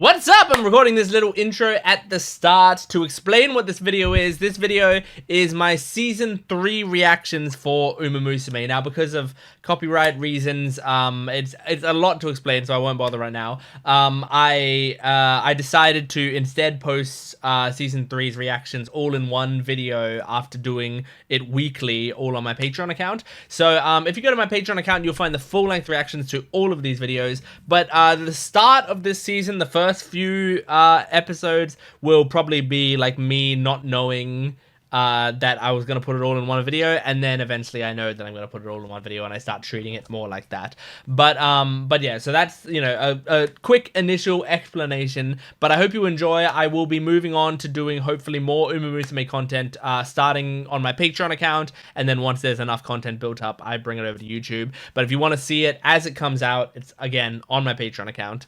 What's up? I'm recording this little intro at the start to explain what this video is. This video is my Season 3 reactions for Uma Musume. Now, because of copyright reasons, it's a lot to explain, so I won't bother right now. I decided to instead post Season 3's reactions all in one video after doing it weekly, all on my Patreon account. So if you go to my Patreon account, you'll find the full-length reactions to all of these videos. But the start of this season, the first few episodes will probably be like me not knowing that I was going to put it all in one video, and then eventually I know that I'm going to put it all in one video and I start treating it more like that. But yeah, so that's, you know, a quick initial explanation, but I hope you enjoy. I will be moving on to doing hopefully more Uma Musume content starting on my Patreon account, and then once there's enough content built up, I bring it over to YouTube. But if you want to see it as it comes out, it's again on my Patreon account,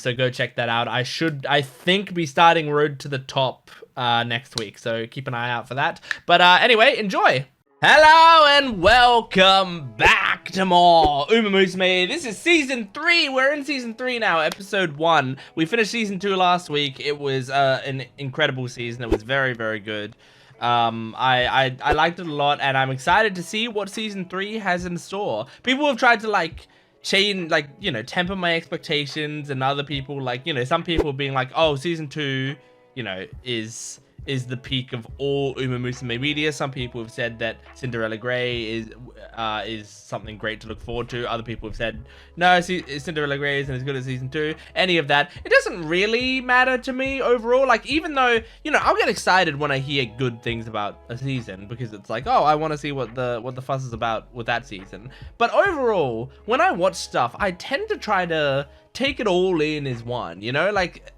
so go check that out. I think be starting Road to the Top next week, so keep an eye out for that. But anyway, enjoy. Hello and welcome back to more Uma Musume. This is Season 3. We're in Season 3 now, Episode 1. We finished Season 2 last week. It was an incredible season. It was very, very good. I liked it a lot, and I'm excited to see what Season 3 has in store. People have tried to, like, change, like, you know, temper my expectations, and other people, like, you know, some people being like, oh, Season 2, you know, is the peak of all Uma Musume media. Some people have said that Cinderella Grey is something great to look forward to. Other people have said, no, Cinderella Grey isn't as good as Season 2. Any of that. It doesn't really matter to me overall. Like, even though, you know, I'll get excited when I hear good things about a season, because it's like, oh, I want to see what the fuss is about with that season. But overall, when I watch stuff, I tend to try to take it all in as one, you know? Like,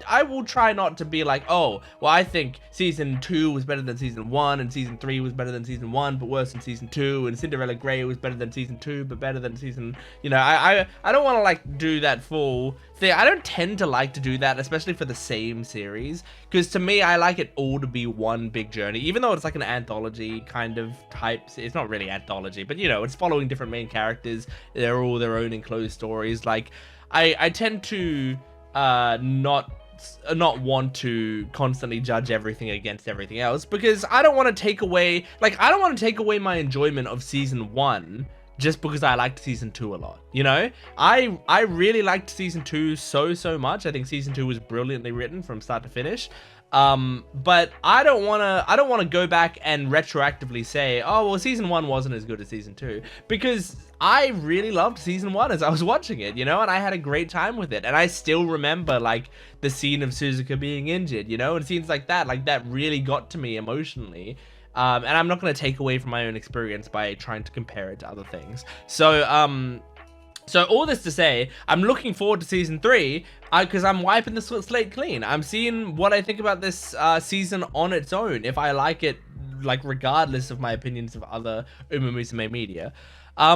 I will try not to be like, oh, well, I think Season 2 was better than Season 1, and Season 3 was better than Season 1, but worse than Season 2, and Cinderella Grey was better than Season 2, but better than Season... You know, I don't want to, like, do that full thing. I don't tend to like to do that, especially for the same series, because to me, I like it all to be one big journey, even though it's like an anthology kind of type. It's not really anthology, but, you know, it's following different main characters. They're all their own enclosed stories. Like, I tend to not want to constantly judge everything against everything else, because I don't want to take away, like, I don't want to take away my enjoyment of Season 1 just because I liked Season 2 a lot, you know? I really liked Season 2 so much. I think Season 2 was brilliantly written from start to finish. But I don't want to go back and retroactively say, oh, well, Season 1 wasn't as good as Season 2, because I really loved Season 1 as I was watching it, you know, and I had a great time with it. And I still remember, like, the scene of Suzuka being injured, you know, and scenes like that really got to me emotionally. And I'm not going to take away from my own experience by trying to compare it to other things. So all this to say, I'm looking forward to Season 3, because I'm wiping the slate clean. I'm seeing what I think about this season on its own, if I like it, like, regardless of my opinions of other Uma Musume media.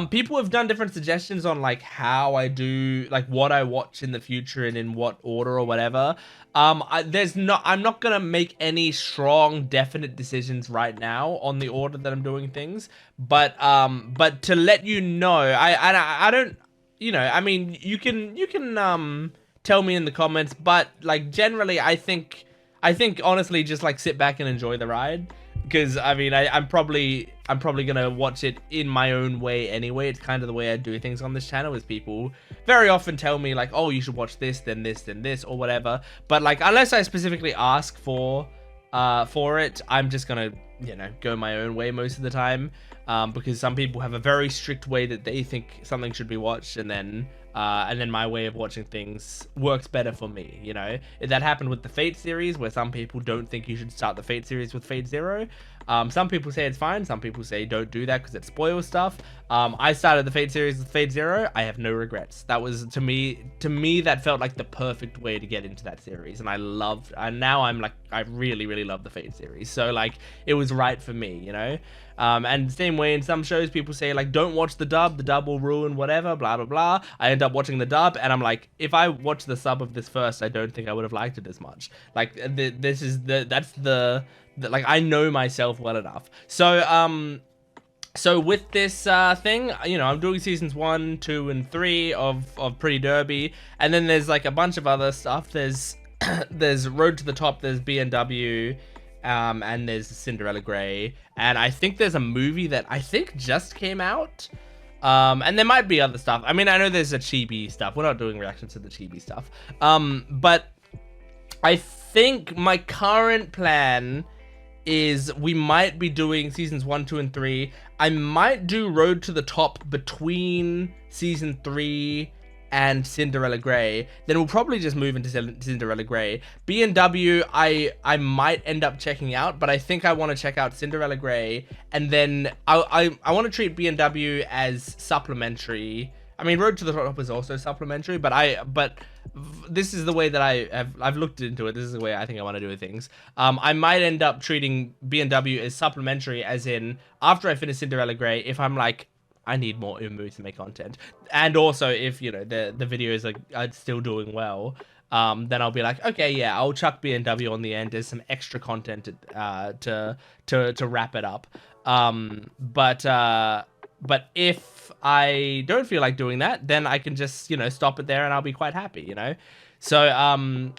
People have done different suggestions on, like, how I do, like, what I watch in the future and in what order or whatever. I'm not gonna make any strong, definite decisions right now on the order that I'm doing things. But to let you know, I don't... You know, I mean, you can tell me in the comments, but, like, generally, I think honestly, just, like, sit back and enjoy the ride, because I mean, I'm probably gonna watch it in my own way anyway. It's kind of the way I do things on this channel, is people very often tell me, like, oh, you should watch this, then this, then this, or whatever. But, like, unless I specifically ask for it, I'm just gonna, you know, go my own way most of the time, because some people have a very strict way that they think something should be watched, and then my way of watching things works better for me, you know? That happened with the Fate series, where some people don't think you should start the Fate series with Fate Zero. Some people say it's fine, some people say don't do that because it spoils stuff. I started the Fate series with Fate Zero. I have no regrets. That was, to me, that felt like the perfect way to get into that series, and now I'm like, I really love the Fate series. So, like, it was right for me, you know? And same way in some shows, people say, like, don't watch the dub will ruin whatever, blah, blah, blah. I end up watching the dub, and I'm like, if I watched the sub of this first, I don't think I would have liked it as much. Like, like, I know myself well enough. So, So with this thing, you know, I'm doing seasons 1, 2, and 3 of Pretty Derby, and then there's like a bunch of other stuff. There's there's Road to the Top, there's B&W, and there's Cinderella Grey, and I think there's a movie that I think just came out. And there might be other stuff. I mean, I know there's a chibi stuff. We're not doing reactions to the chibi stuff. But I think my current plan is we might be doing seasons 1, 2, and 3. I might do Road to the Top between season 3 and Cinderella Grey. Then we'll probably just move into Cinderella Grey. B&W, I might end up checking out, but I think I want to check out Cinderella Grey, and then I want to treat B&W as supplementary. I mean, Road to the Top is also supplementary, but this is the way that I've looked into it. This is the way I think I want to do things. I might end up treating B&W as supplementary, as in after I finish Cinderella Grey, if I'm like, I need more Uma Musume content, and also if, you know, the videos are still doing well, then I'll be like, okay, yeah, I'll chuck B&W on the end as some extra content to wrap it up. But if I don't feel like doing that, then I can just, you know, stop it there and I'll be quite happy, you know. So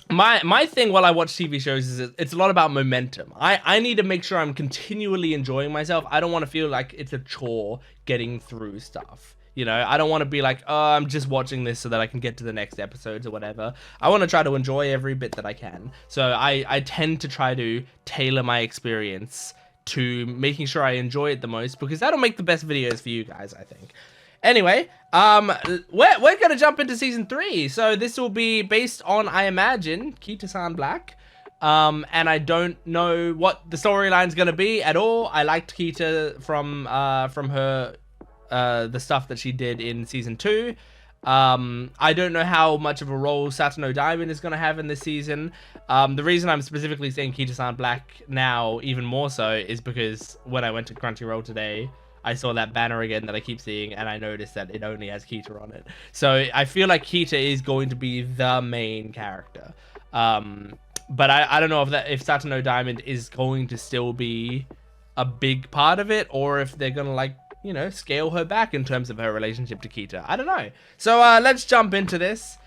my thing while I watch TV shows is it's a lot about momentum. I need to make sure I'm continually enjoying myself. I don't want to feel like it's a chore getting through stuff. You know, I don't want to be like, oh, I'm just watching this so that I can get to the next episodes or whatever. I want to try to enjoy every bit that I can. So I tend to try to tailor my experience to making sure I enjoy it the most, because that'll make the best videos for you guys, I think. Anyway, we're gonna jump into season 3. So this will be based on, I imagine, Kitasan Black. And I don't know what the storyline's gonna be at all. I liked Kita from her the stuff that she did in season 2. I don't know how much of a role Satano Diamond is going to have in this season. The reason I'm specifically saying Kitasan Black now even more so is because when I went to Crunchyroll today, I saw that banner again that I keep seeing, and I noticed that it only has Kita on it. So I feel like Kita is going to be the main character. But I don't know if Satano Diamond is going to still be a big part of it, or if they're going to, like, you know, scale her back in terms of her relationship to Kita. I don't know. So let's jump into this.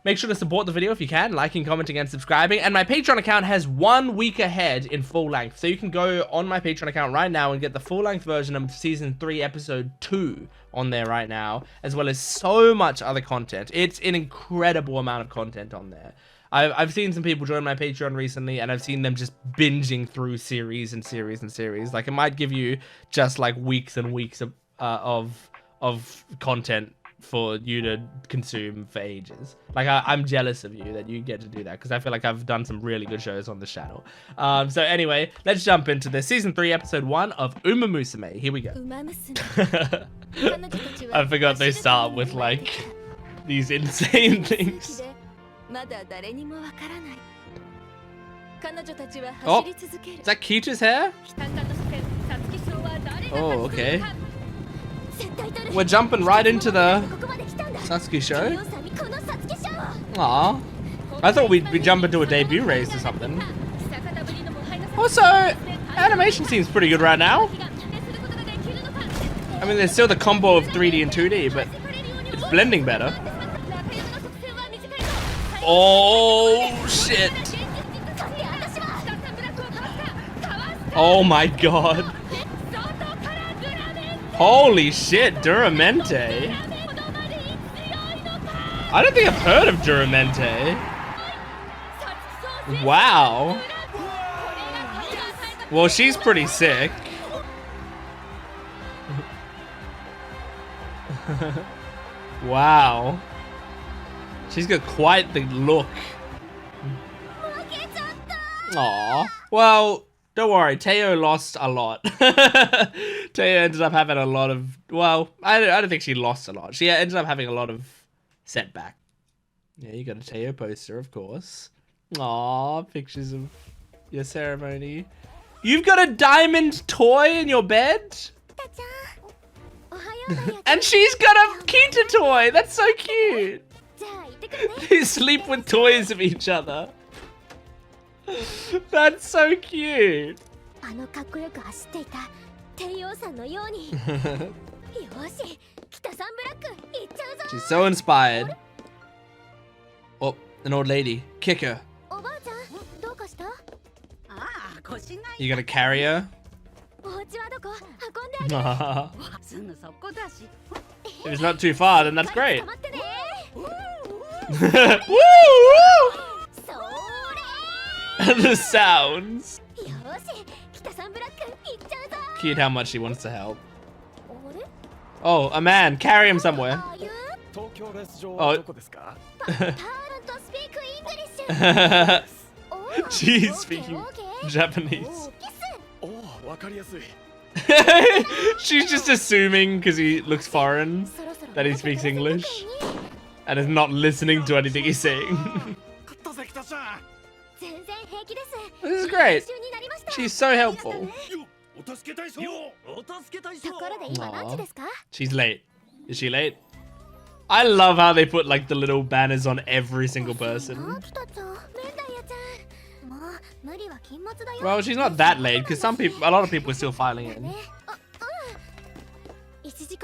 Make sure to support the video if you can, liking, commenting, and subscribing. And my Patreon account has 1 week ahead in full length. So you can go on my Patreon account right now and get the full length version of season 3, episode 2 on there right now, as well as so much other content. It's an incredible amount of content on there. I've seen some people join my Patreon recently, and I've seen them just binging through series and series and series. Like, it might give you just like weeks and weeks of content for you to consume for ages. Like, I'm jealous of you that you get to do that, because I feel like I've done some really good shows on the channel. So anyway, let's jump into this. Season 3, episode 1 of Uma Musume. Here we go. I forgot they start with, like, these insane things. Oh, is that Kita's hair? Oh, okay. We're jumping right into the Satsuki show. Aw. I thought we'd be jumping to a debut race or something. Also, animation seems pretty good right now. I mean, there's still the combo of 3D and 2D, but it's blending better. Oh, shit. Oh my god. Holy shit, Duramente. I don't think I've heard of Duramente. Wow. Well, she's pretty sick. Wow. She's got quite the look. Aw. Well, don't worry, Teo lost a lot. Teo ended up having a lot of... Well, I don't think she lost a lot. She ended up having a lot of setback. Yeah, you got a Teo poster, of course. Aw, pictures of your ceremony. You've got a diamond toy in your bed? And she's got a Kita toy! That's so cute! They sleep with toys of each other. That's so cute. She's so inspired. Oh, an old lady. Kick her. You gonna carry her? If it's not too far, then that's great. Woo! The sounds. Cute how much she wants to help. Oh, a man. Carry him somewhere. Oh. She's speaking Japanese. She's just assuming because he looks foreign that he speaks English and is not listening to anything he's saying. This is great. She's so helpful. Aww. She's late. Is she late? I love how they put like the little banners on every single person. Well, she's not that late because a lot of people are still filing in.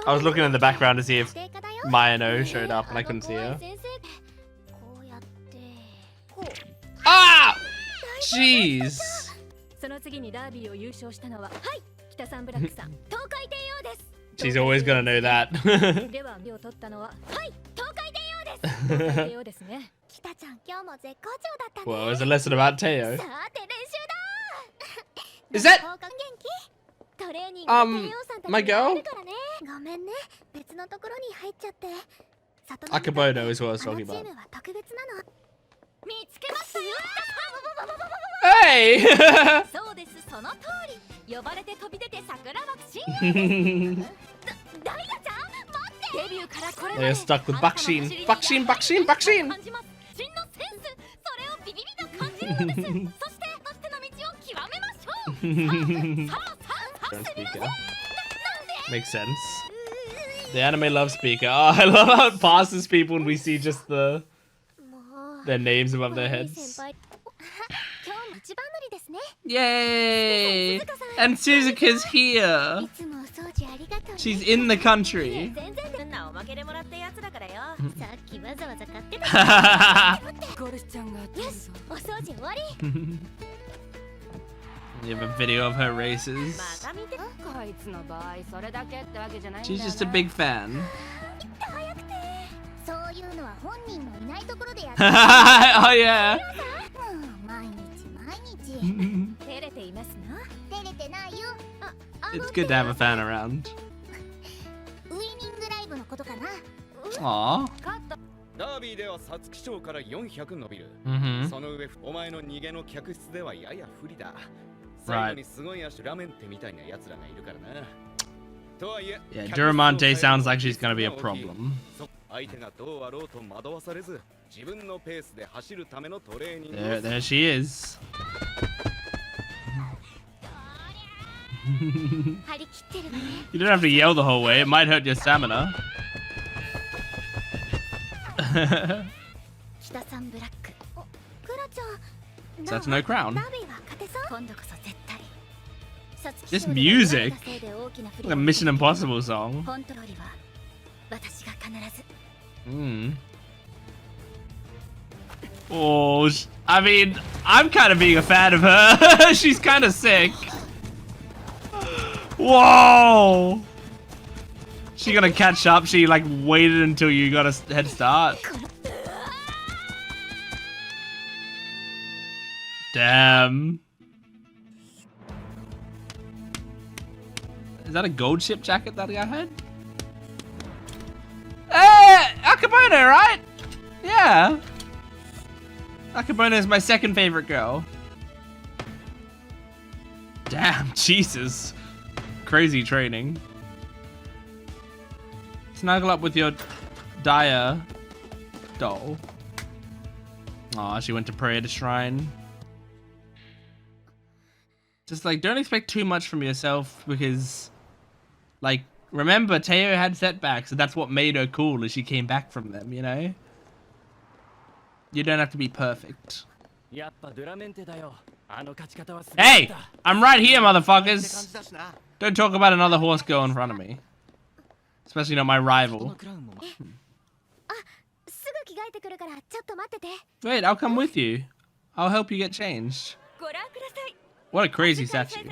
I was looking in the background to see if Mayano showed up and I couldn't see her. Ah! Jeez. She's always gonna know that. Well, it's a lesson about Teo. Is that my girl? Akabono is what I was talking about. Hey! They're stuck with Bakshin. Bakshin, Bakshin, Bakshin! Speaker. Makes sense. The anime loves Speaker. Oh, I love how it passes people and we see just their names above their heads. Yay! And Suzuka's here. She's in the country. You have a video of her races. She's just a big fan. Oh yeah. It's good to have a fan around. Aww. Right. Yeah, Duramente sounds like she's gonna be a problem. There she is. You don't have to yell the whole way, it might hurt your stamina. That's no crown. This music, like a Mission Impossible song. Oh, I mean, I'm kind of being a fan of her. She's kind of sick. Whoa! She gonna catch up? She like waited until you got a head start. Damn. Is that a gold ship jacket that guy had? Hey, Akabona, right? Yeah. Akabona is my second favorite girl. Damn, Jesus. Crazy training. Snuggle up with your Daya doll. Aw, she went to pray at a shrine. Just like, don't expect too much from yourself because, like, remember, Teo had setbacks and that's what made her cool as she came back from them, you know? You don't have to be perfect. Hey, I'm right here, motherfuckers. Don't talk about another horse girl in front of me. Especially not my rival. Wait, I'll come with you. I'll help you get changed. What a crazy statue.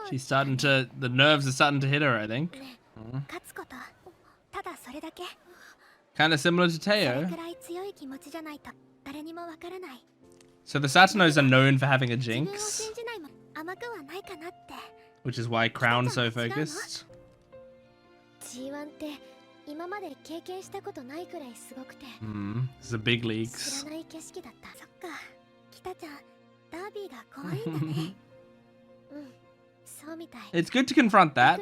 She's starting to... The nerves are starting to hit her, I think. Kind of similar to Teo. So the Satanos are known for having a jinx. Which is why Crown's so focused. This is the big leagues. It's good to confront that.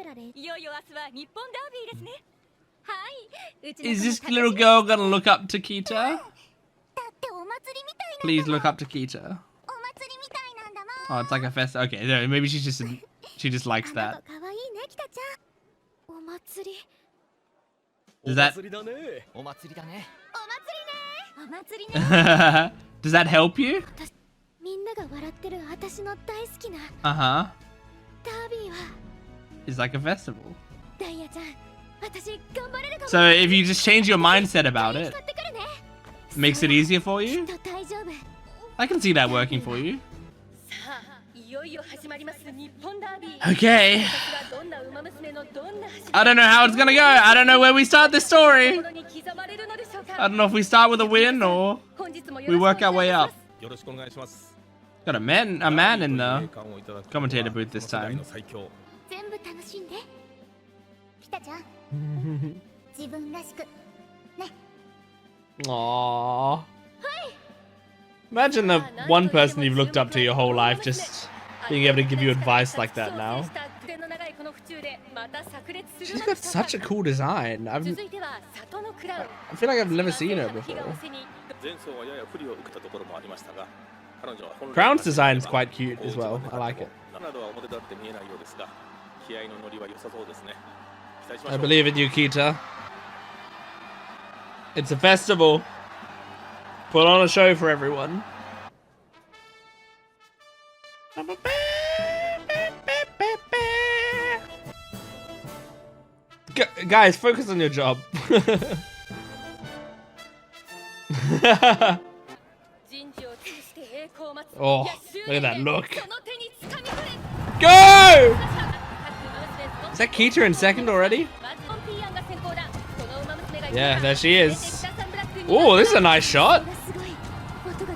Is this little girl gonna look up to Kita? Please look up to Kita. Oh, it's like a fest. Okay, no, maybe she just likes that. Does that... Does that help you? Uh-huh. It's like a festival. So if you just change your mindset about it, makes it easier for you? I can see that working for you. Okay. I don't know how it's gonna go. I don't know where we start this story. I don't know if we start with a win or we work our way up. Got a man in the commentator booth this time. Aww. Imagine the one person you've looked up to your whole life just being able to give you advice like that now. She's got such a cool design. I feel like I've never seen her before. Crown's design is quite cute as well. I like it. I believe in you, Kita. It's a festival. Put on a show for everyone. Guys, focus on your job. Oh, look at that look. Go! Is that Kita in second already? Yeah, there she is. Oh, this is a nice shot.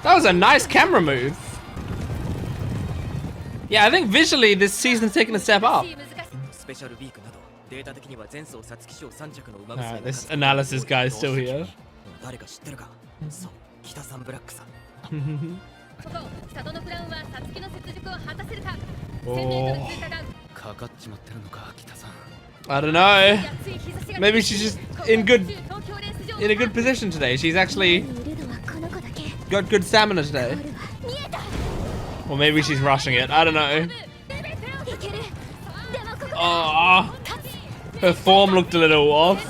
That was a nice camera move. Yeah, I think visually this season's taken a step up. This analysis guy is still here. Oh. I don't know. Maybe she's just in a good position today. She's actually got good stamina today. Or maybe she's rushing it. I don't know. Oh, her form looked a little off.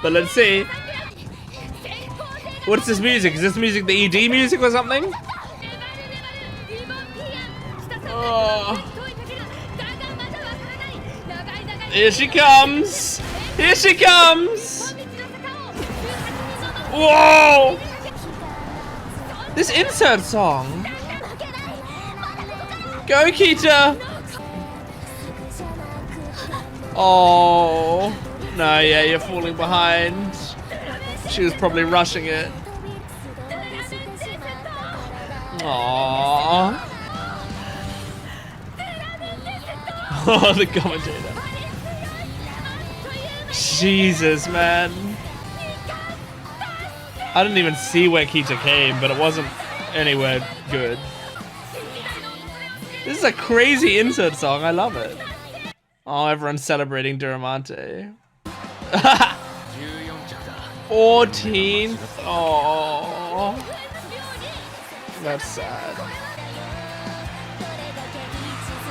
But let's see. What's this music? Is this music the ED music or something? Oh. Here she comes! Here she comes! Whoa! This insert song! Go, Kita! Oh. No, yeah, you're falling behind. She was probably rushing it. Aww. Oh, the commentator. Jesus, man. I didn't even see where Kita came, but it wasn't anywhere good. This is a crazy insert song. I love it. Oh, everyone's celebrating Duramente. 14th. Oh, that's sad.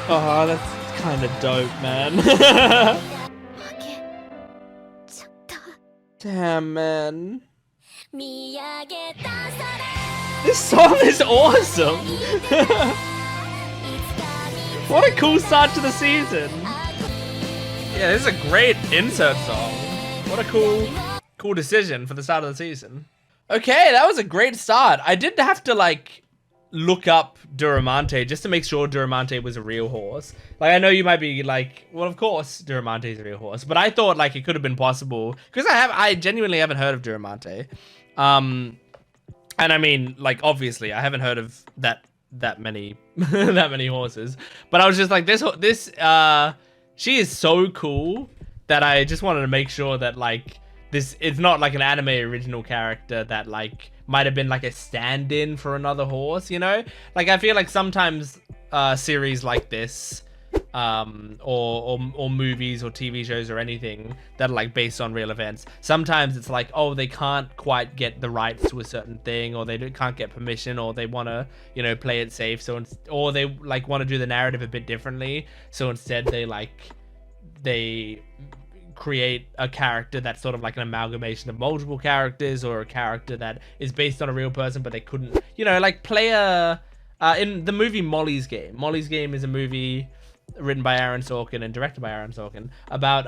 Oh, that's kind of dope, man. Damn, man. This song is awesome. What a cool start to the season. Yeah, this is a great insert song. What a cool decision for the start of the season. Okay, that was a great start. I did have to like look up Duramente just to make sure Duramente was a real horse. Like, I know you might be like, well, of course Duramente is a real horse, but I thought like it could have been possible because I genuinely haven't heard of Duramente. And I mean, like, obviously I haven't heard of that many that many horses, but I was just like, she is so cool that I just wanted to make sure that like it's not like an anime original character that like might have been like a stand-in for another horse, you know? Like, I feel like sometimes series like this, or movies or TV shows or anything that are like based on real events, sometimes it's like, oh, they can't quite get the rights to a certain thing, or they can't get permission, or they want to, you know, play it safe, so or they like want to do the narrative a bit differently, so instead they create a character that's sort of like an amalgamation of multiple characters, or a character that is based on a real person, but they couldn't, you know, like play in the movie Molly's Game. Molly's Game is a movie written by Aaron Sorkin and directed by Aaron Sorkin about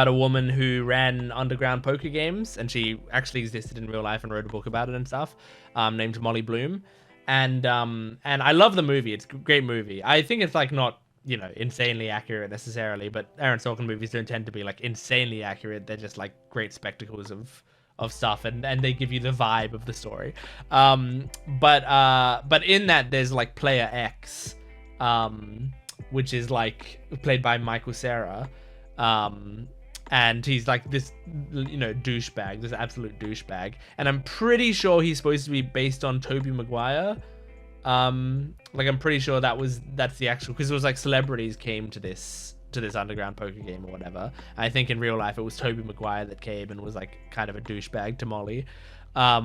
a woman who ran underground poker games, and she actually existed in real life and wrote a book about it and stuff, named Molly Bloom. And I love the movie. It's a great movie. I think it's like not, you know, insanely accurate necessarily, but Aaron Sorkin movies don't tend to be like insanely accurate. They're just like great spectacles of stuff, and they give you the vibe of the story. But in that there's like Player X, which is like played by Michael Cera, and he's like this, you know, douchebag, this absolute douchebag, and I'm pretty sure he's supposed to be based on Tobey Maguire. Like, I'm pretty sure that's the actual, because it was like celebrities came to this underground poker game or whatever. I think in real life it was Tobey Maguire that came and was like kind of a douchebag to Molly. But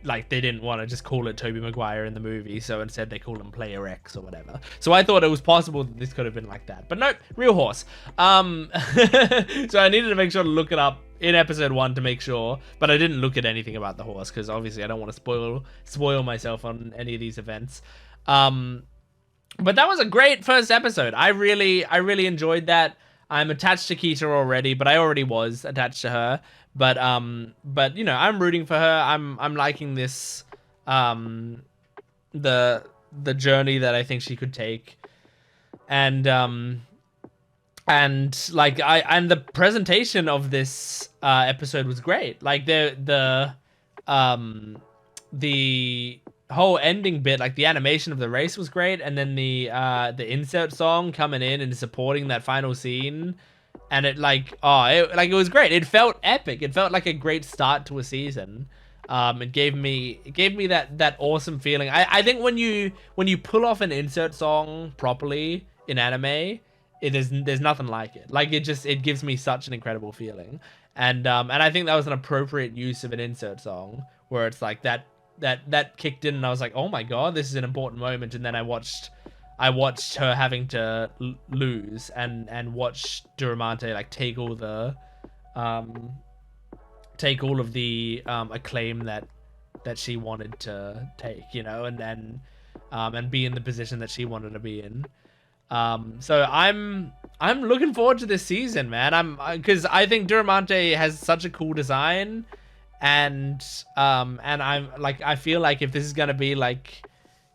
like they didn't want to just call it Tobey Maguire in the movie, so instead they called him Player X or whatever. So I thought it was possible that this could have been like that, but nope, real horse. So I needed to make sure to look it up in episode 1 to make sure, but I didn't look at anything about the horse because obviously I don't want to spoil myself on any of these events. But that was a great first episode. I really enjoyed that. I'm attached to Kita already, but I already was attached to her. But you know, I'm rooting for her. I'm liking this, the journey that I think she could take, and the presentation of this episode was great. Like the whole ending bit, like the animation of the race was great, and then the insert song coming in and supporting that final scene, and it was great. It felt epic. It felt like a great start to a season. It gave me that awesome feeling. I think when you pull off an insert song properly in anime, there's nothing like it. Like, it gives me such an incredible feeling. And I think that was an appropriate use of an insert song, where it's like that kicked in and I was like, oh my god, this is an important moment. And then I watched her having to lose and watch Duramente like take all of the acclaim that she wanted to take, you know, and be in the position that she wanted to be in. So I'm looking forward to this season, man. Because I think Duramente has such a cool design, and I'm like, I feel like if this is gonna be like,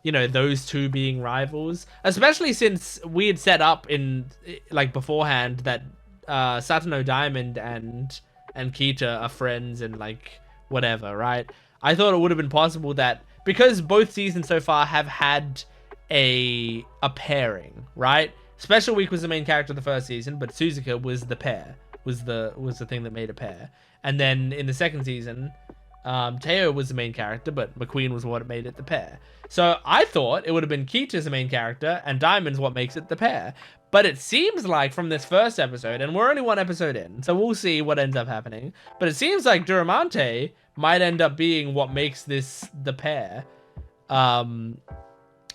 you know, those two being rivals, especially since we had set up in like beforehand that Satano Diamond and Kita are friends and like whatever, right? I thought it would have been possible that, because both seasons so far have had a pairing, right? Special Week was the main character of the first season, but Suzuka was the pair, was the thing that made a pair. And then in the second season, Teo was the main character, but McQueen was what made it the pair. So I thought it would have been Kita as the main character and Diamond's what makes it the pair. But it seems like from this first episode, and we're only one episode in, so we'll see what ends up happening, but it seems like Duramente might end up being what makes this the pair.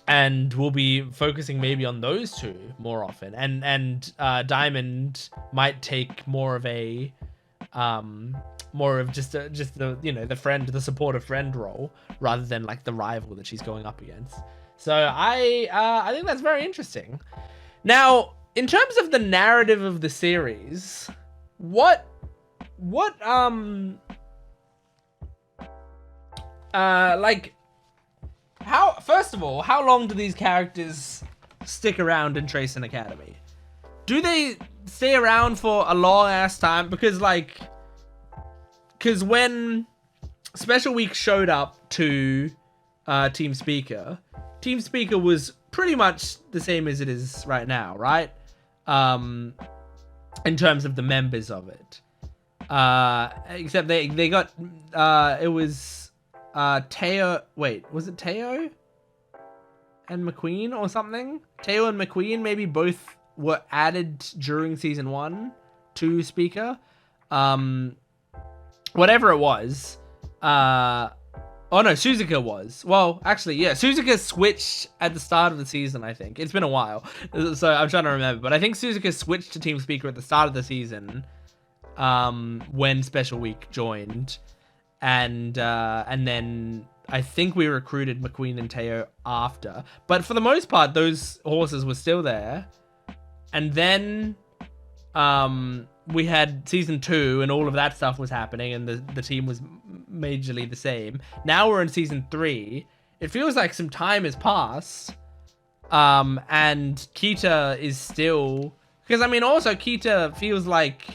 and we'll be focusing maybe on those two more often, and Diamond might take more of a more of just the, you know, the friend, the supportive friend role, rather than like the rival that she's going up against. So I think that's very interesting. Now, in terms of the narrative of the series, what like, how, first of all, how long do these characters stick around in Tracing Academy? Do they stay around for a long ass time? Because like, because when Special Week showed up to Team Speaker was pretty much the same as it is right now, right? In terms of the members of it, except they got it was Teo. Wait, was it Teo and McQueen or something? Teo and McQueen maybe both were added during season 1 to Speaker. Whatever it was. Oh no, Suzuka was. Well, actually, yeah, Suzuka switched at the start of the season, I think. It's been a while, so I'm trying to remember. But I think Suzuka switched to Team Speaker at the start of the season, when Special Week joined. And then I think we recruited McQueen and Teo after. But for the most part, those horses were still there. And then we had season 2 and all of that stuff was happening, and the team was majorly the same. Now we're in season 3. It feels like some time has passed. And Kita is still, because I mean, also Kita feels like,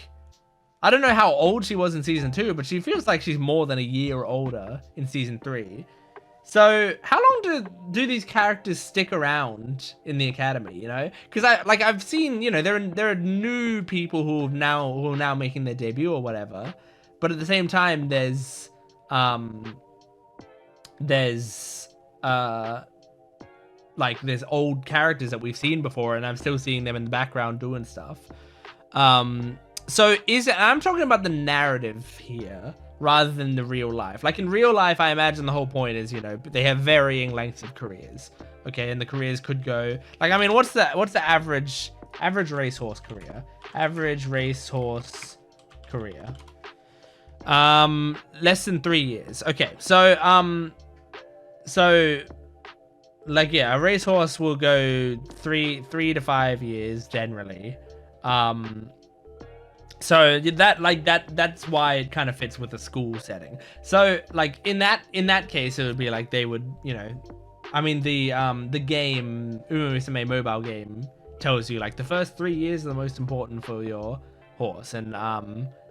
I don't know how old she was in season 2, but she feels like she's more than a year older in season 3. So how long do these characters stick around in the academy, you know? Because I've seen, you know, there are new people who are now making their debut or whatever, but at the same time there's old characters that we've seen before, and I'm still seeing them in the background doing stuff. So I'm talking about the narrative here rather than the real life. Like in real life, I imagine the whole point is, you know, they have varying lengths of careers. Okay, and the careers could go, like, I mean, what's the average racehorse career? Average racehorse career. Less than 3 years. Okay, so like, yeah, a racehorse will go 3 to 5 years generally. So that's why it kind of fits with the school setting. So like in that case, it would be like they would, you know, I mean the game, Uma Musume mobile game, tells you like the first 3 years are the most important for your horse, and I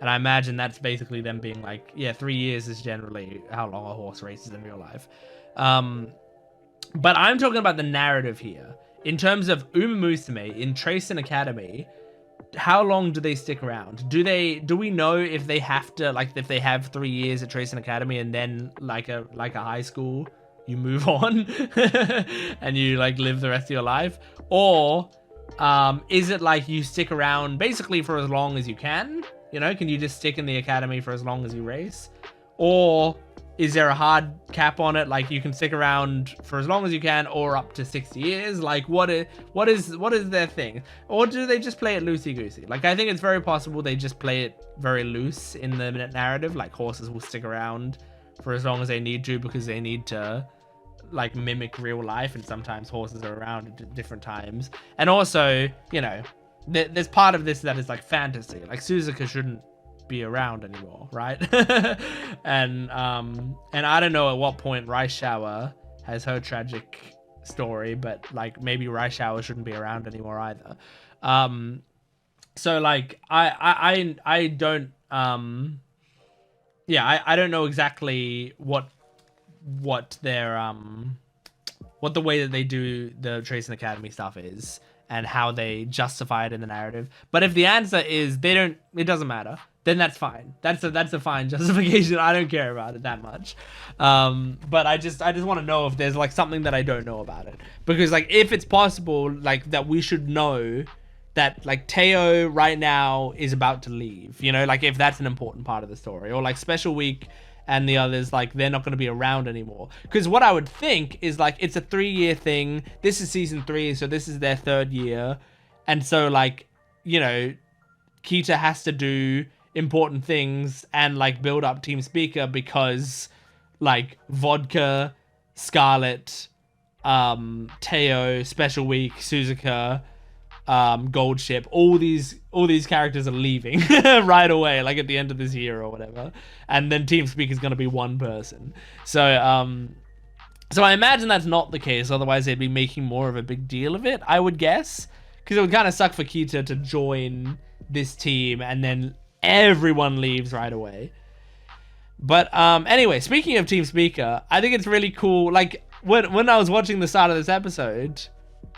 imagine that's basically them being like, yeah, 3 years is generally how long a horse races in real life. But I'm talking about the narrative here in terms of Uma Musume in Tracing Academy. How long do they stick around? Do we know if they have to, like, if they have 3 years at Tracing Academy and then like a high school, you move on and you like live the rest of your life? Or is it like you stick around basically for as long as you can? You know, can you just stick in the academy for as long as you race? Or is there a hard cap on it? Like you can stick around for as long as you can, or up to 60 years. Like what is their thing? Or do they just play it loosey goosey? Like I think it's very possible they just play it very loose in the narrative. Like horses will stick around for as long as they need to because they need to like mimic real life, and sometimes horses are around at different times. And also, you know, there's part of this that is like fantasy. Like Suzuka shouldn't be around anymore, right? and I don't know at what point Rice Shower has her tragic story, but like maybe Rice Shower shouldn't be around anymore either. So like I don't I don't know exactly what their what the way that they do the Tracing Academy stuff is and how they justify it in the narrative. But if the answer is it doesn't matter, then that's fine. That's a fine justification. I don't care about it that much. But I just want to know if there's like something that I don't know about it, because like if it's possible, like that we should know that like Teo right now is about to leave, you know, like if that's an important part of the story, or like Special Week and the others, like, they're not going to be around anymore. Because what I would think is, like, it's a 3-year thing. This is season 3, so this is their 3rd year. And so, like, you know, Kita has to do important things and, like, build up Team Speaker because, like, Vodka, Scarlet, Teo, Special Week, Suzuka, Gold Ship, all these characters are leaving right away, like at the end of this year or whatever, and then Team Speak is going to be one person. So I imagine that's not the case, otherwise they'd be making more of a big deal of it, I would guess, because it would kind of suck for Kita to join this team and then everyone leaves right away. But anyway, speaking of Team Speaker, I think it's really cool, like when I was watching the start of this episode,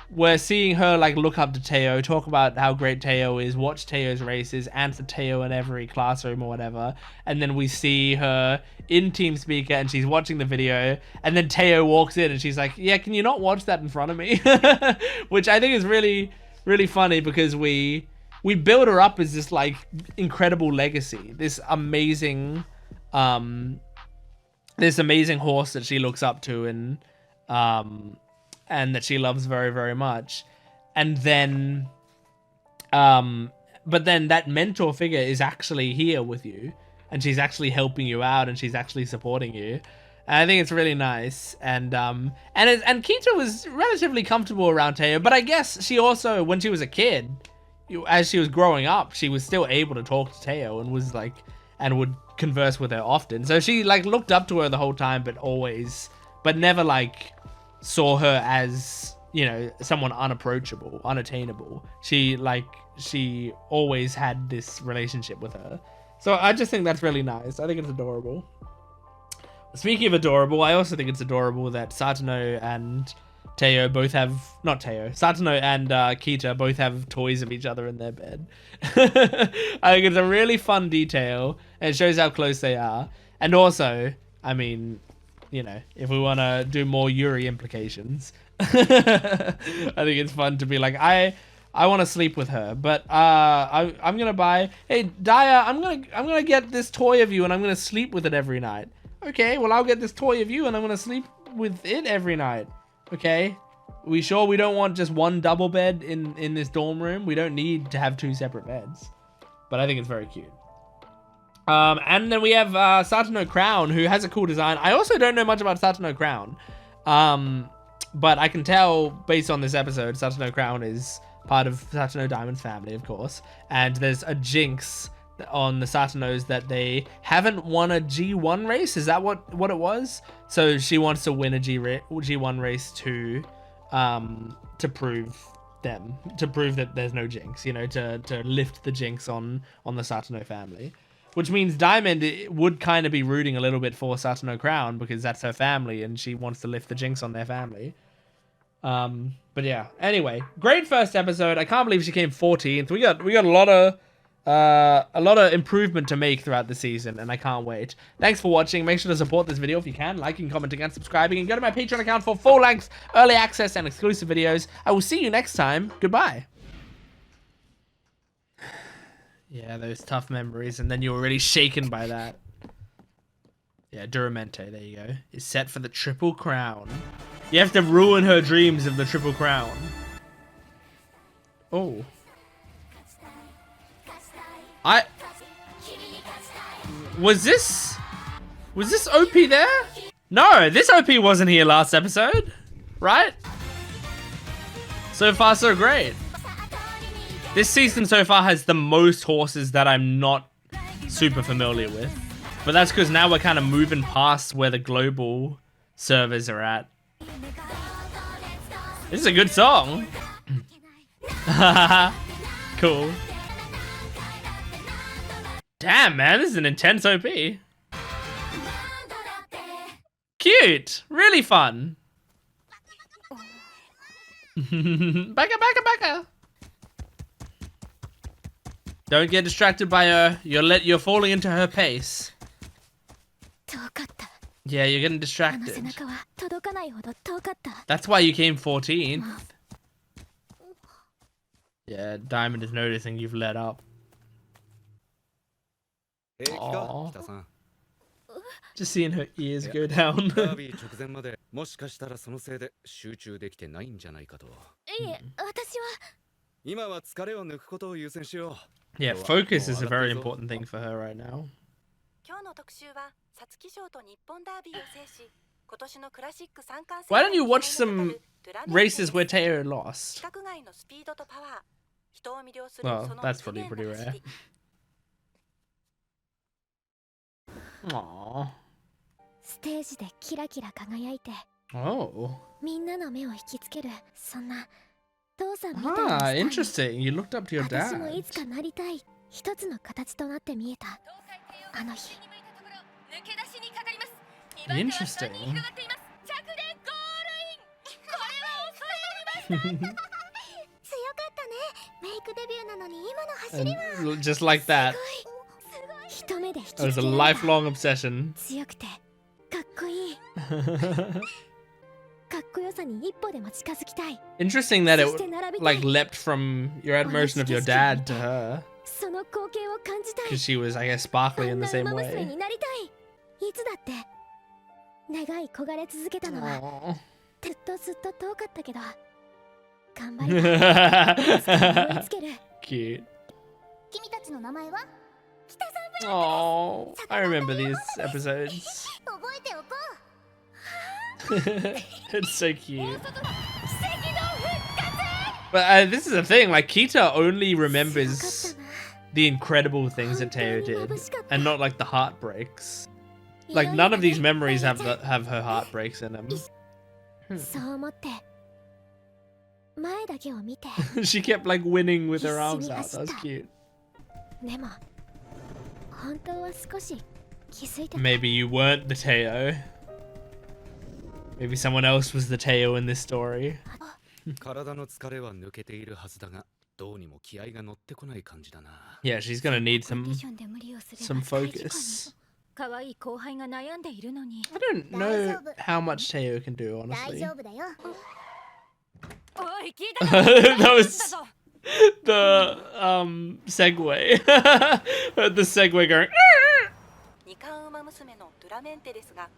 we're seeing her, like, look up to Teo, talk about how great Teo is, watch Teo's races, answer Teo in every classroom or whatever. And then we see her in Team Speaker and she's watching the video. And then Teo walks in and she's like, yeah, can you not watch that in front of me? Which I think is really, really funny because we build her up as this, like, incredible legacy. This amazing horse that she looks up to and that she loves very, very much. And then, but then that mentor figure is actually here with you and she's actually helping you out and she's actually supporting you. And I think it's really nice. And Kita was relatively comfortable around Teo, but I guess she also, when she was a kid, as she was growing up, she was still able to talk to Teo and was like, and would converse with her often. So she, like, looked up to her the whole time, but never, like, saw her as, you know, someone unapproachable, unattainable. She always had this relationship with her. So I just think that's really nice. I think it's adorable. Speaking of adorable, I also think it's adorable that Satano and Teo both have, not Teo, Satano and Kita both have toys of each other in their bed. I think it's a really fun detail and it shows how close they are. And also, I mean, you know, if we want to do more Yuri implications, I think it's fun to be like, I want to sleep with her, but I'm gonna buy. Hey, Daya, I'm gonna get this toy of you, and I'm gonna sleep with it every night. Okay, well, I'll get this toy of you, and I'm gonna sleep with it every night. Okay, we sure we don't want just one double bed in this dorm room? We don't need to have 2 separate beds, but I think it's very cute. And then we have Satano Crown, who has a cool design. I also don't know much about Satano Crown, but I can tell based on this episode, Satano Crown is part of Satano Diamond's family, of course. And there's a jinx on the Satanos that they haven't won a G1 race. Is that what it was? So she wants to win a G1 race to prove that there's no jinx, you know, to lift the jinx on the Satano family. Which means Diamond would kind of be rooting a little bit for Satano Crown because that's her family and she wants to lift the jinx on their family. But yeah, anyway, great first episode. I can't believe she came 14th. We got a lot of improvement to make throughout the season, and I can't wait. Thanks for watching. Make sure to support this video if you can, liking, commenting, and subscribing, and go to my Patreon account for full-length, early access, and exclusive videos. I will see you next time. Goodbye. Yeah, those tough memories, and then you were really shaken by that. Yeah, Duramente, there you go. Is set for the Triple Crown. You have to ruin her dreams of the Triple Crown. Oh. Was this OP there? No, this OP wasn't here last episode, right? So far, so great. This season so far has the most horses that I'm not super familiar with. But that's because now we're kind of moving past where the global servers are at. This is a good song. Cool. Damn, man, this is an intense OP. Cute. Really fun. Baka. Don't get distracted by her. You're falling into her pace. Yeah, you're getting distracted. That's why you came 14th. Yeah, Diamond is noticing you've let up. Aww. Just seeing her ears go down. ダービー直前までもしかしたらそのせいで集中できてないんじゃないかと。いえ、私は今は疲れを抜くことを優先しよう。 Yeah, focus is a very important thing for her right now. 今日の特集は皐月賞と日本ダービーを制し、今年のクラシック三冠戦 Why don't you watch some races where Teo lost? 規格外のスピードとパワー、人を魅了する Well, その that's 異次 probably 元 pretty な走 rare. り。 Aww. ステージでキラキラ輝いて Oh. みんなの目を引きつける、そんな父さんみたいなスタ Ah, ーに interesting. You looked up to your 私もい dad. つかなりたい一つの形となって見えたあの日。 Interesting. 強かったね。メイクデビューなのに今の走りは And just like that. 一目で引き It was つ a けられた。 lifelong obsession. 強くてかっこいい。かっこよさに一歩でも近づきたい。 Interesting that そして it 並びた like い。 leapt from your admiration of your dad to her その光景を感じたい。 because she was, I guess, sparkly あ in ん the な same 馬娘 way. になりたい。いつだって願い焦がれ続けたのは Aww. ずっとずっと遠かったけど頑張りたい。いつか追いつける。 Cute. 君たちの名前は北さん。 Oh, I remember these episodes. 覚えておこ It's so cute. But this is the thing, like Kita only う。 remembers 強かったな。 the incredible things that Teo did and not like the heartbreaks. Like none of these memories have her heartbreaks in them. そう思って前だけを見て。 She kept like winning with her arms out. That was cute. でも本当は少し気づいてた。 Maybe you weren't the Teo. Maybe someone else was the Teo in this story. 体の疲れは抜けているはずだが、どうにも気合が乗ってこない感じだな。 Yeah, she's gonna need コンディ some ションで無理をすれば some 大事故に。 focus. 可愛い後輩が悩んでいるのに。 I don't know how much Teo can do, 大 honestly. 丈夫だよ。おい、聞いたか That was the segue. The segue going. 二冠馬娘のドゥラメンテですが、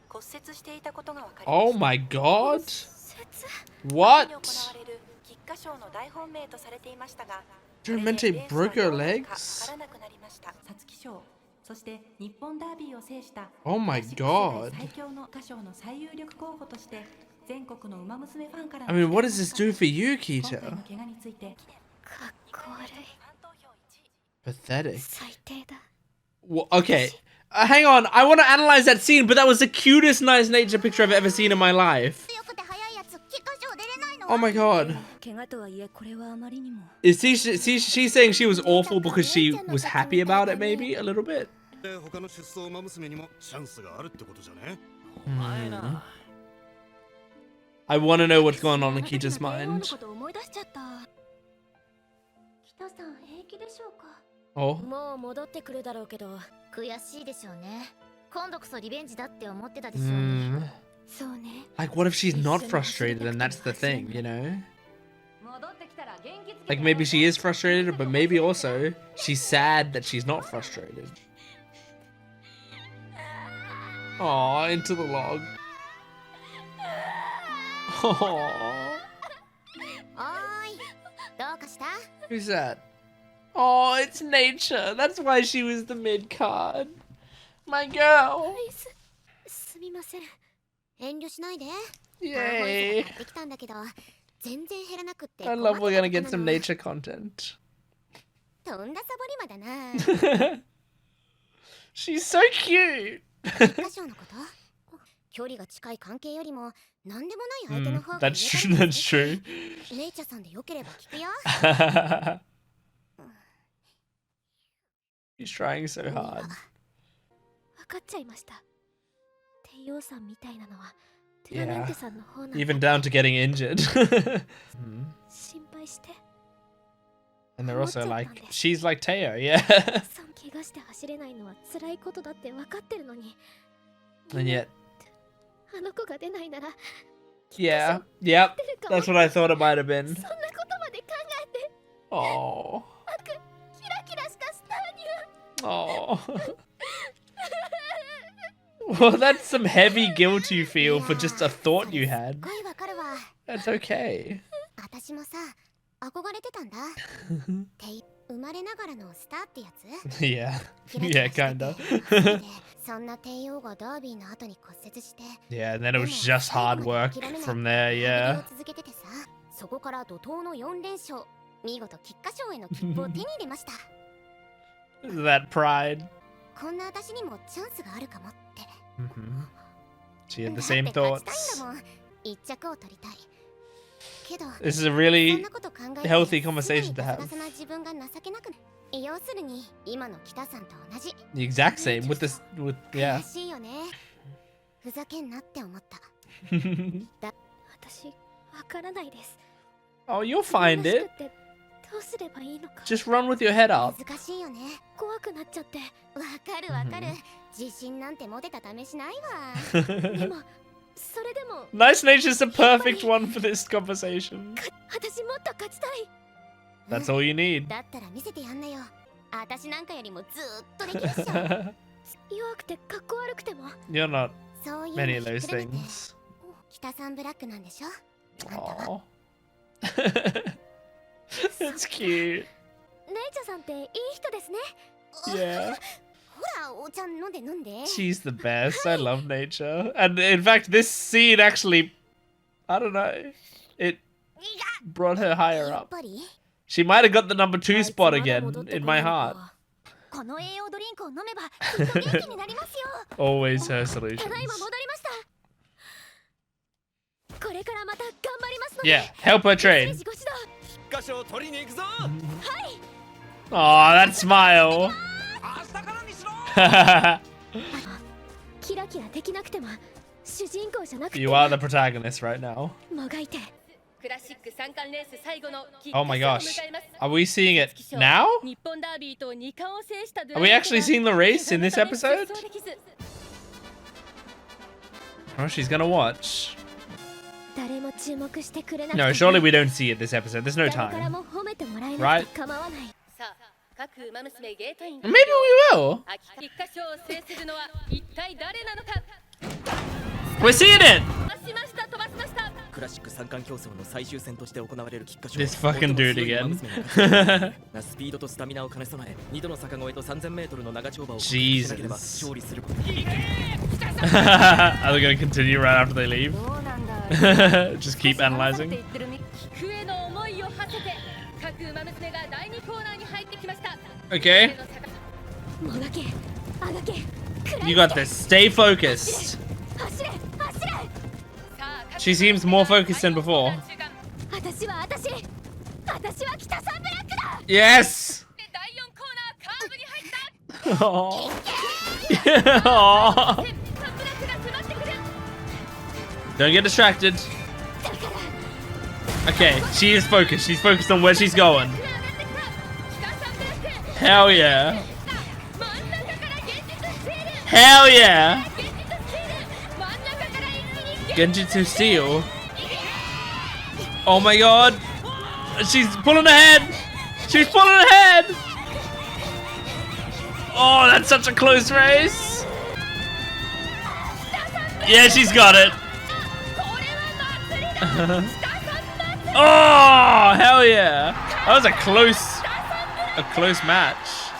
骨折していたことが分かりま Oh した。 my god. 秋 What? に行われる菊花賞の大本命とされていましたが、 Duramente broke her これでレース legs? はどうなるか分からなくなりました。皐月賞、そして日本ダービーを制した Oh my クラシック世 god. 代最強の歌唱の最有力候補として全国の馬娘ファンから I mean, what does this do for you, 今回の Kita? 怪我についてかっこ悪い。ファン投票1位 Pathetic. 最低だ。 Well, okay. Hang on. I want to analyze that scene, but that was the cutest nice nature picture I've ever seen in my life. 強くて速いやつ菊花賞出れないの。 Oh my god. 怪我とはいえこれはあまりにも。 Is she's saying she was awful because she was happy about it, maybe a little bit? で、他の出走馬娘にもチャンスがあるってことじゃね。 I want to know what's going on in Kita's の mind. こと思い出しちゃった。北さん平気でしょうか。 Oh. もう戻ってくるだろうけど悔しいでしょうね。今度こそリベンジだって思ってたでしょうね。 Mm. そうね。 Like, what if she's not frustrated and that's the thing, you know? 戻ってきたら元気つけて。 Like, maybe she is frustrated, but maybe also she's sad that she's not frustrated. Aw, into the log. Aww. おーい、どうかした？ Who's that? Oh, it's Nature. That's why she was the mid card. My girl. すみません。遠慮しないで。 Yay. 買ってきたんだけど、全然減らなくって。 I love we're gonna get some nature content. とんだサボり魔だな。 She's so cute. 歌唱のこと？距離が近い関係よりも何でもない相手の方が That's true. That's true. ネイチャーさんでよければ聞くよ。 She's trying so hard. 分かっちゃいました。帝王さんみたいなのはトゥラメンテさんの方なんだ。 Even down to getting injured. 心配して。 And they're also like, she's like Teo, yeah. さん怪我して走れないのは辛いことだって分かってるのに。 And yet, あの子が出ないなら yeah, yep. 出るかも。 That's what I thought it might have been. そんなことまで考えて Oh, キラキラしたスターには oh. Well, that's some heavy guilt you feel for just a thought you had. すっごいわかるわ。 That's okay. 私もさ、憧れてたんだ。て生まれながらのスターってやつ Yeah. キラキラ Yeah, してて kinda. 好きでそんな帝王がダービーの後に骨折して Yeah, and then it was just hard work from there, リハビリ yeah. を続けててさ、そこから怒涛の4連勝、見事菊花賞への切符を手に入れました。 That pride. こんな私にもチャンスがあるかもって。 She had the だって same 勝ちたいん thoughts. だもん。一着を取りたい。けど、 This is a そん really なこと考えて healthy conversation to 常に have. ガサガサな自分が情けなくなる。要するに今の北さんと同じ。 The exact same with this, with, 悔 yeah. しいよね。ふざけんなって思った。私、わからないです。 Oh, you'll find it. どうすればいいのか。 Just run with your head up. 難しいよね。怖くなっちゃって。わかるわかる。自信なんて持てた試しないわ。でも、それでも。 Nice Nature's the perfect one for this conversation. 私もっと勝ちたい。 That's all you need. だったら見せてやんなよ。私なんかよりもずーっとできるっしょ。弱くてかっこ悪くても。 You're not そういう many の of ひっ those くるめて things. 北さんブラックなんでしょ。あんたは。 Aww. That's cute. 姉ちゃんさんっていい人ですね。 Yeah. ほら、お茶飲んで飲んで。 She's the best. I love nature. And in fact, this scene actually, I don't know, it brought her higher やっ up. ぱり She might have got the number 2 spot again in my heart. この栄養ドリンクを飲めばきっと元気になりますよ。 Always her た solutions. だいま戻りました。これからまた頑張りますので。 Yeah, help her train. ご指導。菊花賞取りに行くぞ。 Aw, that smile. キラキラできなくても主人公じゃなくて You are the protagonist right now. もがいて。クラシック三冠レース最後の Oh my gosh. Are we seeing it now? 日本ダービーと二冠を制したド Are ラ we イバー actually seeing the race in this episode? 出走できず Oh, she's gonna watch. 誰も注目してくれなくて No, surely we don't see it this episode. There's no 誰から time. も褒めてもらえな Right? くて構わない。さあ各馬娘ゲートイン Maybe we will. 菊花賞を制するのは一体誰なのか We're seeing it. 飛ばしました飛ばしましたクラシック三冠競争の最終戦として行われる菊花賞。 This fucking dude again. スピードとスタミナを兼ね備え、2度の坂越えと3000メートルの長丁場を Jesus. しなければ勝利すること。 Are they gonna continue right after they leave? どうなんだ Just keep analyzing. 菊への思いを馳せて各馬娘が第2コーナーに入ってきました Okay, もがけ、あがけ、食らい you got this. Stay focused. 走れ、走れ。 She seems more focused than before. 私は私は北さんブラックだ。 Yes. 第4コーナーカーブに入った Aw. Aw. サンブラックが迫ってくる Don't get distracted. だから Okay, she is focused. She's focused on where she's going. 上がってきた北サンブラック Hell yeah. 真ん中から現実スチール Hell yeah. 現実スチール真ん中から一気に Genjutsu Steel. Oh my god. She's pulling ahead. She's pulling ahead. Oh, that's such a close race. Yeah, she's got it. これは祭りだ北サンブラック Oh, hell yeah. That was a close match.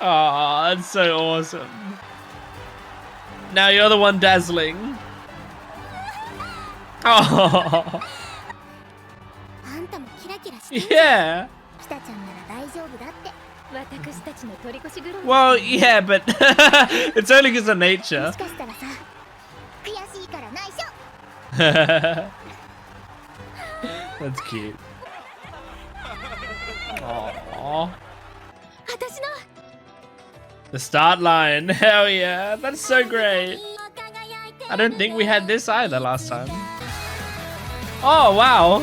Oh, that's so awesome. Now you're the one dazzling. Oh, あんたもキラキラしてる。 yeah. 北ちゃんなら大丈夫だって。私たちの取り越し苦労。 Well, yeah, but it's only because of も nature. しかしたらさ、悔しいから内緒。 That's cute. Aww. 私の The start line. Hell yeah. That's so great. I don't think we had this either last time. Oh, wow.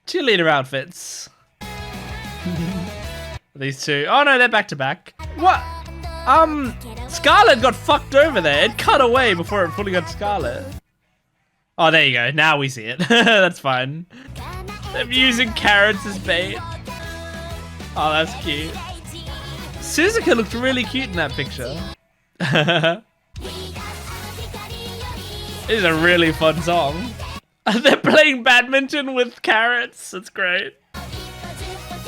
Cheerleader outfits. These two. Oh, no, they're back to back. What? Scarlet got fucked over there. It cut away before it fully got Scarlet. Oh, there you go. Now we see it. That's fine. They're using carrots as bait. Oh, that's cute. Suzuka looked really cute in that picture. It's a really fun song. They're playing badminton with carrots. That's great.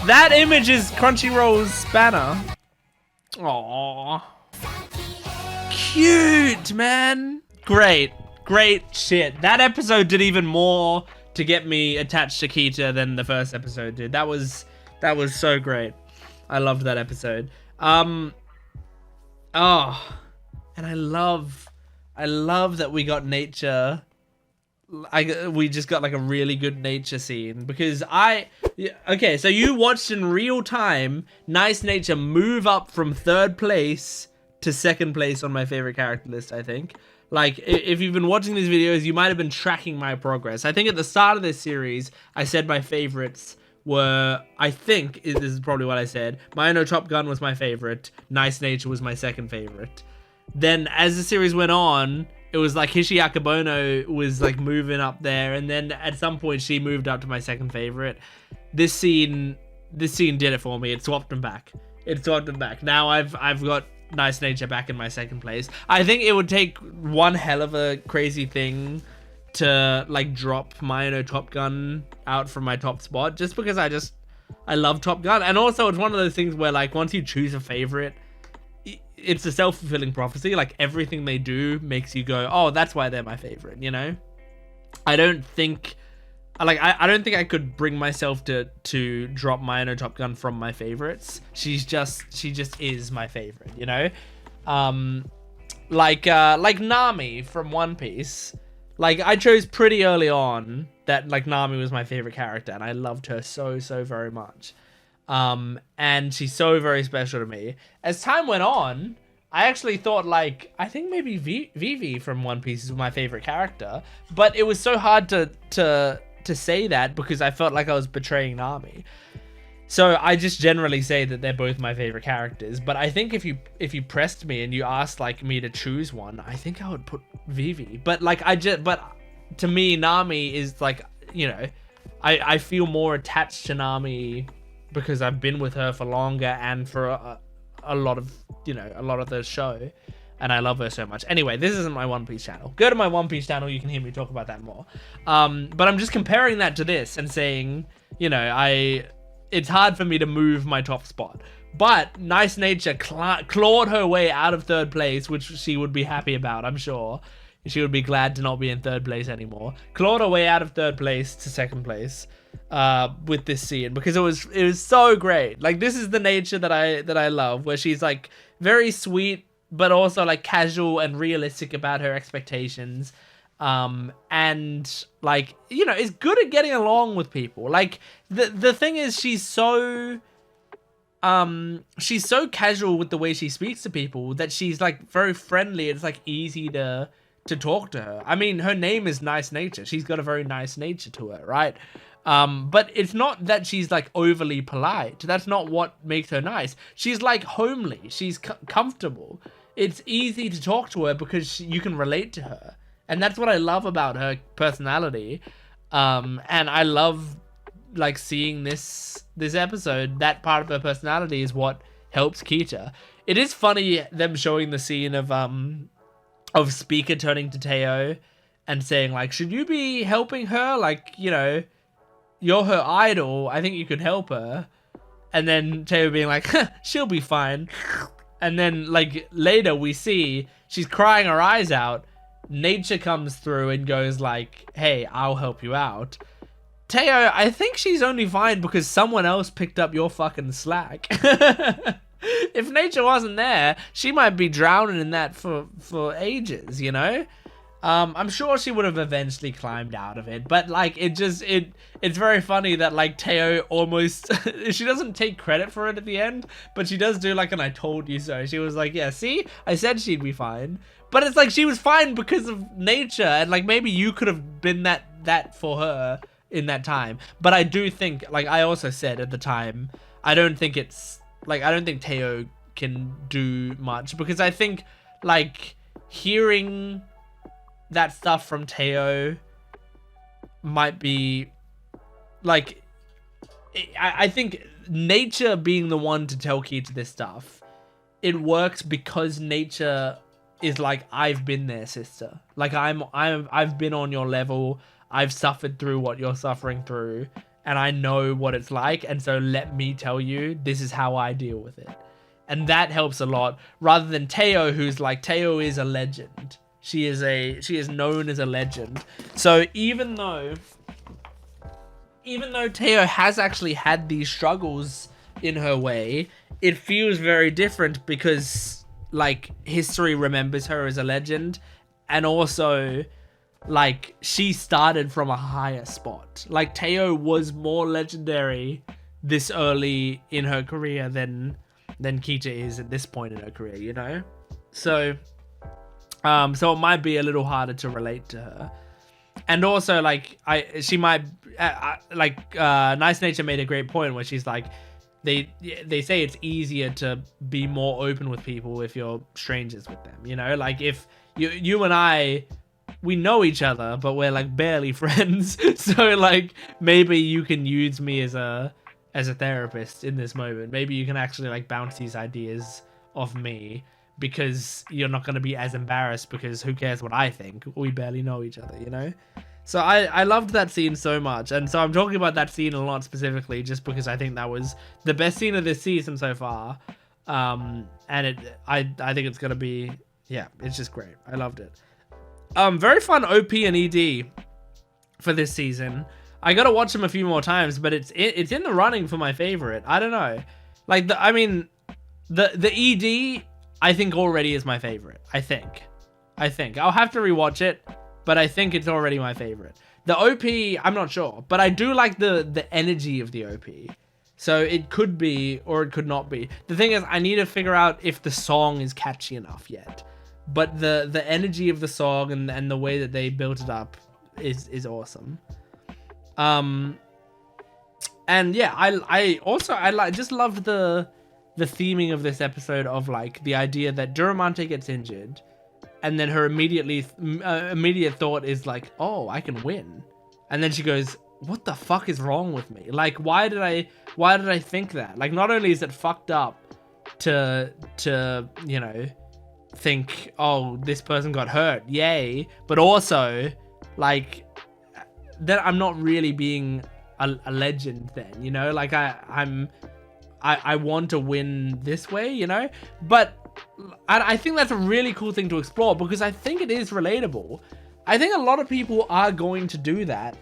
That image is Crunchyroll's banner. Aww. Cute, man. Great. Great shit. That episode did even more to get me attached to Kita than the first episode did. That was so great. I loved that episode. Oh, and I love that we got nature. We just got like a really good nature scene because okay, so you watched in real time Nice Nature move up from 3rd place to 2nd place on my favorite character list, I think. Like, if you've been watching these videos, you might have been tracking my progress. I think at the start of this series, I said my favorites were, I think, this is probably what I said, Maino Top Gun was my favorite, Nice Nature was my 2nd favorite. Then, as the series went on, it was like Hishi Akabono was like moving up there, and then at some point she moved up to my 2nd favorite. This scene did it for me. It swapped them back. Now I've got Nice Nature back in my 2nd place. I think it would take one hell of a crazy thing to like drop Maino Top Gun out from my top spot, just because I love Top Gun, and also it's one of those things where like once you choose a favorite, it's a self-fulfilling prophecy. Like everything they do makes you go, oh, that's why they're my favorite, you know? I don't think I could bring myself to drop Maino Top Gun from my favorites. She just is my favorite, you know? Like Nami from One Piece. Like I chose pretty early on that like Nami was my favorite character, and I loved her so very much. And she's so very special to me. As time went on, I actually thought like, I think maybe Vivi from One Piece is my favorite character, but it was so hard to say that because I felt like I was betraying Nami. So I just generally say that they're both my favorite characters. But I think if you pressed me and you asked like me to choose one, I think I would put Vivi. But like but to me, Nami is like, you know, I feel more attached to Nami because I've been with her for longer and for a lot of, you know, a lot of the show, and I love her so much. Anyway, this isn't my One Piece channel. Go to my One Piece channel, you can hear me talk about that more. But I'm just comparing that to this and saying, you know, it's hard for me to move my top spot. But Nice Nature clawed her way out of 3rd place, which she would be happy about, I'm sure. She would be glad to not be in 3rd place anymore. Clawed her way out of 3rd place to 2nd place with this scene, because it was so great. Like, this is the Nature that I love, where she's like very sweet, but also like casual and realistic about her expectations. And like, you know, is good at getting along with people. Like the thing is, she's so casual with the way she speaks to people that she's like very friendly. It's like easy to talk to her. I mean, her name is Nice Nature. She's got a very nice nature to her, right? But it's not that she's like overly polite. That's not what makes her nice. She's like homely. She's comfortable. It's easy to talk to her because you can relate to her. And that's what I love about her personality. And I love like seeing this episode. That part of her personality is what helps Kita. It is funny them showing the scene of Speaker turning to Teo and saying like, should you be helping her? Like, you know, you're her idol. I think you could help her. And then Teo being like, she'll be fine. And then like later we see she's crying her eyes out. Nature comes through and goes like, hey, I'll help you out. Teo, I think she's only fine because someone else picked up your fucking slack. If Nature wasn't there, she might be drowning in that for ages, you know? I'm sure she would have eventually climbed out of it, but like it's very funny that like Teo almost she doesn't take credit for it at the end, but she does do like an I told you so. She was like, yeah, see, I said she'd be fine. But it's like she was fine because of Nature, and like maybe you could have been that for her in that time. But I do think, like I also said at the time, I don't think Teo can do much, because I think like hearing that stuff from Teo might be like, I think nature being the one to tell Kita this stuff, it works because nature is like, I've been there, sister. Like I've been on your level. I've suffered through what you're suffering through, and I know what it's like. And so let me tell you, this is how I deal with it. And that helps a lot, rather than Teo, who's like, Teo is a legend. She is known as a legend. So even though Teo has actually had these struggles in her way, it feels very different because like history remembers her as a legend, and also like she started from a higher spot. Like Teo was more legendary this early in her career than Kita is at this point in her career, you know? So so it might be a little harder to relate to her. And also like Nice Nature made a great point where she's like, they say it's easier to be more open with people if you're strangers with them, you know? Like if you and I, we know each other, but we're like barely friends. So like maybe you can use me as a therapist in this moment. Maybe you can actually like bounce these ideas off me, because you're not going to be as embarrassed, because who cares what I think? We barely know each other, you know? So I loved that scene so much. And so I'm talking about that scene a lot specifically just because I think that was the best scene of this season so far. And I think it's going to be, yeah, it's just great. I loved it. Very fun OP and ED for this season. I got to watch them a few more times, but it's in the running for my favorite. I don't know. Like the ED I think already is my favorite. I think I'll have to rewatch it, but I think it's already my favorite. The OP, I'm not sure, but I do like the energy of the OP. So it could be, or it could not be. The thing is, I need to figure out if the song is catchy enough yet. But the energy of the song and the way that they built it up is awesome. And yeah, I just loved the theming of this episode of like the idea that Duramante gets injured, and then her immediate thought is like, oh, I can win. And then she goes, what the fuck is wrong with me? Like, why did I think that? Like, not only is it fucked up to you know, think, oh, this person got hurt, yay, but also like that I'm not really being a legend then, you know? Like I want to win this way, you know? But I think that's a really cool thing to explore, because I think it is relatable. I think a lot of people are going to do that,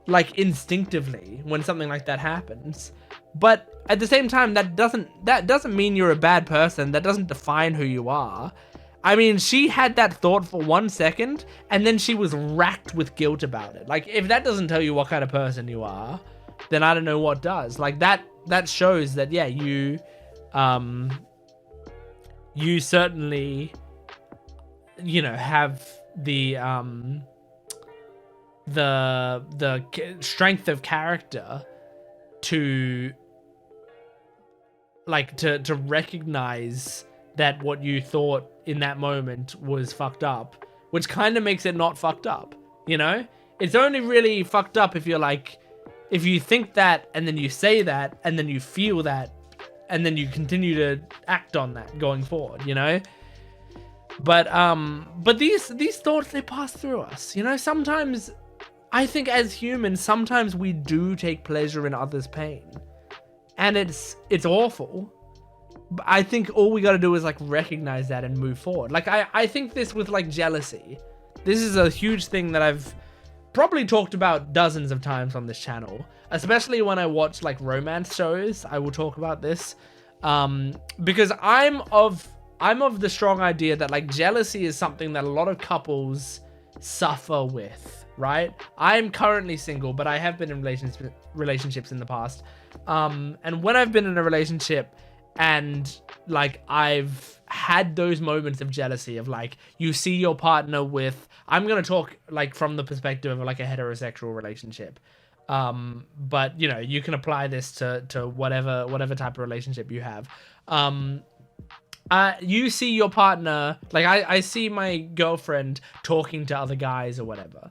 like instinctively, when something like that happens. But at the same time, that doesn't mean you're a bad person. That doesn't define who you are. I mean, she had that thought for 1 second, and then she was racked with guilt about it. Like, if that doesn't tell you what kind of person you are, then I don't know what does. Like, that shows that, yeah, you certainly, you know, have the strength of character to like to recognize that what you thought in that moment was fucked up, which kind of makes it not fucked up, you know? It's only really fucked up if you're like, if you think that and then you say that and then you feel that and then you continue to act on that going forward, you know? But these thoughts, they pass through us, you know? Sometimes I think as humans, sometimes we do take pleasure in others' pain, and it's awful. But I think all we gotta do is like recognize that and move forward. Like I think this with like jealousy, this is a huge thing that I've probably talked about dozens of times on this channel, especially when I watch like romance shows. I will talk about this because I'm of the strong idea that like jealousy is something that a lot of couples suffer with, right? I'm currently single, but I have been in relationships in the past. And when I've been in a relationship and like I've had those moments of jealousy of like, you see your partner with, I'm going to talk like from the perspective of like a heterosexual relationship. But you know, you can apply this to whatever type of relationship you have. You see your partner, like I see my girlfriend talking to other guys or whatever.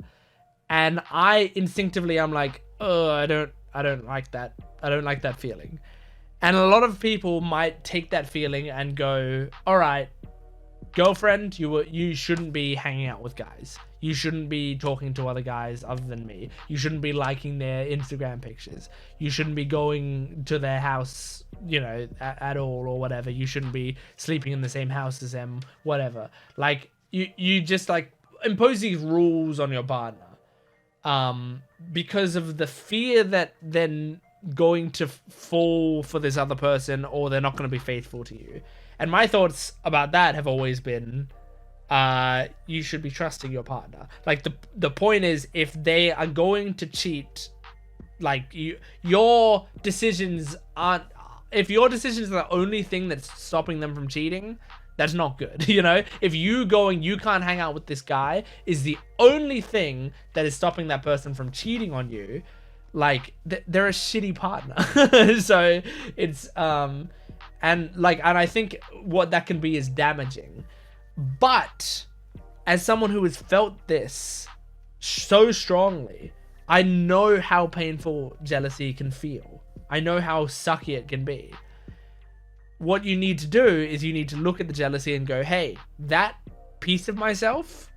And I instinctively, I'm like, oh, I don't like that. I don't like that feeling. And a lot of people might take that feeling and go, all right, girlfriend, you shouldn't be hanging out with guys. You shouldn't be talking to other guys other than me. You shouldn't be liking their Instagram pictures. You shouldn't be going to their house, you know, at all or whatever. You shouldn't be sleeping in the same house as them, whatever. Like, you just, like, impose these rules on your partner. Because of the fear that then going to fall for this other person, or they're not going to be faithful to you. And my thoughts about that have always been, you should be trusting your partner. Like, the point is, if they are going to cheat, like, your decisions aren't, if your decisions are the only thing that's stopping them from cheating, that's not good. You know, if you can't hang out with this guy is the only thing that is stopping that person from cheating on you, like, they're a shitty partner. So it's and I think what that can be is damaging. But as someone who has felt this so strongly, I know how painful jealousy can feel. I know how sucky it can be. What you need to do is you need to look at the jealousy and go, hey, that piece of myself,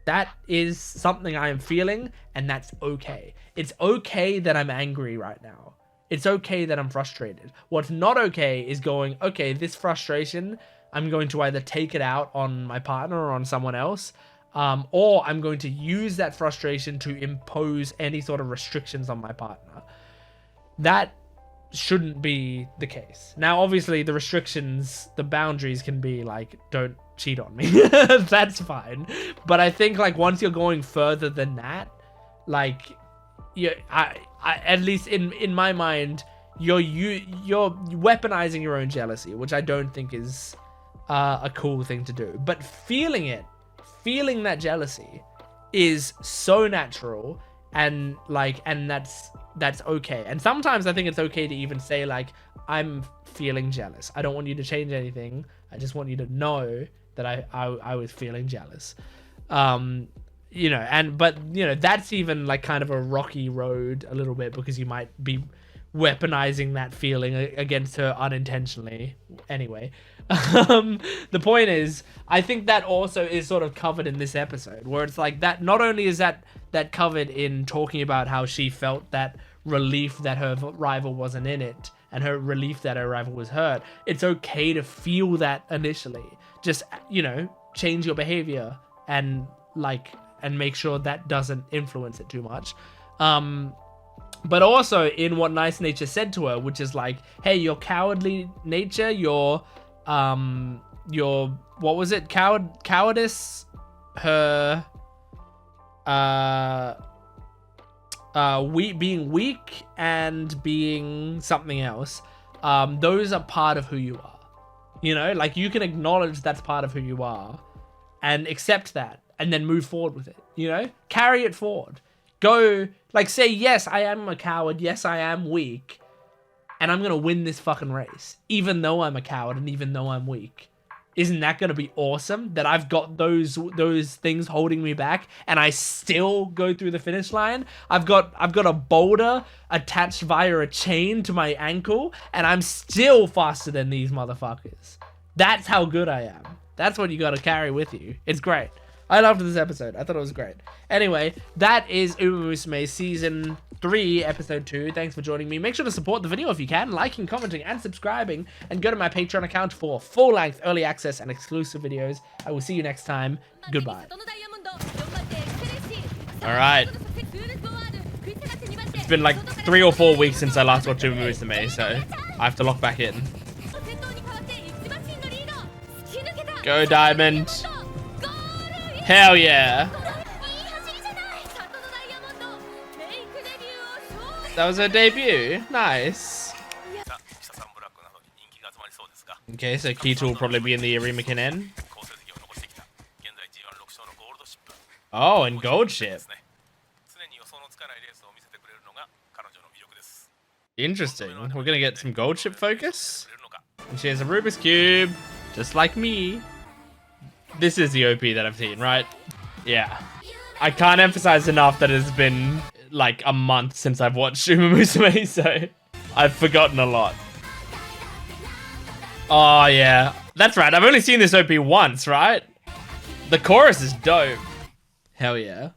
that is something I am feeling, and that's okay. It's okay that I'm angry right now. It's okay that I'm frustrated. What's not okay is going, okay, this frustration, I'm going to either take it out on my partner or on someone else, or I'm going to use that frustration to impose any sort of restrictions on my partner. That shouldn't be the case. Now, obviously, the restrictions, the boundaries can be like, don't cheat on me. That's fine. But I think, like, once you're going further than that, like, I at least in my mind, you're weaponizing your own jealousy, which I don't think is a cool thing to do. But feeling that jealousy is so natural, and that's okay. And sometimes I think it's okay to even say, like, I'm feeling jealous. I don't want you to change anything. I just want you to know that I was feeling jealous. You know, but you know, that's even like kind of a rocky road a little bit, because you might be weaponizing that feeling against her unintentionally anyway. The point is, I think that also is sort of covered in this episode, where it's like that, not only is that covered in talking about how she felt that relief that her rival wasn't in it, and her relief that her rival was hurt. It's okay to feel that initially. Just, you know, change your behavior and make sure that doesn't influence it too much. But also in what Nice Nature said to her, which is like, hey, your cowardly nature, your what was it? Cowardice, her being weak and being something else, those are part of who you are. You know, like, you can acknowledge that's part of who you are and accept that, and then move forward with it. You know, carry it forward. Go, like, say, yes, I am a coward. Yes, I am weak. And I'm going to win this fucking race, even though I'm a coward and even though I'm weak. Isn't that going to be awesome that I've got those things holding me back and I still go through the finish line? I've got a boulder attached via a chain to my ankle, and I'm still faster than these motherfuckers. That's how good I am. That's what you got to carry with you. It's great. I loved this episode. I thought it was great. Anyway, that is Uma Musume Season 3, Episode 2. Thanks for joining me. Make sure to support the video if you can, liking, commenting, and subscribing, and go to my Patreon account for full-length early access and exclusive videos. I will see you next time. Goodbye. Alright. It's been like 3 or 4 weeks since I last watched Uma Musume, so I have to lock back in. Go, Diamond. Hell yeah. That was her debut. Nice. Okay, so Kita will probably be in the Arima Kinen. Oh, and Gold Ship. Interesting. We're gonna get some Gold Ship focus. And she has a Rubik's Cube, just like me. This is the OP that I've seen, right? Yeah. I can't emphasize enough that it's been like a month since I've watched Uma Musume, so I've forgotten a lot. Oh, yeah. That's right. I've only seen this OP once, right? The chorus is dope. Hell yeah.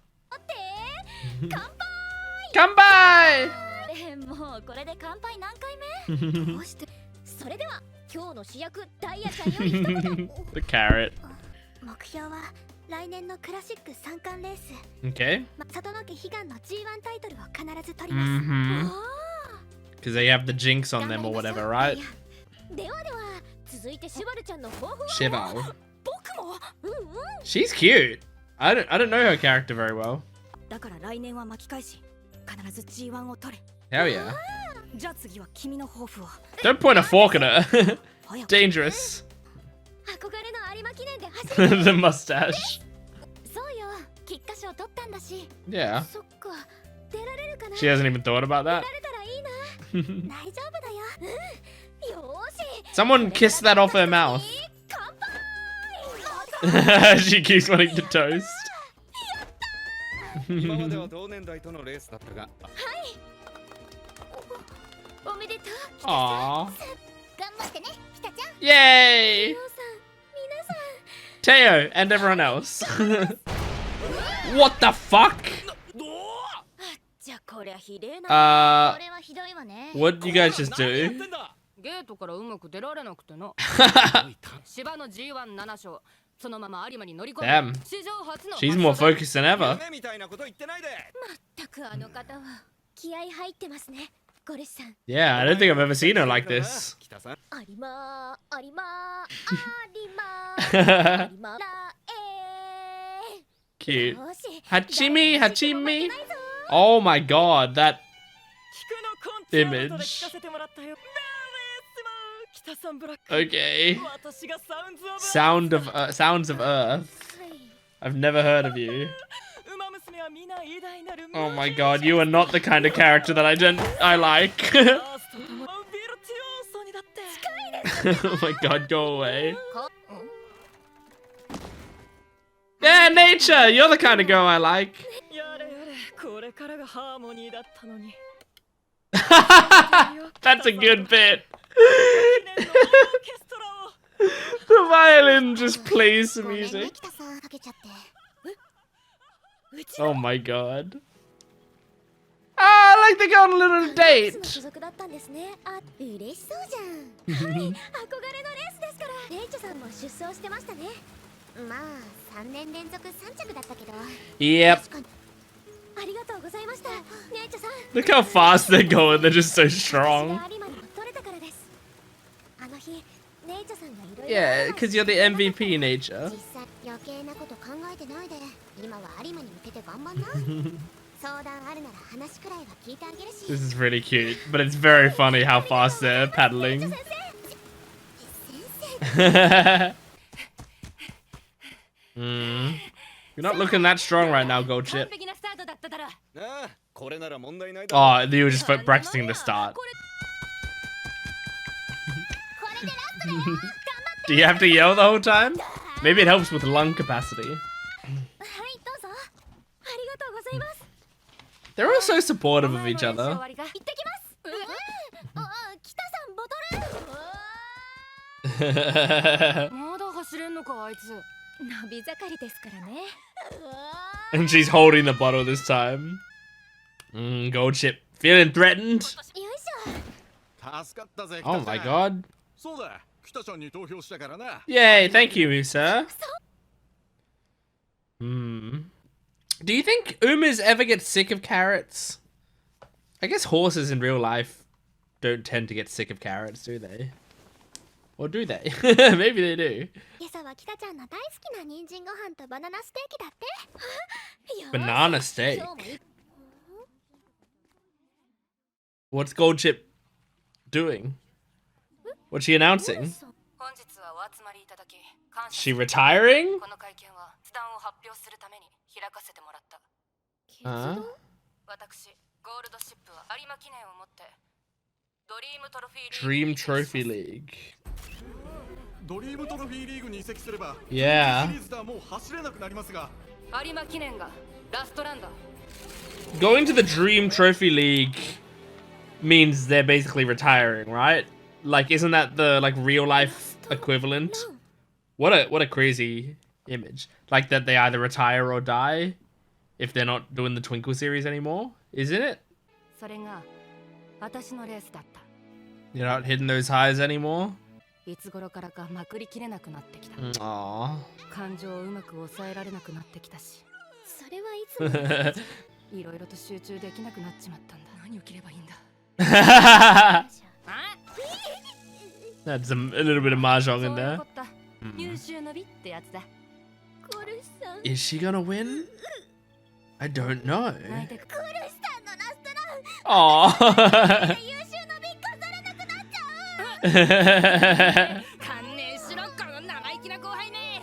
Come by! もうこれで乾杯何回目どうしてそれでは今日の主役ダイヤちゃんより一言 The carrot. 目標は来年のクラシック3冠レース Okay. 里の家悲願の G1 タイトルを必ず取ります Mm-hmm. Because they have the jinx on them or whatever, right? ではでは続いてシバルちゃんの抱負は Shival. 僕もShe's cute. I don't know her character very well. だから来年は巻き返し必ず G1 を取れ Hell yeah. じゃあ次は君の抱負を Don't point a fork at her. Dangerous. 憧れの有馬記念で走る The mustache. そうよ菊花賞取ったんだし Yeah. そっか出られるかな She hasn't even thought about 出 that. られたらいいな大丈夫だよよーし Someone kissed that off her mouth. 乾杯 She keeps wanting to toast. 今までは同年代とのレースだったが、おめでとう Aww. 頑張ってね北ちゃん Yay! 皆さん Teo and everyone else. What the fuck? じゃあこりゃひでえな Uh, これはひどいわね what did you guys just do? ゲートからうまく出られなくてな芝の G17 勝そのまま有馬に乗り込 Damn. む史上初の She's more focused than ever. 夢みたいなこと言ってないで。全くあの方は気合入ってますねゴレシさん Yeah, I don't think I've ever seen her like this. 北さん、有馬有馬有馬らCute. よーし Hachimi, Hachimi. Oh my god, that 聞くのコンチ image. で聞かせてもらったよ北さんブラック Okay. 私がサウンズオブ Sounds of Earth. I've never heard of you. ウマ娘は皆偉大なる Oh my god, you are not the kind of character that I like. ラストともビルチオーソにだって Oh my god, go away. Yeah, nature! You're the kind of girl I like. やれやれこれからがハーモニーだったのに That's a good bit. 記念のオーケストラを The violin just plays the ごめんね music. 北さんかけちゃって Oh my god. Ah, like they go on a little の date. 所属だったんですねあ嬉しそうじゃんはい憧れのレースですからレイチョさんも出走してましたねまあ3年連続3着だったけど Yep. 確かにありがとうございましたレイチョさん Look how fast they're going. They're just so strong. 私が有馬にも取れたからですあの日レイチョさんがいろいろ Yeah, because you're the MVP, nature. 実際余計なこと考えてないで今は有馬に向けて頑張んな相談あるなら話くらいは聞いてあげるし This is really cute, but it's very funny how fast they're paddling. 先生 You're not looking that strong right now, Gold 完 Chip. 璧なスタートだっただろああ、これなら問題ないだろ。 Oh, you were just practicing the start. これでラストだよ頑張って Do you have to yell the whole time? Maybe it helps with lung capacity. はいどうぞありがとうございます They're all so supportive of each 終 other. わりが行ってきます北さんボトルまだ走れんのかあいつ伸び盛りですからね And she's holding the bottle this time. Gold Chip. Feeling threatened? よいしょ助かったぜ。 Oh my god. そうだ。北ちゃんに投票したからな。 Yay, thank you, sir. Do you think Umas ever get sick of carrots? I guess horses in real life don't tend to get sick of carrots, do they? Or do they? Maybe they do. 今朝は北ちゃんの大好きな人参ご飯とバナナステーキだってよーし Banana steak. 今日もい What's Gold Chip doing? What's she announcing? 本日はお集まりいただき感謝 She retiring? この会見は決断を発表するために開かせてもらった Huh? 私ゴールドシップは有馬記念をもってドリームトロフィー Dream Trophy League. ドリームトロフィーリーグに移籍すれば Yeah. シリーズではもう走れなくなりますが有馬記念がラストランだ Going to the Dream Trophy League means they're basically retiring, right? Like, isn't that the like real life equivalent? What a crazy image. Like that they either retire or die if they're not doing the Twinkle series anymore, isn't it? それが私のレースだった。 You're not hitting those highs anymore? いつ頃からかまくりきれなくなってきた。 Aww. 感情をうまく抑えられなくなってきたし、それはいつもいろいろと集中できなくなっちまったんだ。何を着ればいいんだ。 That's a little bit of mahjong in there. 優秀の美ってやつだ。コルさん Is she gonna win? I don't know. 泣いてく。コルさんのラストラン Aww. 優秀の美飾れなくなっちゃう観念しろこの生意気な後輩め。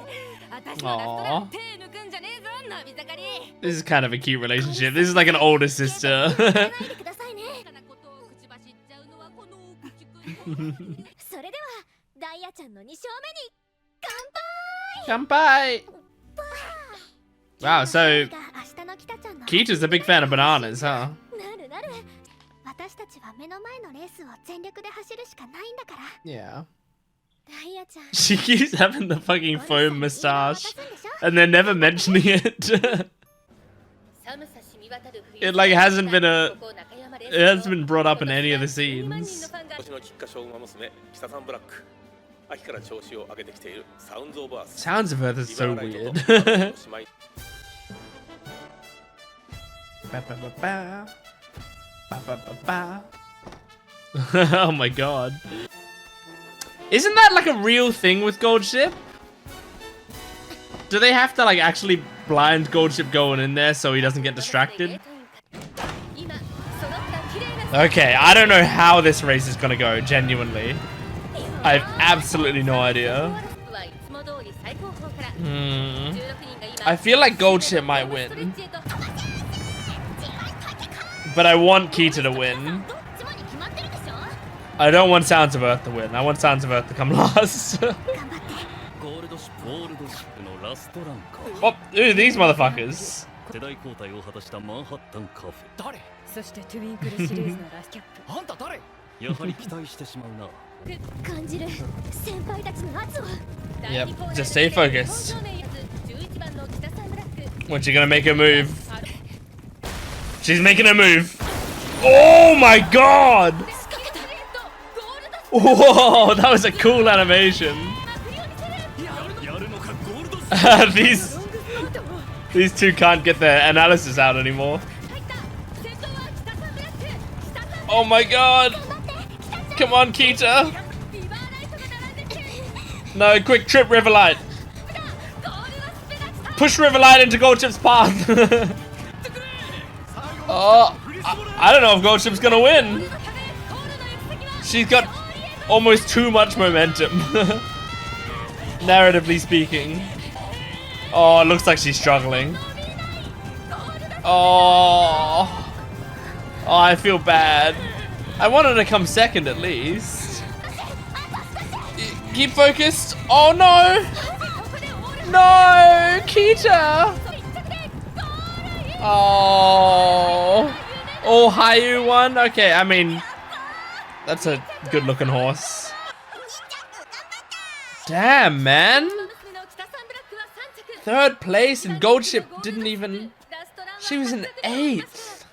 私のラストラン手抜くんじゃねえぞ伸び盛り。 This is kind of a cute relationship. This is like an older sister. ないでくださいね口走っちゃうのはこの口くん。それではダイヤちゃんの2勝目に Kanpai! Wow, so が明日の北ちゃんの Kita's a big fan of bananas, huh? なるなる私たちは目の前のレースを全力で走るしかないんだから Yeah. ダイヤちゃん She keeps having the fucking foam moustache and they're never mentioning it. It like hasn't been it hasn't been brought up in any of the scenes. 今年の菊花賞馬娘キタサンブラック秋から調子を上げてきているサウンズオブアース Sounds of Earth is so リバーライト weird. とおしまい Ba, ba, ba, ba. Ba, ba, ba, ba. Oh my god. Isn't that like a real thing with Goldship? Do they have to like actually blind Goldship going in there so he doesn't get distracted? Okay, I don't know how this race is gonna go, genuinely. I have absolutely no idea. I feel like Goldship might win. But I want Kita to win. I don't want Sounds of Earth to win. I want Sounds of Earth to come last. Oh, ooh, these motherfuckers. 世代交代を果たしたマンハッタンカフェ誰そしてトゥインクルシリーズのラスキャップあんた誰やはり期待してしまうな感じる先輩たちの圧を Yep, just stay focused. When she gonna make her move? She's making her move. Oh my god! Whoa, that was a cool animation. These two can't get their analysis out anymore. Oh my god! Come on, Kita! No, quick trip Riverlight! Push Riverlight into Goldship's path! Oh, I don't know if Goldship's gonna win. She's got almost too much momentum, narratively speaking. Oh, it looks like she's struggling. Oh, I feel bad. I want her to come second at least. Keep focused. Oh no! No, Kita! Oh, Hayu won. Okay, I mean, that's a good-looking horse. Damn, man. Third place and Goldship didn't even... She was in 8th.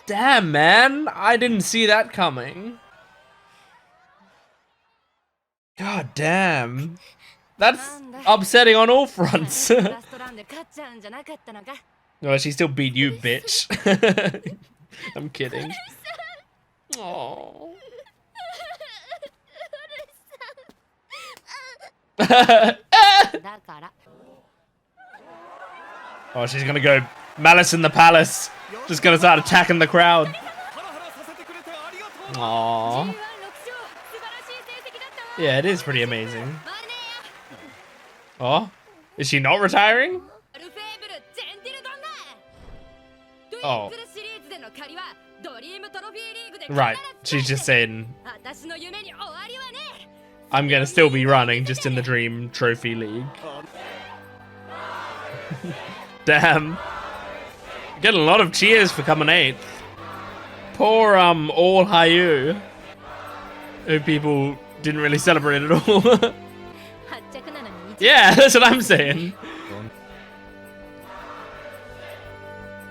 Damn, man. I didn't see that coming. God damn. That's upsetting on all fronts. Well, she still beat you, bitch. I'm kidding. Aww. Oh, she's gonna go Malice in the Palace. Just gonna start attacking the crowd. Aww. Yeah, it is pretty amazing. Oh, is she not retiring? Oh. Right, she's just saying, I'm gonna still be running just in the Dream Trophy League. Damn. Getting a lot of cheers for coming 8th. Poor all Hayu, who people didn't really celebrate at all. 発着なのに Yeah, that's what I'm saying.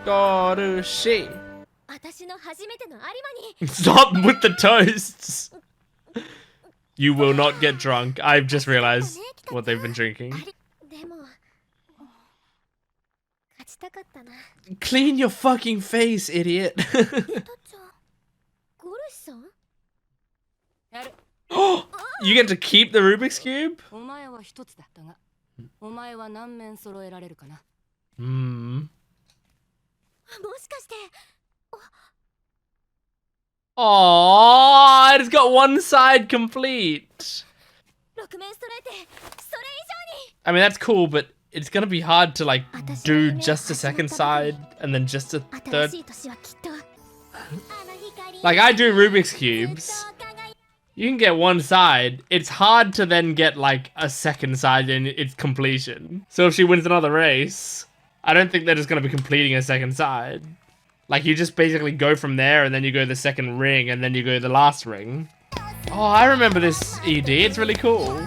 Gorushi. 私の初めての有馬に Stop with the toasts. You will not get drunk. I've just realized what they've been drinking. でも勝ちたかったな Clean your fucking face, idiot. タッちゃんゴルシさん やる You get to keep the Rubik's Cube? お前は一つだったがお前は何面揃えられるかな Hmm. もしかして Aww, it's got one side complete. 6面揃えてそれ以上に I mean, that's cool, but it's gonna be hard to, like, do just a second side and then just a 新 third. しい年はきっとあの光 Like, I do Rubik's Cubes. You can get one side. It's hard to then get, like, a second side in its completion. So if she wins another race, I don't think they're just gonna be completing a second side. Like, you just basically go from there, and then you go the second ring, and then you go the last ring. Oh, I remember this ED. It's really cool.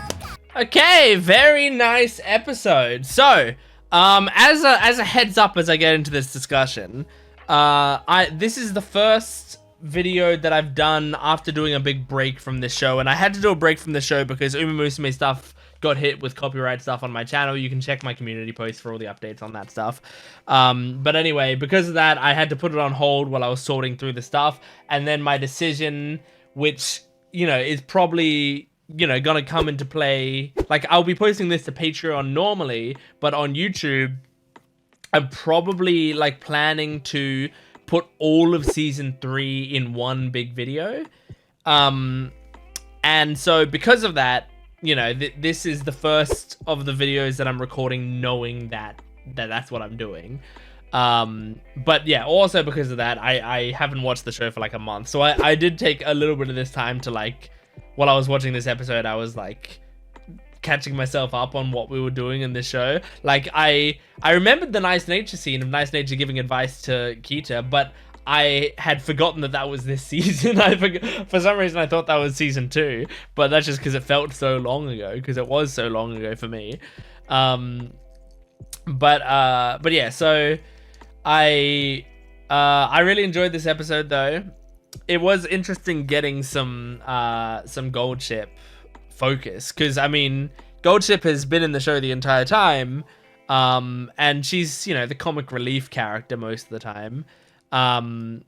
Okay, very nice episode. So, as a heads up as I get into this discussion, this is the first video that I've done after doing a big break from this show, and I had to do a break from the show because Uma Musume stuff got hit with copyright stuff on my channel. You can check my community post for all the updates on that stuff. But anyway, because of that, I had to put it on hold while I was sorting through the stuff, and then my decision, which, you know, is probably, you know, gonna come into play. Like, I'll be posting this to Patreon normally, but on YouTube, I'm probably, like, planning to put all of season 3 in one big video. And so because of that, you know, this is the first of the videos that I'm recording knowing that that's what I'm doing. But yeah, also because of that, I haven't watched the show for like a month. So I did take a little bit of this time to, like, while I was watching this episode, I was like catching myself up on what we were doing in this show. Like, I remembered the Nice Nature scene of Nice Nature giving advice to Kita, but I had forgotten that was this season. For some reason I thought that was season 2, but that's just because it felt so long ago, because it was so long ago for me. But yeah, so I really enjoyed this episode though. It was interesting getting some Gold Ship focus, because I mean, Gold Ship has been in the show the entire time, and she's, you know, the comic relief character most of the time. And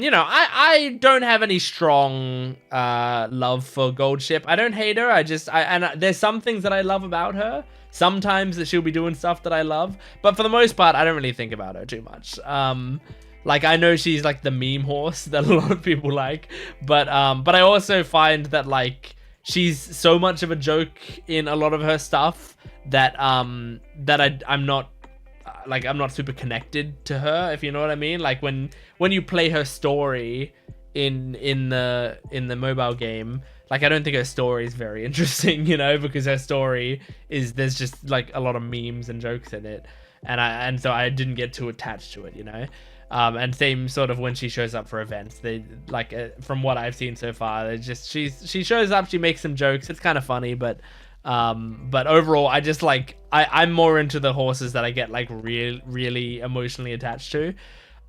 you know, I don't have any strong love for Gold Ship. I don't hate her. And there's some things that I love about her. Sometimes that she'll be doing stuff that I love, but for the most part, I don't really think about her too much. Like, I know she's like the meme horse that a lot of people like, but I also find that, like, she's so much of a joke in a lot of her stuff that I'm not super connected to her, if you know what I mean. Like, when you play her story in the mobile game, like, I don't think her story is very interesting, you know, because her story is, there's just like a lot of memes and jokes in it, and so I didn't get too attached to it, you know. And same sort of when she shows up for events. They, like, from what I've seen so far, they just, she shows up, she makes some jokes, it's kind of funny, but overall, I just, like, I'm more into the horses that I get, like, really emotionally attached to.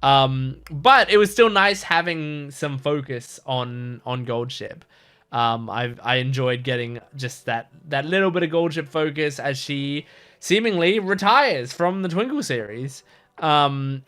But it was still nice having some focus on Gold Ship. I enjoyed getting just that little bit of Gold Ship focus as she seemingly retires from the Twinkle series. And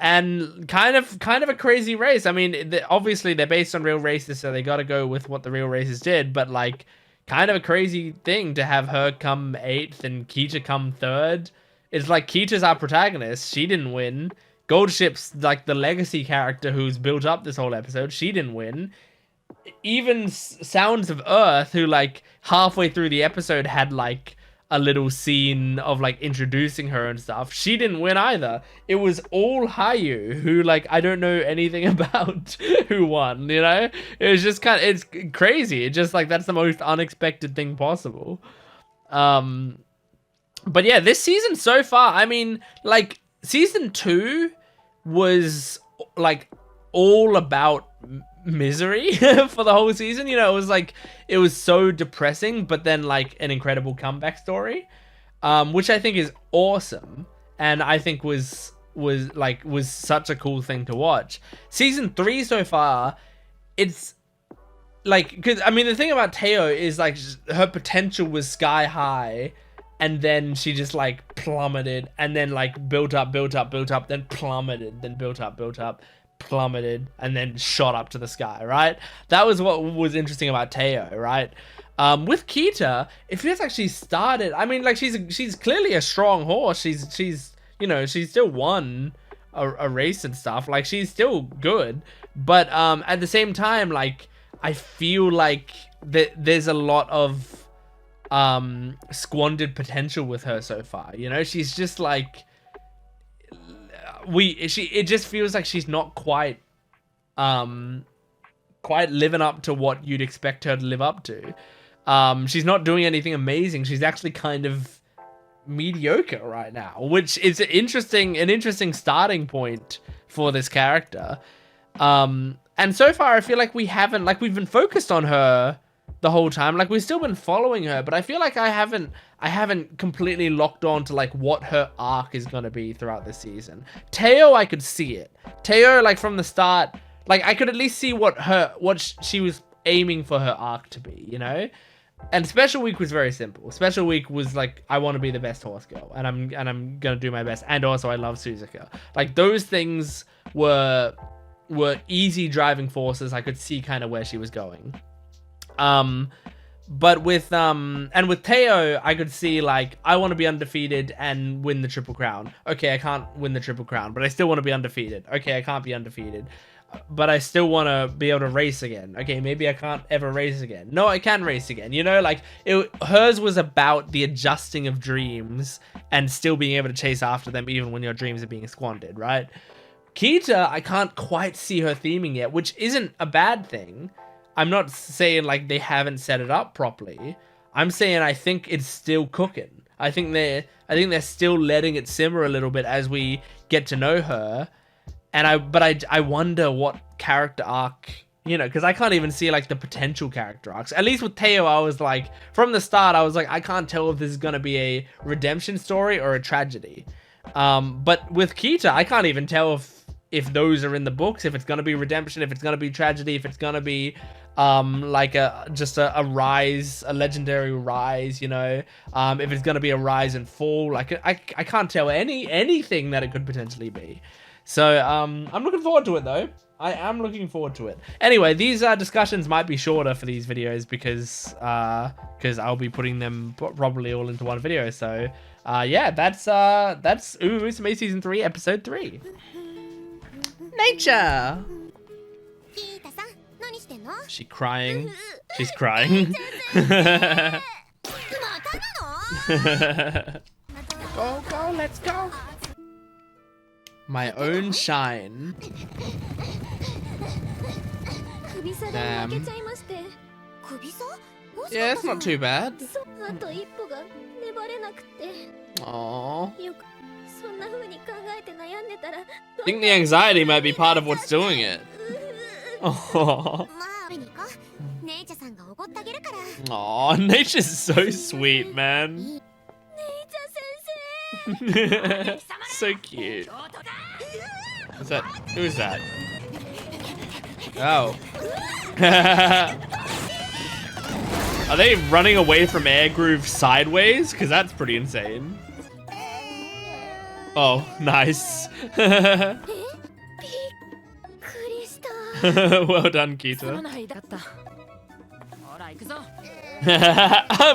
kind of a crazy race. I mean, obviously they're based on real races, so they got to go with what the real races did, but, like, kind of a crazy thing to have her come 8th and Kita come 3rd. It's like, Kita's our protagonist. She didn't win. Gold Ship's, like, the legacy character who's built up this whole episode. She didn't win. Even Sounds of Earth, who, like, halfway through the episode had, like, a little scene of, like, introducing her and stuff. She didn't win either. It was all Hayu, who, like, I don't know anything about, who won, you know? It was just it's crazy. It just, like, that's the most unexpected thing possible. But yeah, this season so far, I mean, like, season 2 was, like, all about misery for the whole season. You know, it was so depressing, but then like an incredible comeback story, which I think is awesome, and I think was such a cool thing to watch. Season 3 so far, it's like, because I mean the thing about Teo is like her potential was sky high, and then she just like plummeted, and then like built up, then plummeted, then built up, plummeted, and then shot up to the sky, right? That was what was interesting about Teo, right? With Kita, it feels like she started, I mean, like she's clearly a strong horse. She's you know, she's still won a race and stuff. Like, she's still good, but at the same time, like, I feel like there's a lot of squandered potential with her so far. You know, she's just like, it just feels like she's not quite living up to what you'd expect her to live up to. She's not doing anything amazing. She's actually kind of mediocre right now, which is an interesting starting point for this character. And so far I feel like we've been focused on her the whole time. Like, we've still been following her, but I feel like I haven't completely locked on to like what her arc is going to be throughout this season. Teo, I could see it. Teo, like from the start, like I could at least see what she was aiming for her arc to be, you know? And Special Week was very simple. Special Week was like, I want to be the best horse girl, and I'm going to do my best. And also I love Suzuka. Like, those things were easy driving forces. I could see kind of where she was going. But with Teo, I could see like, I want to be undefeated and win the Triple Crown. Okay, I can't win the Triple Crown, but I still want to be undefeated. Okay, I can't be undefeated, but I still want to be able to race again. Okay, maybe I can't ever race again. No, I can race again. You know, like hers was about the adjusting of dreams and still being able to chase after them even when your dreams are being squandered, right? Kita, I can't quite see her theming yet, which isn't a bad thing. I'm not saying like they haven't set it up properly. I'm saying I think it's still cooking. I think they're still letting it simmer a little bit as we get to know her. And I wonder what character arc, you know, because I can't even see like the potential character arcs. At least with Teo, I was like, from the start, I was like, I can't tell if this is gonna be a redemption story or a tragedy. But with Kita, I can't even tell if those are in the books, if it's gonna be redemption, if it's gonna be tragedy, if it's gonna be like a rise, a legendary rise, you know, if it's gonna be a rise and fall. Like I can't tell anything that it could potentially be. So I'm looking forward to it though. I am looking forward to it. Anyway, these discussions might be shorter for these videos because I'll be putting them probably all into one video. So yeah, that's Uma Musume Season 3, Episode 3. Nature! She crying. She's crying. Go, let's go. My own shine. Damn. Yeah, it's not too bad. Aww. I think the anxiety might be part of what's doing it. Aww. Aww, Nature's so sweet, man. So cute. What's that? Who's that? Oh. Are they running away from Air Groove sideways? Because that's pretty insane. Oh, nice. Well done, Kita.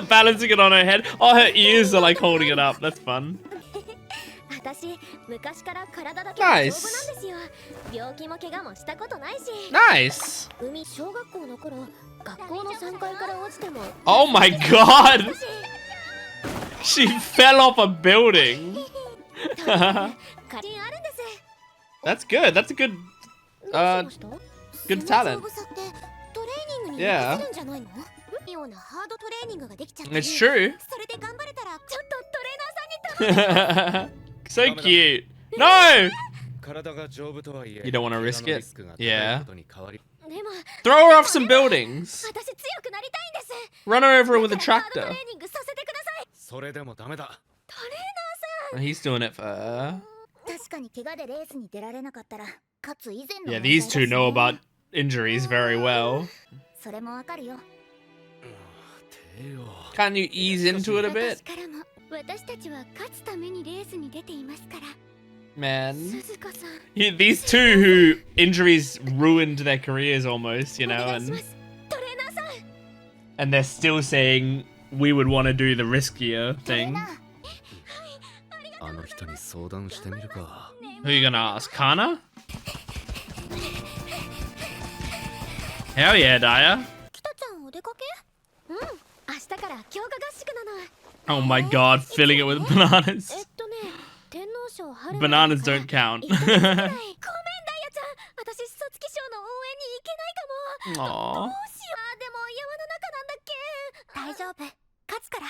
Balancing it on her head. Oh, her ears are like holding it up. That's fun. Nice. Nice. Oh my god. She fell off a building. That's good. That's a good good talent. Yeah. It's true. So cute. No! You don't want to risk it? Yeah. でも Throw her off some buildings. 私強くなりたいんです Run her over with a だからハード tractor. トレーニングさせてくださいそれでもダメだ。トレーナーさん He's doing it for her. 確かに怪我でレースに出られなかったらかつ以前の Yeah, these two know about injuries very well. それもわかるよ Can't you ease into it a bit? 私からも私たちは勝つためにレースに出ていますから Man. 鈴子さん These two who injuries ruined their careers almost, you お know, 願いしま and すトレーナーさん and they're still saying we would want to do the riskier トレー thing. ナーあの人に相談してみるか。 Who are you gonna ask? Kana? Hell yeah, Daya. 北ちゃんお出かけうん明日から強化合宿なの Oh my god, filling it with bananas. 天皇賞春 Bananas don't count. ごめんダイヤちゃん私皐月賞の応援に行けないかも Aww. どうしようでも山の中なんだっけ大丈夫勝つから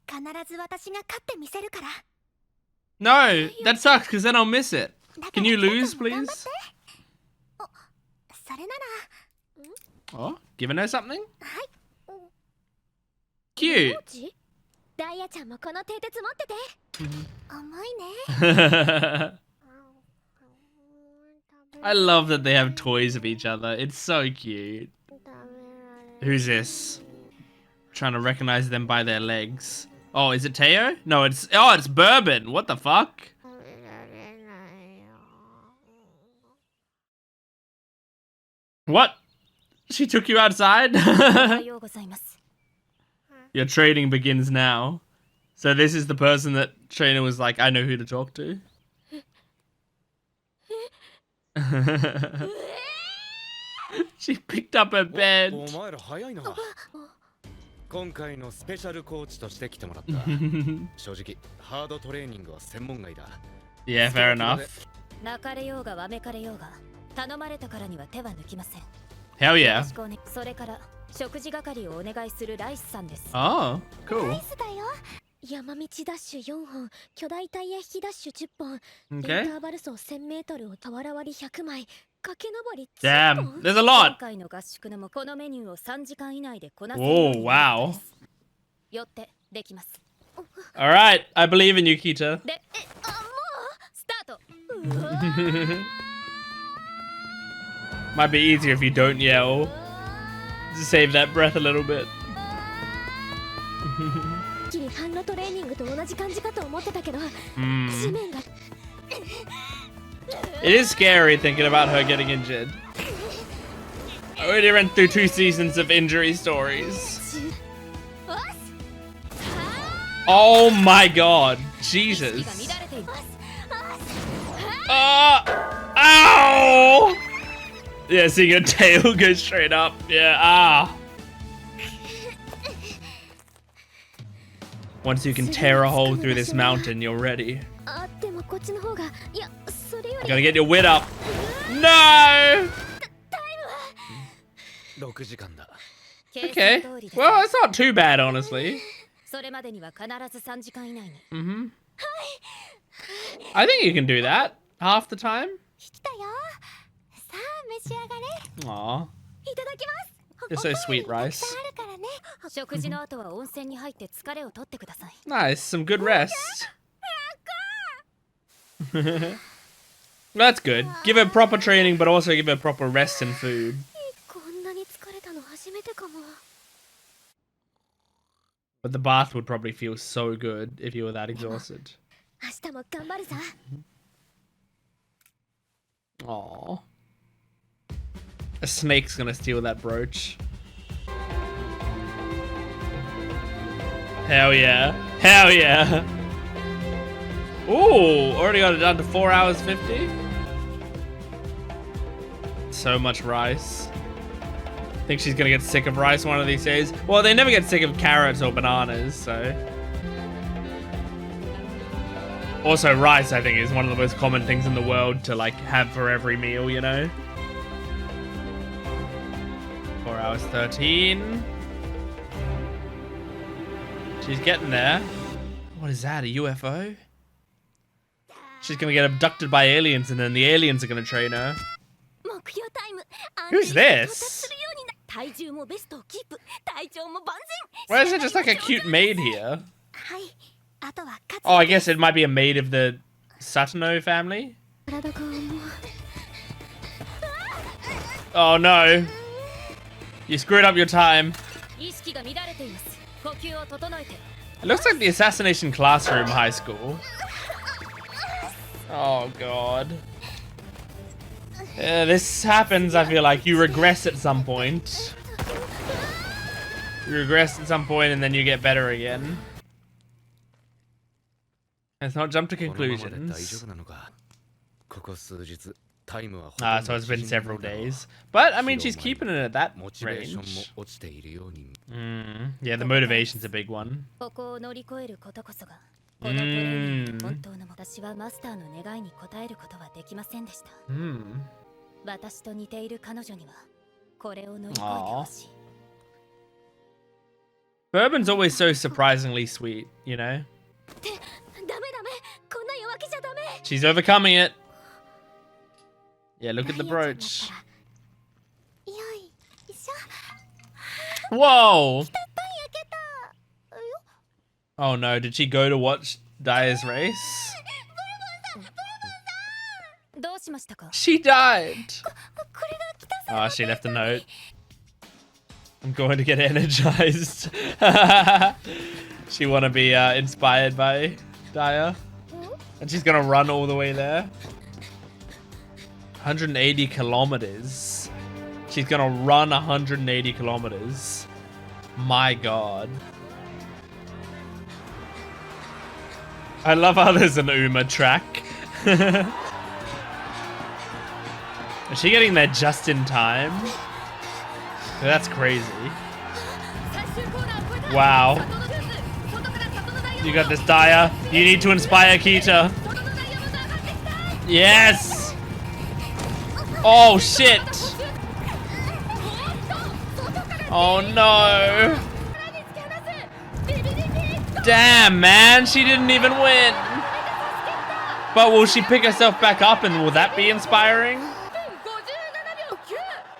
必ず私が勝ってみせるから No, that sucks because then I'll miss it. だから Can you 北ちゃん lose, も頑張っ please? ておそれな Oh, giving her something? はい Cute. ポーチダイヤちゃんもこの蹄鉄持ってて重いね I love that they have toys of each other. It's so cute. Who's this? Trying to recognize them by their legs. Oh, is it Teo? No, it's Bourbon. What the fuck? What? She took you outside? おはようございます Your training begins now. So this is the person that trainer was like, I know who to talk to. She picked up her お bed. 前ら早いな。今回のスペシャルコーチとして来てもらった。正直ハードトレーニングは専門外だ。 Yeah, fair enough. 泣かれようがわめかれようが頼まれたからには手は抜きません Hell よ yeah. ろしくおねそれから食事係をお願いするライスさんです Oh, ナ cool. イスだよ山道ダッシュ4本巨大タイヤ引きダッシュ10本インタ Okay. ーバル走 1000m を俵割り100枚駆け上り Damn, there's a 今 lot. 回の合宿のもこのメニューを3時間以内でこなせ Oh, wow. よってできます All right, I believe in you, Kita. でもうスタート Might be easier if you don't yell. To save that breath a little bit. きり半路トレーニングと同じ感じかと思ってたけど地 Hmm. 面が It is scary thinking about her getting injured. I already ran through 2 seasons of injury stories. Oh my god, 意識 Jesus. が乱れています Ow! Yeah, seeing her tail go straight up. Yeah, Once you can tear a hole through this mountain, you're ready. あでもこっちの方がいやそれより You gotta get your wit up. No! 6時間だ。 Okay. 計算通りです Well, it's not too bad, honestly. それまでには必ず3時間以内に Mm-hmm. I think you can do that half the time. 来たよさあ召し上がれ Aw, いただきます you're so sweet, たく Rice. さんあるからね食事の後は温泉に入って疲れを取ってください Nice, some good rest. That's good. Give her proper training, but also give her proper rest and food. こんなに疲れたの初めてかも But the bath would probably feel so good if you were that exhausted. 明日も頑張るさ Aww. A snake's gonna steal that brooch. Hell yeah. Hell yeah. Ooh, already got it down to 4 hours 50. So much rice. Think she's gonna get sick of rice one of these days. Well, they never get sick of carrots or bananas, so. Also, rice, I think, is one of the most common things in the world to, like, have for every meal, you know? 4 hours 13. She's getting there. What is that, a UFO? She's gonna get abducted by aliens and then the aliens are gonna train her. も目標タイム Who's this? Why is it just like a cute maid here? Oh, I guess it might be a maid of the Satano family? Oh no. You screwed up your time. It looks like the assassination classroom high school. Oh god. This happens, I feel like. You regress at some point. You regress at some point and then you get better again. Let's not jump to conclusions. So it's been several days. But, I mean, she's keeping it at that range. Yeah, the motivation's a big one. Bourbon's always so surprisingly sweet, you know? She's overcoming it. Yeah, look at the brooch. Whoa! Oh no, did she go to watch Daya's race? She died! Oh, she left a note. I'm going to get energized. She want to be inspired by Daya. And she's gonna run all the way there. 180 kilometers. She's gonna run 180 kilometers. My god. I love how there's an Uma track. Is she getting there just in time? That's crazy. Wow. You got this, Daya. You need to inspire Kita. Yes! Oh, shit! Oh, no! Damn, man! She didn't even win! But will she pick herself back up and will that be inspiring?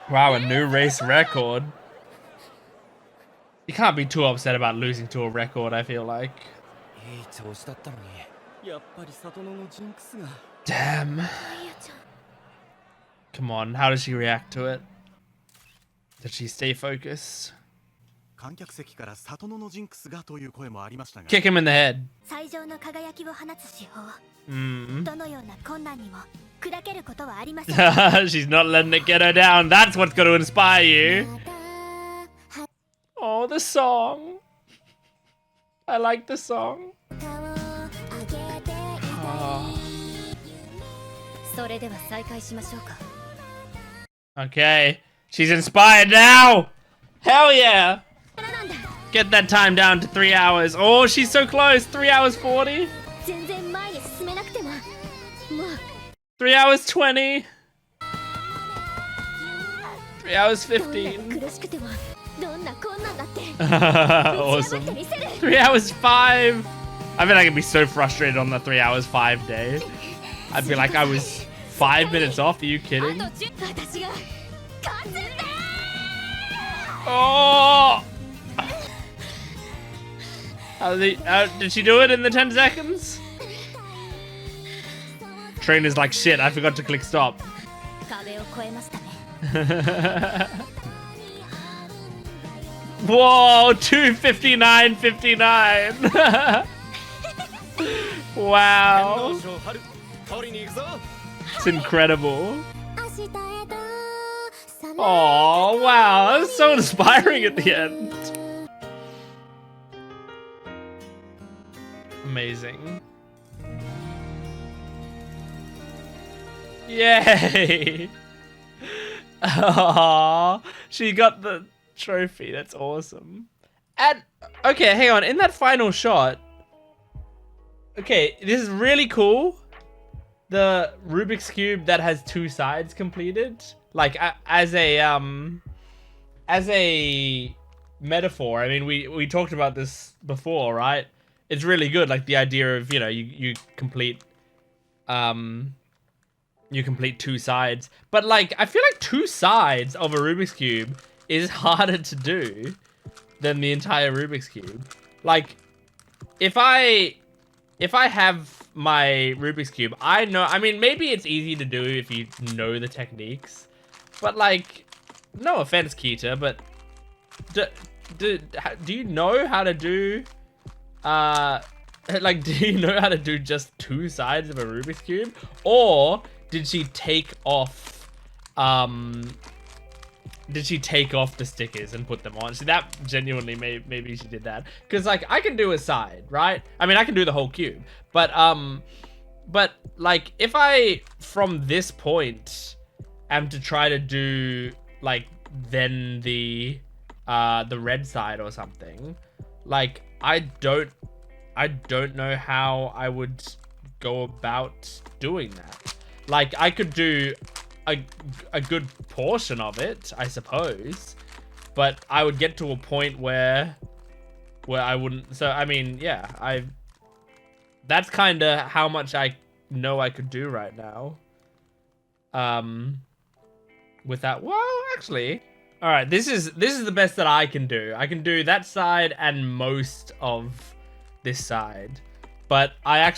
Wow, a new race record. You can't be too upset about losing to a record, I feel like. Damn. Come on, how does she react to it? Did she stay focused? Kick him in the head. She's not letting it get her down. That's what's going to inspire you. Oh, the song. I like the song. Oh. Okay. She's inspired now. Hell yeah. Get that time down to 3 hours. Oh, she's so close. 3 hours 40. 3 hours 20. 3 hours 15. Awesome. 3 hours 5. I mean, I could be so frustrated on the 3 hours 5 day. I'd be like, I was 5 minutes off. Are you kidding? Oh! Did she do it in the 10 seconds? Trainer's like, shit, I forgot to click stop. Whoa, 2:59:59. Wow. It's incredible. Oh, wow. That was so inspiring at the end. Amazing. Yay! Aww, she got the trophy. That's awesome. And okay, hang on. In that final shot, okay, this is really cool. The Rubik's Cube that has 2 sides completed, like as a metaphor. I mean, we talked about this before, right? It's really good, like the idea of, you know, you complete you complete 2 sides. But like, I feel like 2 sides of a Rubik's Cube is harder to do than the entire Rubik's Cube. Like, if I have my Rubik's Cube, I mean, maybe it's easy to do if you know the techniques. But like, no offense, Kita, but do you know how to do, like, do you know how to do just 2 sides of a Rubik's Cube? Or did she take off, the stickers and put them on? See, that genuinely, maybe she did that. Because, like, I can do a side, right? I mean, I can do the whole cube. But like, if I, from this point, am to try to do, like, then the red side or something, like, I don't know how I would go about doing that. Like, I could do a good portion of it, I suppose, but I would get to a point where I wouldn't. So I mean, yeah, that's kind of how much I know I could do right now. With that, well, actually, all right, this is the best that I can do. I can do that side and most of this side, but I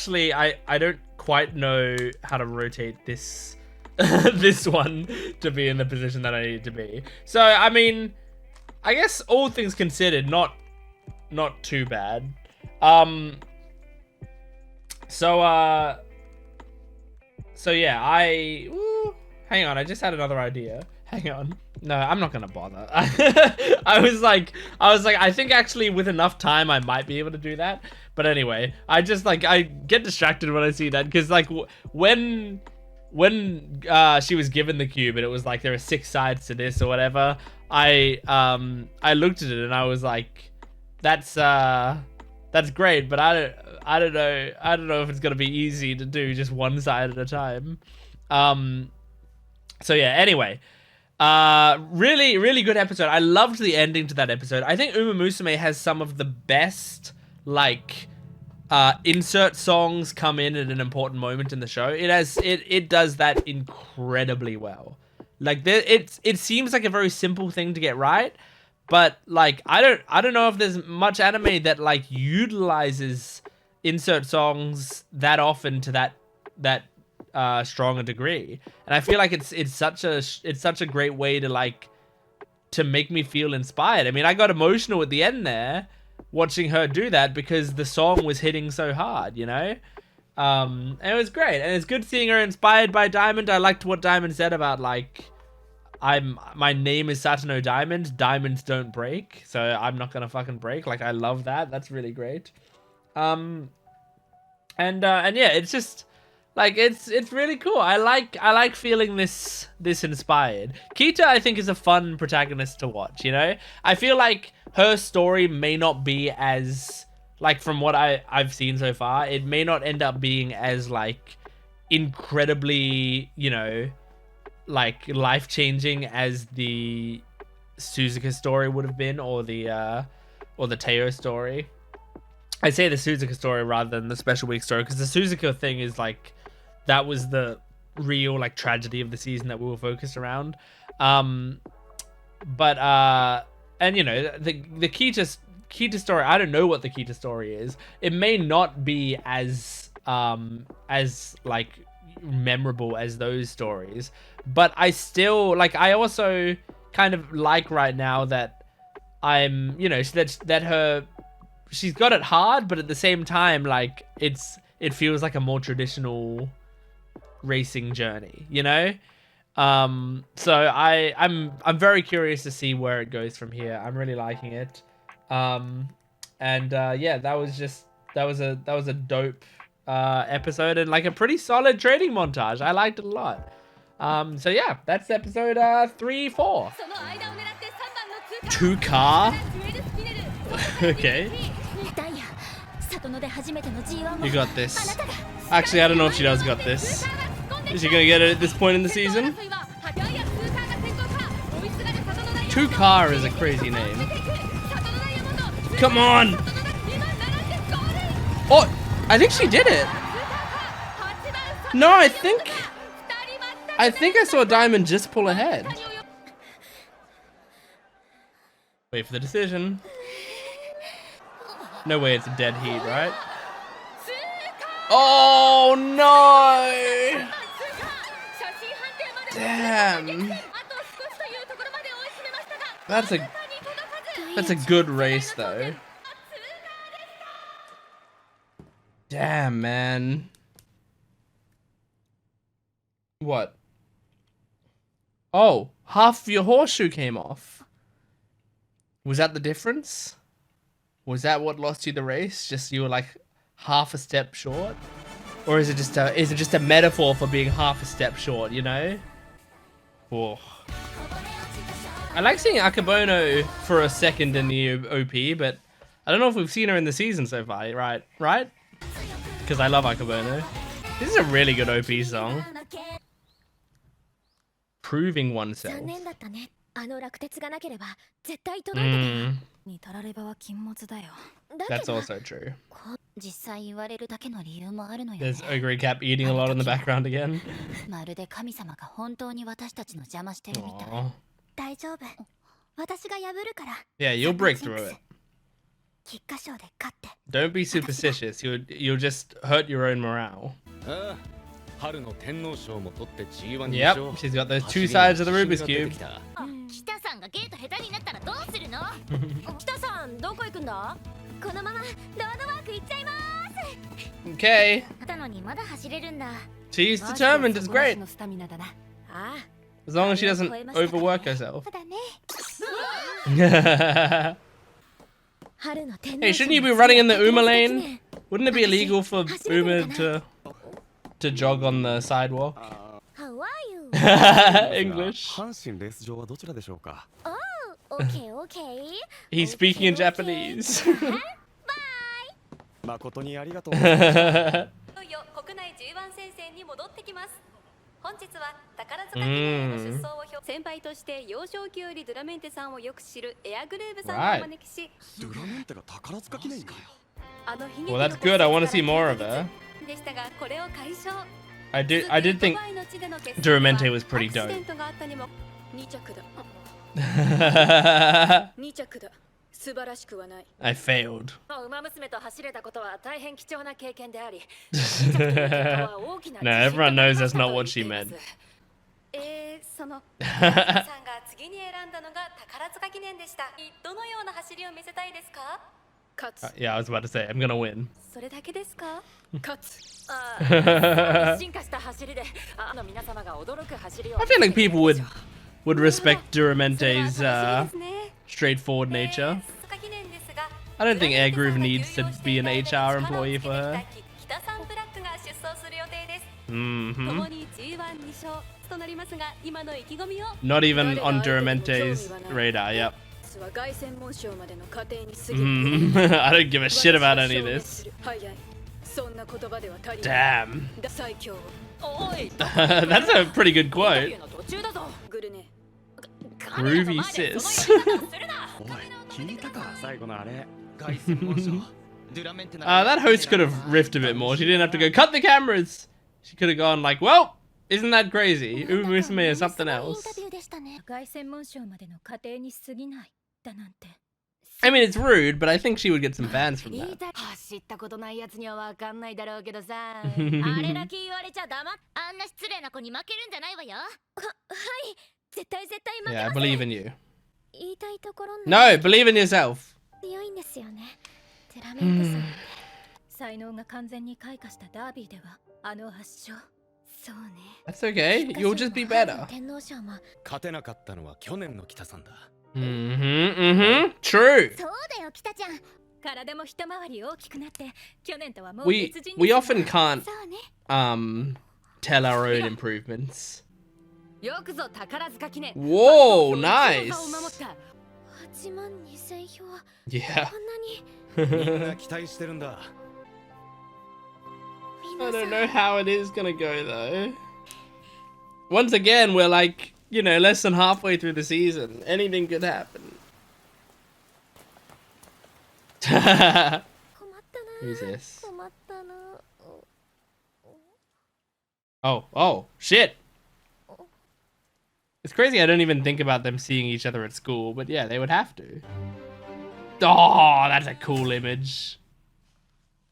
don't quite know how to rotate this this one to be in the position that I need to be. So I mean, I guess all things considered, not too bad. So yeah, hang on, I just had another idea. Hang on. No, I'm not gonna bother. I was like, I think actually with enough time I might be able to do that. But anyway, I get distracted when I see that, because like when she was given the cube and it was like there are 6 sides to this or whatever, I looked at it and I was like, that's great, but I don't know if it's gonna be easy to do just one side at a time. So yeah, anyway. Really, really good episode. I loved the ending to that episode. I think Uma Musume has some of the best, like, insert songs come in at an important moment in the show. It does that incredibly well. Like, it seems like a very simple thing to get right, but like, I don't know if there's much anime that like utilizes insert songs that often to that strong a degree. And I feel like it's such a great way to like to make me feel inspired. I mean, I got emotional at the end there watching her do that because the song was hitting so hard, you know. And it was great, and it's good seeing her inspired by Diamond. I liked what Diamond said about like, my name is Satano Diamond, diamonds don't break, so I'm not gonna fucking break. Like, I love that. That's really great. And yeah, it's just like, it's really cool. I like feeling this inspired. Kita, I think, is a fun protagonist to watch, you know? I feel like her story may not be as, like, from what I've seen so far, it may not end up being as, like, incredibly, you know, like, life-changing as the Suzuka story would have been, or the Teo story. I say the Suzuka story rather than the Special Week story, because the Suzuka thing is, like, that was the real, like, tragedy of the season that we were focused around. And, you know, the Kita story, I don't know what the Kita story is. It may not be as like, memorable as those stories, but I still, like, I also kind of like right now that I'm, you know, that she's got it hard, but at the same time, like, it feels like a more traditional racing journey, you know? So I'm very curious to see where it goes from here. I'm really liking it. Yeah, that was a dope episode, and like a pretty solid training montage. I liked it a lot. So yeah, that's episode 3-4. 2-car. Okay. You got this. Actually, I don't know if she does got this. Is she gonna get it at this point in the season? 2-car is a crazy name. Come on! Oh, I think she did it. No, I think I think I saw Diamond just pull ahead. Wait for the decision. No way it's a dead heat, right? Oh no! Damn. That's a good race though. Damn, man. What? Oh, half of your horseshoe came off. Was that the difference? Was that what lost you the race? Just you were like half a step short? Or is it just a metaphor for being half a step short, you know? Oh. I like seeing Akabono for a second in the OP, but I don't know if we've seen her in the season so far, right? Right? Because I love Akabono. This is a really good OP song. Proving oneself. That's also true. There's Ogre Cap eating a lot in the background again. Aww. Yeah, you'll break through it. Don't be superstitious. You'll just hurt your own morale. Yep, she's got those two sides of the Rubik's Cube. Okay. She's determined, it's great. As long as she doesn't overwork herself. Hey, shouldn't you be running in the Uma lane? Wouldn't it be illegal for Uma to jog on the sidewalk? How are you? English. 阪神レース場はどちらでしょうか Oh, okay, okay. He's speaking in Japanese. 誠にありがとう。いよいよ国内 G1 戦線に戻ってきます。本日は宝塚記念への出走を先輩として幼少期よりドゥラメンテさんをよく知るエアグルーヴさんをお招きし、ドゥラメンテが宝塚記念に。Well, that's good. I want to see more of her. でしたがこれを解消。I did think Duramente was pretty dope. 2着だ。2着だ。素晴らしくはない。I failed. 馬娘と走れたことは大変貴重な経験であり。No, everyone knows that's not what she meant. そのさんが次に選んだのが宝塚記念でした。どのような走りを見せたいですか？勝つ。Yeah, I was about to say I'm gonna win. それだけですか？勝つ。進化した走りで皆様が驚く走りを。I feel like people would respect Duramente's straightforward nature. I don't think Air Groove needs to be an HR employee for her. Kitasan Black が出走する予定です。共に G1 2勝となりますが、今の意気込みを。Not even on Duramente's radar. Yep. I don't give a shit about any of this. Damn. That's a pretty good quote. Groovy sis. That host could have riffed a bit more. She didn't have to go, cut the cameras! She could have gone like, well, isn't that crazy? Uma Musume is something else. I mean, it's rude, but I think she would get some fans from that. Yeah, I believe in you. No, believe in yourself. That's okay. You'll just be better. 勝てなかったのは去年の北さんだ。True. We often can't tell our own improvements. Whoa, nice. Yeah. I don't know how it is gonna go though. Once again, we're like, you know, less than halfway through the season. Anything could happen. Who's this? Oh, shit. It's crazy I don't even think about them seeing each other at school, but yeah, they would have to. Oh, that's a cool image.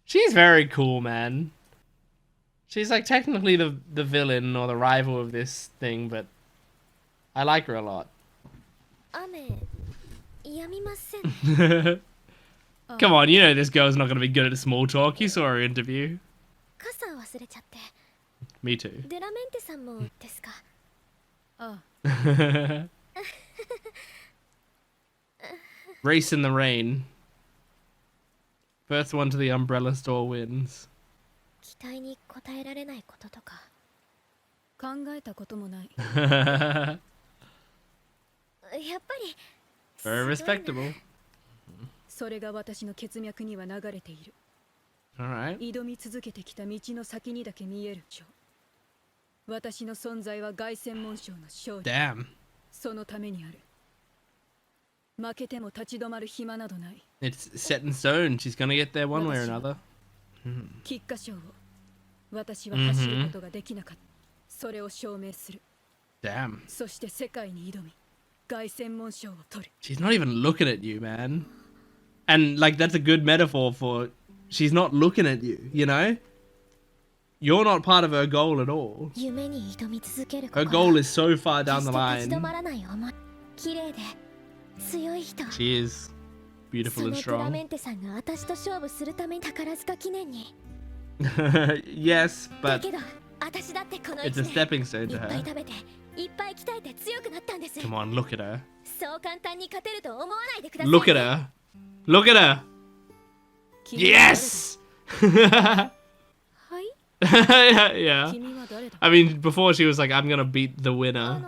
She's very cool, man. She's like technically the villain or the rival of this thing, but I like her a lot. Come on, you know this girl's not gonna be good at small talk. You saw her interview. Me too. Race in the rain. First one to the umbrella store wins. Very respectable. Alright. Damn. It's set in stone. She's gonna get there one way or another. Damn. She's not even looking at you, man. And like that's a good metaphor for she's not looking at you, you know? You're not part of her goal at all. Her goal is so far down the line. She is beautiful and strong. Yes, but it's a stepping stone to her. Come on, look at her. Look at her. Look at her. Yes! Yeah. I mean, before she was like, I'm gonna beat the winner.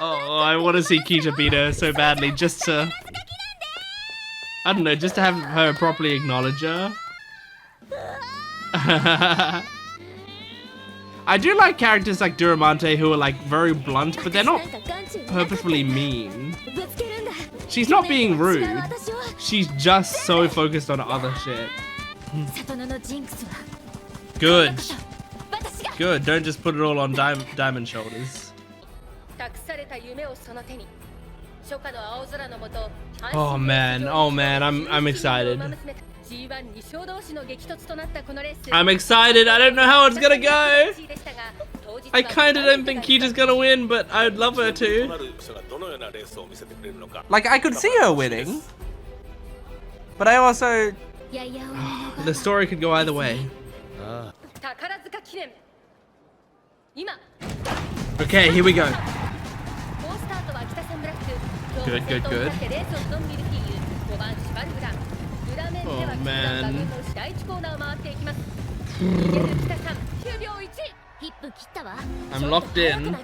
Oh, I want to see Kita beat her so badly, just to... I don't know, just to have her properly acknowledge her. I do like characters like Duramente who are like very blunt, but they're not purposefully mean. She's not being rude. She's just so focused on other shit. Good. Good, don't just put it all on Diamond shoulders. Oh man, I'm excited. I'm excited, I don't know how it's gonna go. I kinda don't think Kita's gonna win, but I'd love her to. Like, I could see her winning. But I also... the story could go either way. Okay, here we go. Good, good, good. Oh man. I'm locked in.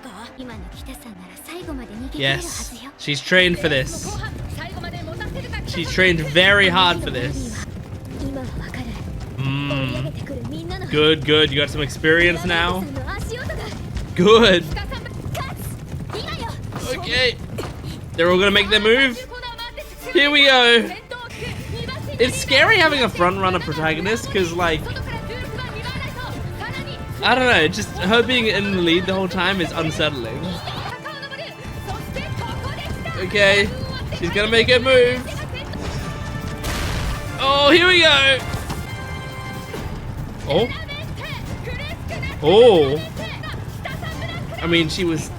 Yes, she's trained for this. She's trained very hard for this. Good, good. You got some experience now. Good. Okay. They're all gonna make their move. Here we go. It's scary having a front runner protagonist because, like, I don't know, just her being in the lead the whole time is unsettling. Okay, she's gonna make her move. Oh, here we go. Oh. Oh. I mean, she was,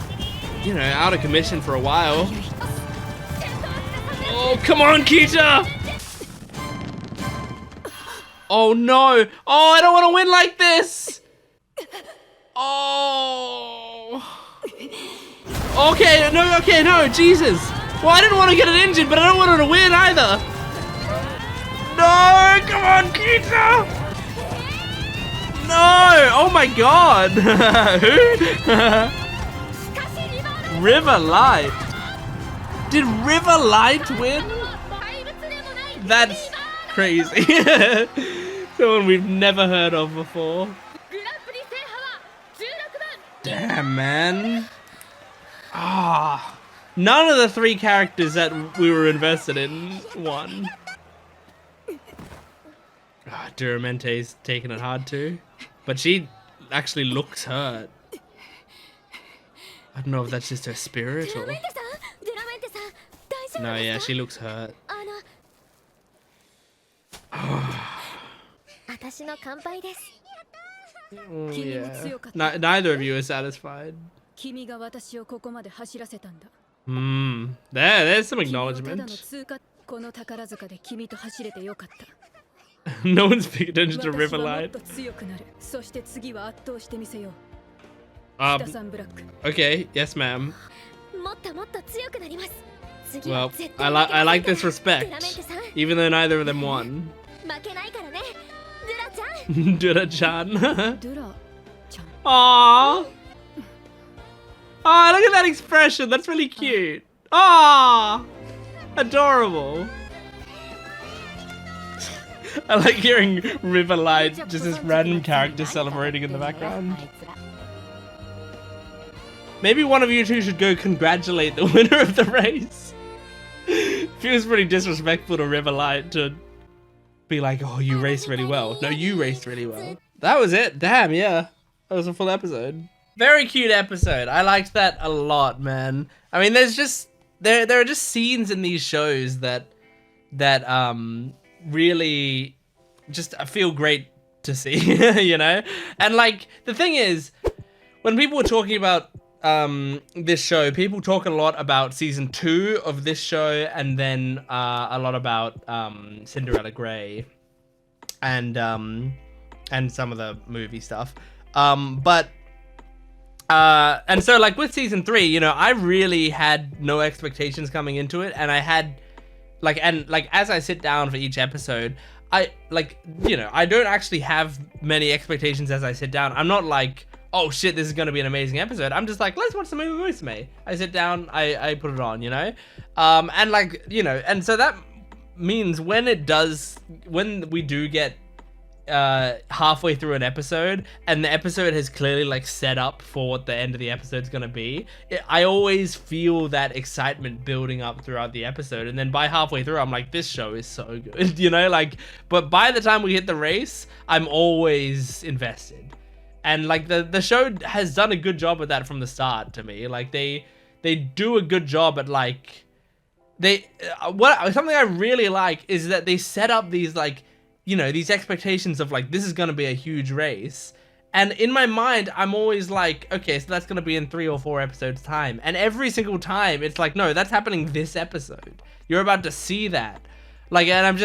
you know, out of commission for a while. Oh, come on, Kita! Oh no! Oh, I don't want to win like this! Oh! Okay, no, Jesus! Well, I didn't want to get it injured, but I don't want her to win either! No! Come on, Kita! No! Oh my god! Who? River Light. Did River Light win? That's crazy. Someone we've never heard of before. Damn, man. Ah, none of the three characters that we were invested in won. Duramente's taking it hard too. But she actually looks hurt. I don't know if that's just her spirit or... デュラメンテさん大丈夫 No, です yeah, か she looks hurt. 私の乾杯です Yeah. Neither of you are satisfied. 君が私をここまで走らせたんだ There's some 君をただ acknowledgement. の通過この宝塚で君と走れてよかった No one's paying attention to 私はもっ Riverlight. と強くなるそして次は圧倒してみせよう Um, 北さんブラック okay, yes, ma'am. もっともっと強くなります次 Well, は絶 I 対 like 負 this けません respect, からデュラメンテさん even though neither of them won. 負けないからねドゥラちゃん Dura-chan. ドゥラちゃん Aww. Oh, look at that expression. That's really cute. Aww. Adorable. I like hearing Riverlight, just this random character celebrating in the background. Maybe one of you two should go congratulate the winner of the race. Feels pretty disrespectful to Riverlight to be like, oh, you raced really well. No, you raced really well. That was it. Damn, yeah. That was a full episode. Very cute episode. I liked that a lot, man. I mean, there's just there are just scenes in these shows that really just feel great to see, you know? And like the thing is, when people were talking about this show, people talk a lot about season 2 of this show, and then a lot about Cinderella Grey and some of the movie stuff. And so like with season 3, you know, I really had no expectations coming into it, and I had like as I sit down for each episode, I like, you know, I don't actually have many expectations as I sit down. I'm not like, oh shit, this is gonna be an amazing episode. I'm just like, let's watch some Uma Musume. I sit down, I put it on, you know? And like, you know, and so that means when we do get halfway through an episode and the episode has clearly like set up for what the end of the episode's gonna be, I always feel that excitement building up throughout the episode, and then by halfway through I'm like, this show is so good, you know? Like, but by the time we hit the race, I'm always invested. And like the show has done a good job of that from the start to me. Like they do a good job at like something I really like is that they set up these like, you know, these expectations of like, this is going to be a huge race. And in my mind, I'm always like, okay, so that's going to be in 3 or 4 episodes time. And every single time it's like, no, that's happening this episode. You're about to see that. Like, and I'm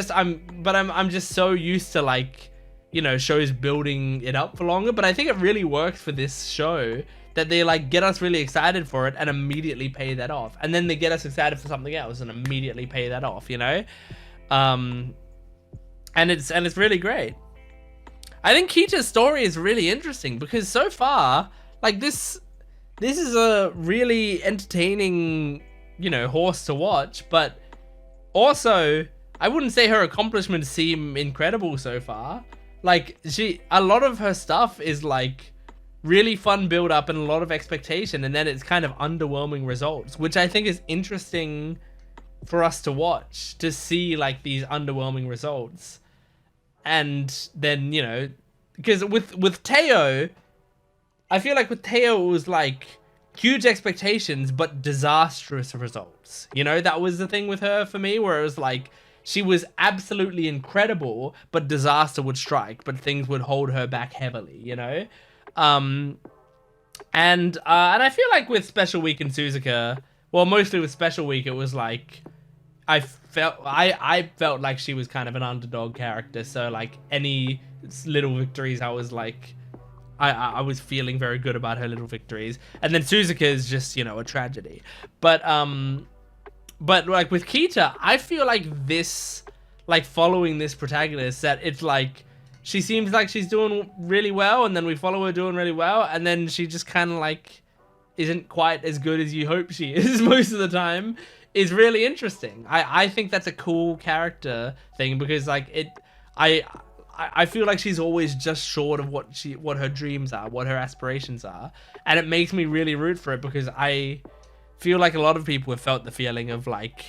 just so used to like, you know, shows building it up for longer. But I think it really works for this show that they like get us really excited for it and immediately pay that off. And then they get us excited for something else and immediately pay that off, you know? And it's really great. I think Kita's story is really interesting because so far, like this is a really entertaining, you know, horse to watch, but also I wouldn't say her accomplishments seem incredible so far. Like a lot of her stuff is like really fun build up and a lot of expectation, and then it's kind of underwhelming results, which I think is interesting for us to watch, to see like these underwhelming results. And then, you know, because with Teo, I feel like with Teo it was like huge expectations but disastrous results. You know, that was the thing with her for me, where it was like she was absolutely incredible but disaster would strike, but things would hold her back heavily, you know? And I feel like with Special Week and Suzuka, well, mostly with Special Week, it was like I felt like she was kind of an underdog character, so like any little victories I was like I was feeling very good about her little victories. And then Suzuka is just, you know, a tragedy. But like with Kita, I feel like this, like following this protagonist, that it's like she seems like she's doing really well, and then we follow her doing really well, and then she just kind of like isn't quite as good as you hope she is most of the time, is really interesting. I think that's a cool character thing, because like I feel like she's always just short of what her dreams are, what her aspirations are, and it makes me really root for it, because I feel like a lot of people have felt the feeling of like,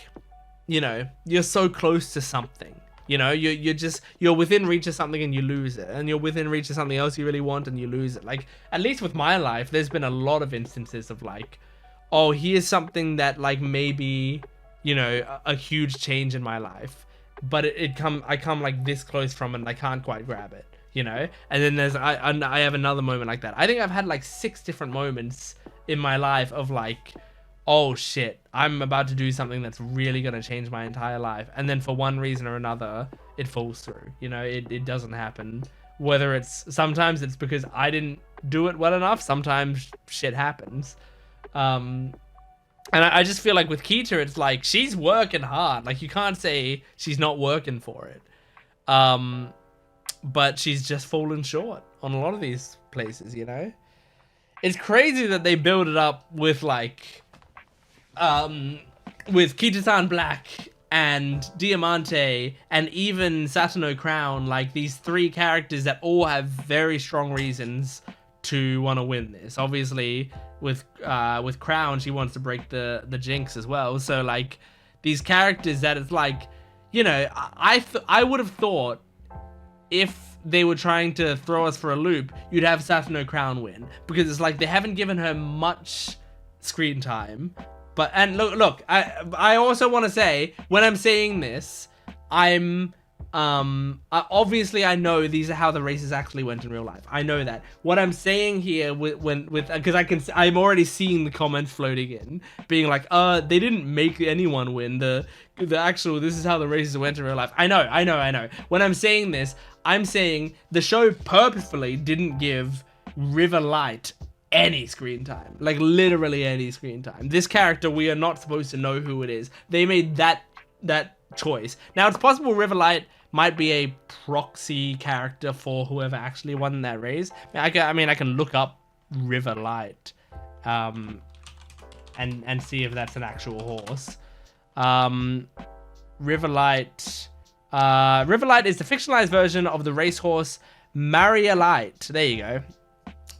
you know, you're so close to something, You know, you're within reach of something and you lose it, and you're within reach of something else you really want and you lose it. Like, at least with my life, there's been a lot of instances of like, oh, here's something that like maybe, you know, a huge change in my life, but I come like this close from it and I can't quite grab it, you know. And then there's I have another moment like that. I think I've had like 6 different moments in my life of like, oh shit, I'm about to do something that's really going to change my entire life. And then for one reason or another, it falls through. You know, it doesn't happen. Whether sometimes it's because I didn't do it well enough. Sometimes shit happens. And I just feel like with Kita, it's like, she's working hard. Like, you can't say she's not working for it. But she's just fallen short on a lot of these places, you know? It's crazy that they build it up with like, with Kitasan Black and Diamante and even Satano Crown, like these 3 characters that all have very strong reasons to want to win this. Obviously, with Crown, she wants to break the jinx as well. So like these characters that it's like, you know, I would have thought if they were trying to throw us for a loop, you'd have Satano Crown win, because it's like they haven't given her much screen time. But, and look, I also want to say, when I'm saying this, obviously I know these are how the races actually went in real life. I know that. What I'm saying here because I'm already seeing the comments floating in, being like, they didn't make anyone win. The actual, this is how the races went in real life. I know. When I'm saying this, I'm saying the show purposefully didn't give River Light any screen time, like literally any screen time. This character, we are not supposed to know who it is. They made that choice. Now, it's possible Riverlight might be a proxy character for whoever actually won that race. I mean, I can look up Riverlight and see if that's an actual horse. Riverlight is the fictionalized version of the racehorse Maria Light. There you go.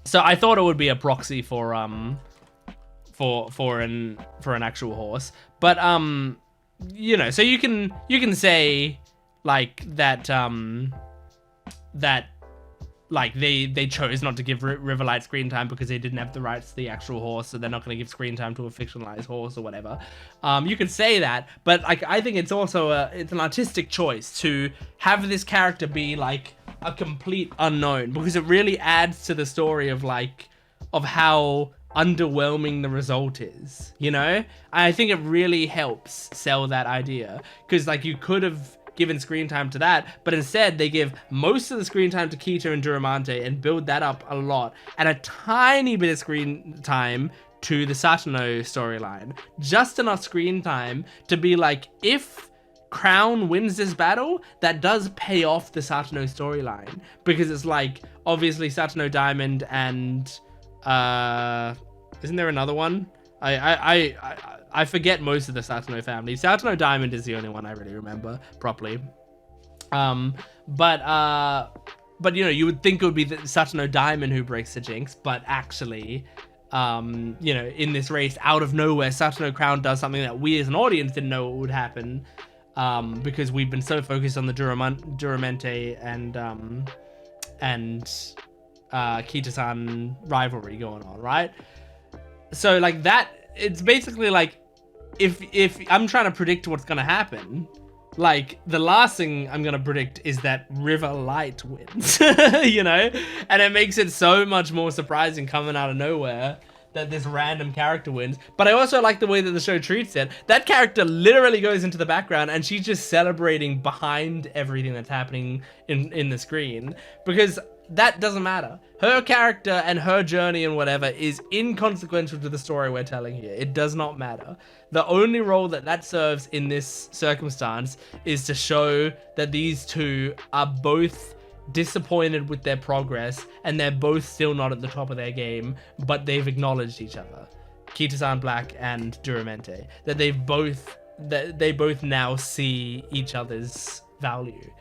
So I thought it would be a proxy for an actual horse, but you know, so you can say like that that like they chose not to give Riverlight screen time because they didn't have the rights to the actual horse, so they're not going to give screen time to a fictionalized horse or whatever. You could say that, but like I think it's also it's an artistic choice to have this character be like a complete unknown, because it really adds to the story of like how underwhelming the result is, you know? I think it really helps sell that idea, because like you could have given screen time to that, but instead they give most of the screen time to Kita and Duramente and build that up a lot, and a tiny bit of screen time to the Satano storyline. Just enough screen time to be like, if Crown wins this battle, that does pay off the Satano storyline, because it's like, obviously Satano Diamond and isn't there another one? I forget most of the Satano family. Satano Diamond is the only one I really remember properly. But you know, you would think it would be the Satano Diamond who breaks the jinx, but actually, you know, in this race, out of nowhere, Satano Crown does something that we as an audience didn't know what would happen, because we've been so focused on the Duramente and Kitasan rivalry going on, right? So like that, it's basically like, if I'm trying to predict what's gonna happen, like the last thing I'm gonna predict is that River Light wins, you know? And it makes it so much more surprising coming out of nowhere that this random character wins. But I also like the way that the show treats it. That character literally goes into the background and she's just celebrating behind everything that's happening in the screen, because that doesn't matter. Her character and her journey and whatever is inconsequential to the story we're telling here. It does not matter. The only role that serves in this circumstance is to show that these two are both disappointed with their progress and they're both still not at the top of their game, but they've acknowledged each other. Kitasan Black and Duramente. That they both now see each other's value.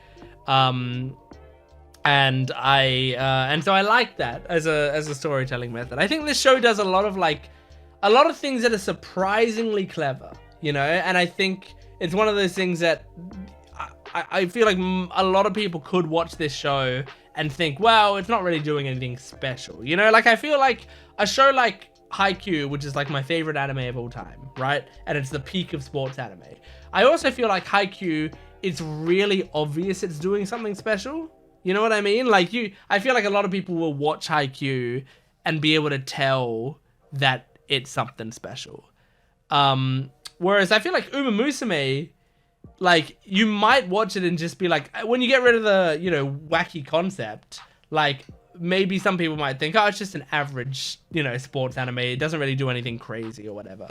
And so I like that as a storytelling method. I think this show does a lot of things that are surprisingly clever, you know, and I think it's one of those things that I feel like a lot of people could watch this show and think, well, it's not really doing anything special. You know, like I feel like a show like Haikyuu, which is like my favorite anime of all time, right? And it's the peak of sports anime. I also feel like Haikyuu, it's really obvious it's doing something special. You know what I mean? Like I feel like a lot of people will watch Haikyuu and be able to tell that it's something special. Whereas I feel like Uma Musume, like you might watch it and just be like, when you get rid of the, you know, wacky concept, like maybe some people might think, oh, it's just an average, you know, sports anime. It doesn't really do anything crazy or whatever.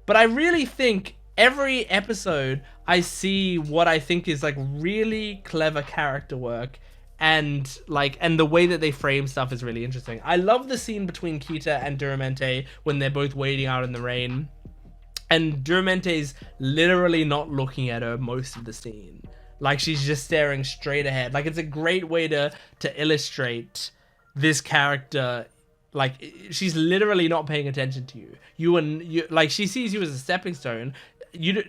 But I really think every episode I see what I think is like really clever character work, and the way that they frame stuff is really interesting. I love the scene between Kita and Duramente when they're both waiting out in the rain, and Duramente's literally not looking at her most of the scene. Like she's just staring straight ahead. Like it's a great way to illustrate this character. Like she's literally not paying attention to you. You like she sees you as a stepping stone.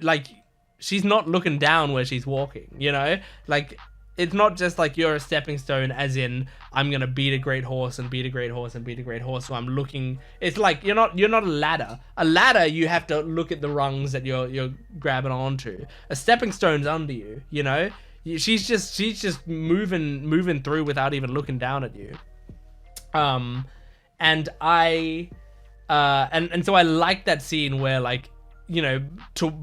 Like she's not looking down where she's walking, you know? Like it's not just like you're a stepping stone as in I'm gonna beat a great horse and beat a great horse and beat a great horse, so I'm looking. It's like you're not a ladder. A ladder, you have to look at the rungs that you're grabbing onto. A stepping stone's under you, you know? She's just moving through without even looking down at you. And I and so I like that scene where, like, you know,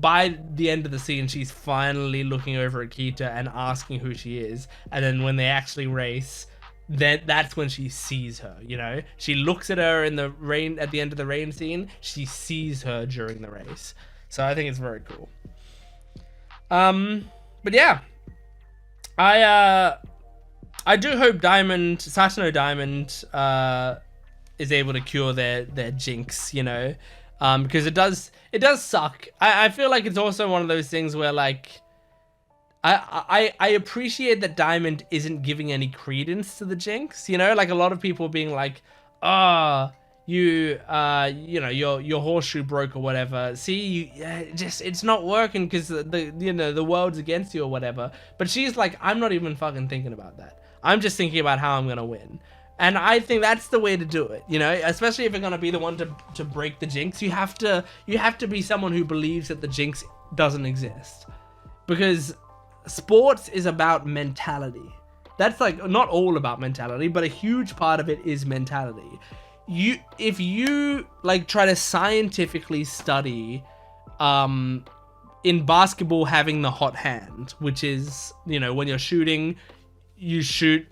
by the end of the scene, she's finally looking over at Kita and asking who she is. And then when they actually race, that's when she sees her, you know? She looks at her in the rain, at the end of the rain scene. She sees her during the race. So I think it's very cool. But yeah. I do hope Sasano Diamond, is able to cure their jinx, you know? Because it does suck. I feel like it's also one of those things where, like, I appreciate that Diamond isn't giving any credence to the jinx, you know? Like, a lot of people being like, you know, your horseshoe broke or whatever. See, it's not working because the world's against you or whatever. But she's like, I'm not even fucking thinking about that. I'm just thinking about how I'm gonna win. And I think that's the way to do it, you know, especially if you're gonna be the one to break the jinx. You have to be someone who believes that the jinx doesn't exist, because sports is about mentality. That's like not all about mentality, but a huge part of it is mentality. If you like try to scientifically study, in basketball, having the hot hand, which is, you know, when you're shooting, you shoot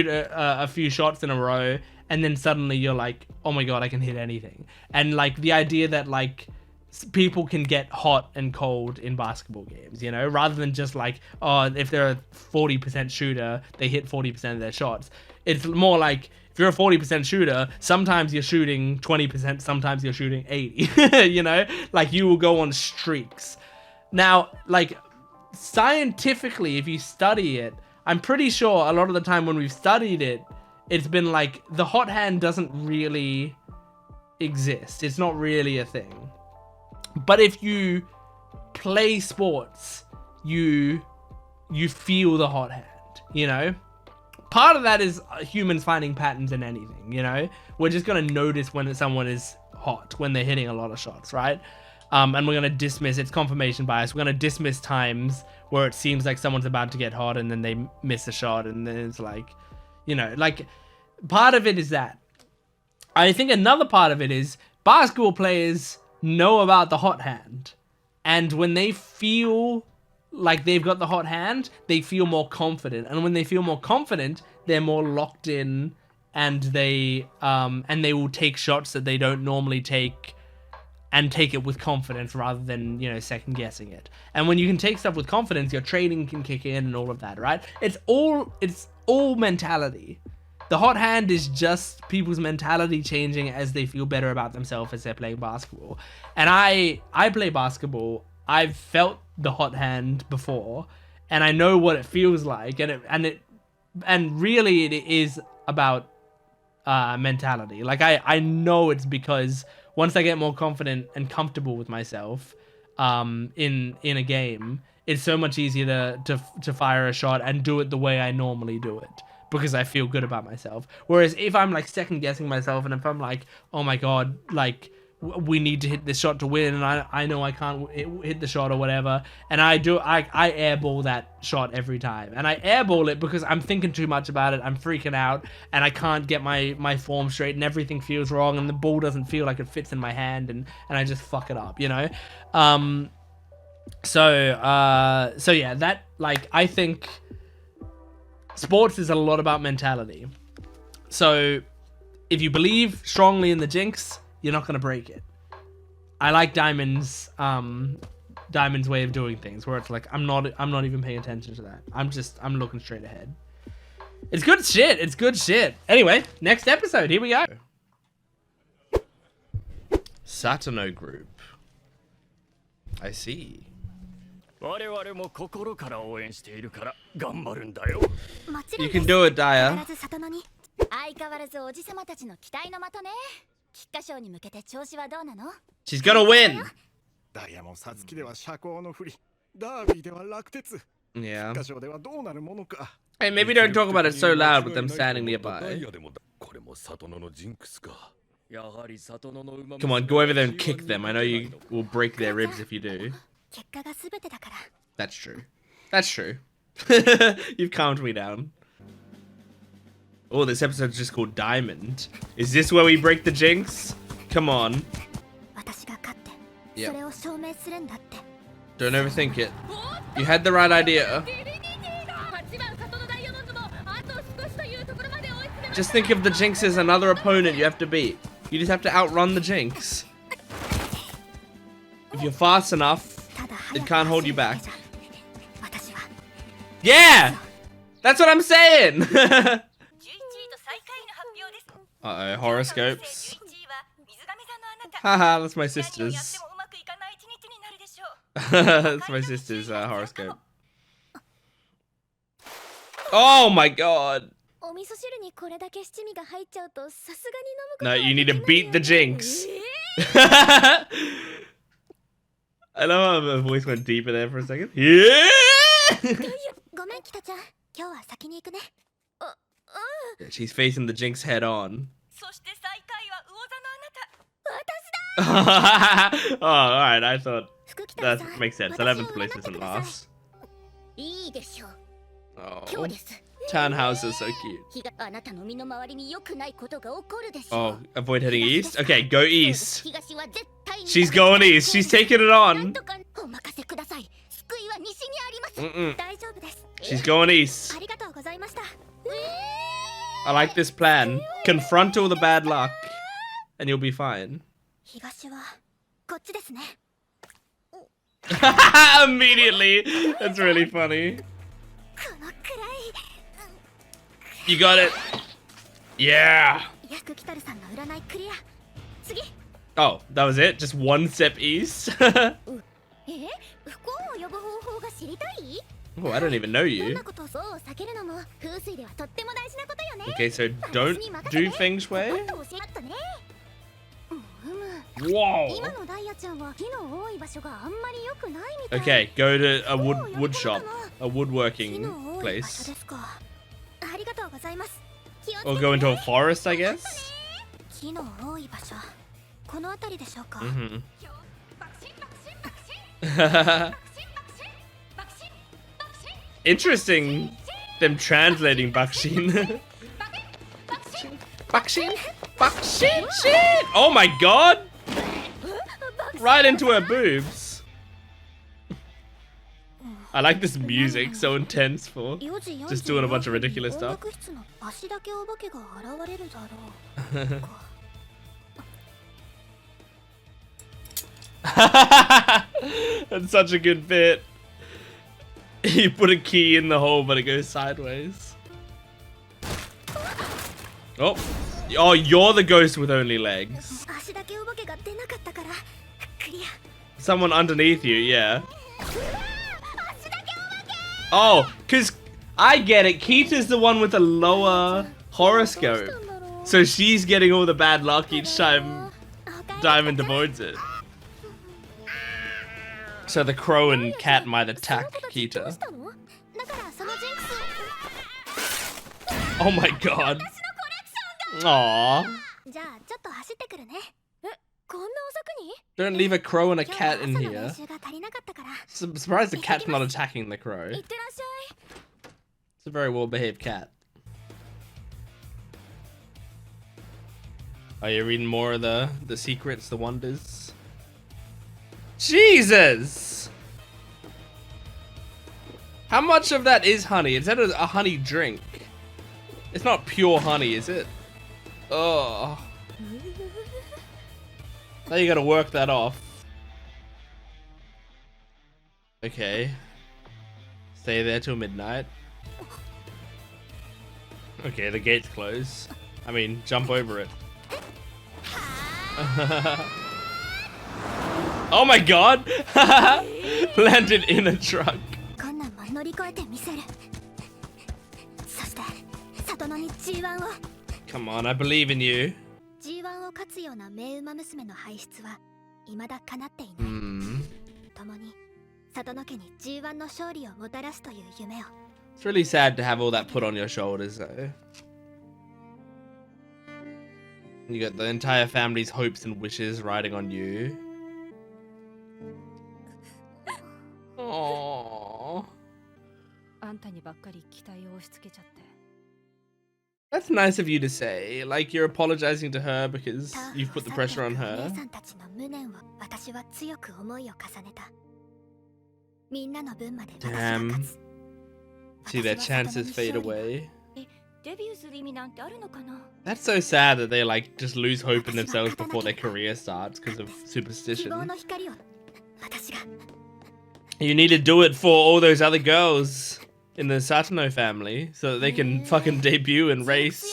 a few shots in a row, and then suddenly you're like, oh my god, I can hit anything. And like the idea that like people can get hot and cold in basketball games, you know, rather than just like, oh, if they're a 40% shooter, they hit 40% of their shots. It's more like, if you're a 40% shooter, sometimes you're shooting 20%, sometimes you're shooting 80, you know, like you will go on streaks. Now, like scientifically, if you study it, I'm pretty sure a lot of the time when we've studied it, it's been like the hot hand doesn't really exist. It's not really a thing. But if you play sports, you feel the hot hand, you know? Part of that is humans finding patterns in anything, you know? We're just going to notice when someone is hot, when they're hitting a lot of shots, right? And we're going to dismiss, it's confirmation bias. We're going to dismiss times where it seems like someone's about to get hot and then they miss a shot, and then it's like, you know, like part of it is that. I think another part of it is basketball players know about the hot hand, and when they feel like they've got the hot hand, they feel more confident, and when they feel more confident, they're more locked in, and they will take shots that they don't normally take, and take it with confidence rather than, you know, second guessing it. And when you can take stuff with confidence, your training can kick in and all of that, right? It's all mentality. The hot hand is just people's mentality changing as they feel better about themselves as they're playing basketball. And I play basketball. I've felt the hot hand before, and I know what it feels like. And really it is about mentality. Like I know it's because once I get more confident and comfortable with myself in a game, it's so much easier to fire a shot and do it the way I normally do it, because I feel good about myself. Whereas if I'm like second guessing myself, and if I'm like, oh my god, like we need to hit this shot to win, and I know I can't hit the shot or whatever, and I airball that shot every time, and I airball it because I'm thinking too much about it, I'm freaking out, and I can't get my form straight, and everything feels wrong, and the ball doesn't feel like it fits in my hand, and I just fuck it up, you know. So yeah, that, like, I think sports is a lot about mentality. So if you believe strongly in the jinx, you're not gonna break it. I like Diamond's way of doing things, where it's like I'm not even paying attention to that. I'm looking straight ahead. It's good shit. It's good shit. Anyway, next episode. Here we go. Satano group. I see. You can do it, Daya. She's gonna win. Yeah. Hey, maybe don't talk about it so loud with them standing nearby. Come on, go over there and kick them. I know you will break their ribs if you do. That's true. That's true. You've calmed me down. Oh, this episode's just called Diamond. Is this where we break the jinx? Come on. Yeah. Don't overthink it. You had the right idea. Just think of the jinx as another opponent you have to beat. You just have to outrun the jinx. If you're fast enough, it can't hold you back. Yeah! That's what I'm saying! Uh-oh, horoscopes. Haha, that's my sister's. That's my sister's horoscope. Oh my god! No, you need to beat the jinx. I love how my voice went deeper there for a second. Yeah! She's facing the jinx head on. Oh, alright, I thought that makes sense. 11th place isn't last. Oh, townhouse is so cute. Oh, avoid heading east? Okay, go east. She's going east. She's taking it on. She's going east. I like this plan. Confront all the bad luck, and you'll be fine. Immediately. That's really funny. You got it. Yeah. Oh, that was it? Just one step east? Oh, I don't even know you. Okay, so don't do Feng Shui? Whoa! Okay, go to a wood shop. A woodworking place. Or go into a forest, I guess? Mm-hmm. Interesting, them translating Bakshin. Bakshin? Bakshin? Shit! Oh my god! Right into her boobs. I like this music, so intense for just doing a bunch of ridiculous stuff. That's such a good bit. You put a key in the hole, but it goes sideways. Oh, oh, you're the ghost with only legs. Someone underneath you, yeah. Oh, because I get it. Kita's the one with the lower horoscope. So she's getting all the bad luck each time Diamond avoids it. So the crow and cat might attack Kita. Oh my god. Aww. Don't leave a crow and a cat in here. I'm surprised the cat's not attacking the crow. It's a very well-behaved cat. Are you reading more of the secrets, the wonders? Jesus! How much of that is honey? Is that a honey drink? It's not pure honey, is it? Oh. Now you gotta work that off. Okay. Stay there till midnight. Okay, the gate's closed. I mean, jump over it. Oh my god! Landed in a truck. Come on, I believe in you. It's really sad to have all that put on your shoulders, though. You got the entire family's hopes and wishes riding on you. Aww. That's nice of you to say. Like, you're apologizing to her because you've put the pressure on her. Damn. See their chances fade away. That's so sad that they like just lose hope in themselves before their career starts because of superstition. You need to do it for all those other girls in the Satano family so that they can fucking debut and race.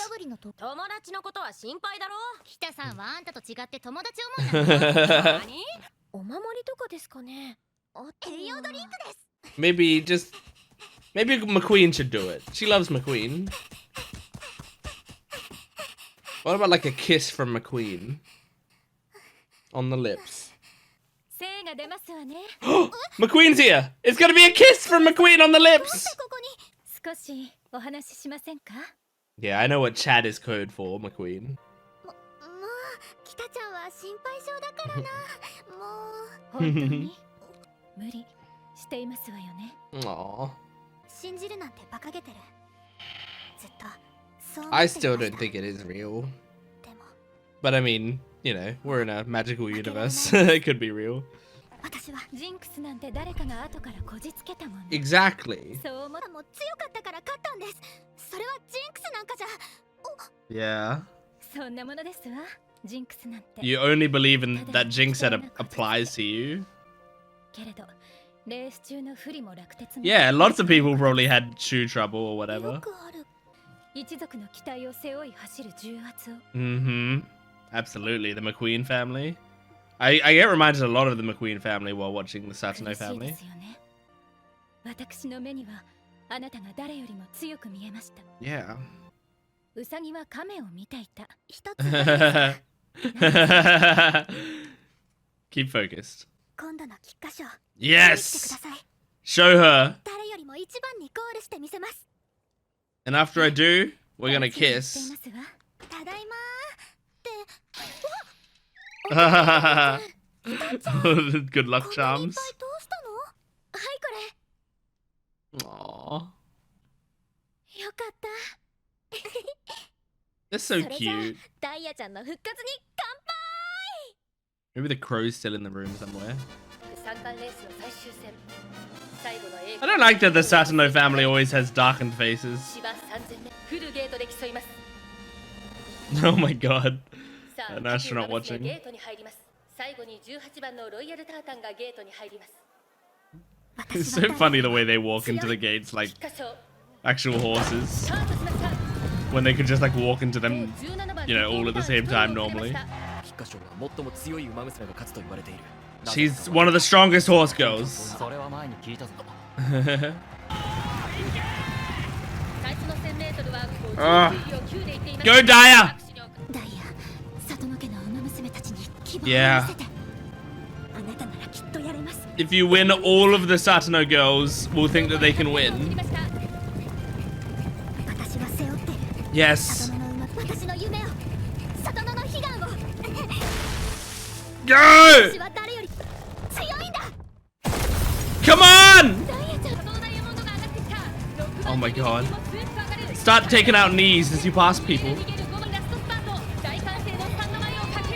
Maybe McQueen should do it. She loves McQueen. What about like a kiss from McQueen? On the lips. McQueen's here! It's gonna be a kiss from McQueen on the lips! Yeah, I know what Chad is code for, McQueen. Aww. I still don't think it is real. But I mean, you know, we're in a magical universe. It could be real. Exactly. Yeah. You only believe in that jinx that applies to you. Yeah, lots of people probably had shoe trouble or whatever. Absolutely, the McQueen family. I get reminded a lot of the McQueen family while watching the Satano family. Yeah. Keep focused. Yes! Show her. And after I do, we're gonna kiss. Good luck charms. Aww. They're so cute. Maybe the crow's still in the room somewhere. I don't like that the Satano family always has darkened faces. Oh my god. An astronaut watching. It's so funny the way they walk into the gates like actual horses. When they could just like walk into them, you know, all at the same time normally. She's one of the strongest horse girls. Go Daya! Yeah. If you win, all of the Satano girls will think that they can win. Yes. Go! Come on! Oh my god. Start taking out knees as you pass people.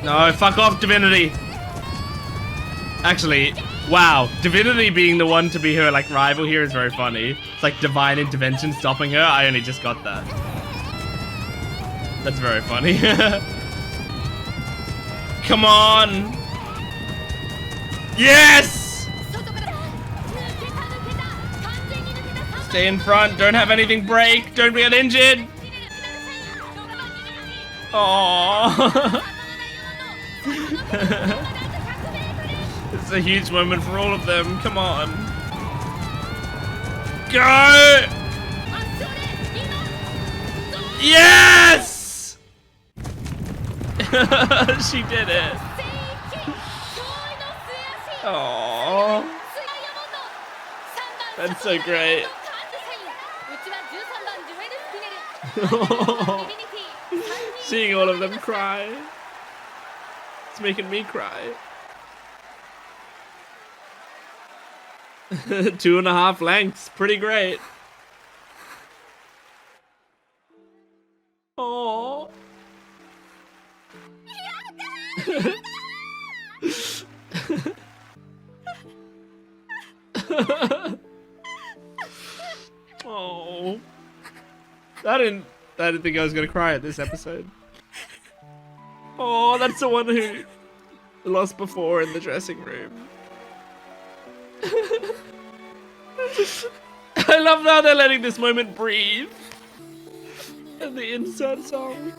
No, fuck off, Divinity. Actually, wow. Divinity being the one to be her like rival here is very funny. It's like divine intervention stopping her. I only just got that. That's very funny. Come on. Yes! Stay in front. Don't have anything break. Don't get injured. Aww. It's a huge moment for all of them. Come on. Go! Yes! She did it. Aww. That's so great. Seeing all of them cry. It's making me cry. 2.5 lengths. Pretty great. Aww. Oh, I didn't think I was gonna cry at this episode. Oh, that's the one who lost before in the dressing room. I love how they're letting this moment breathe. And the insert song.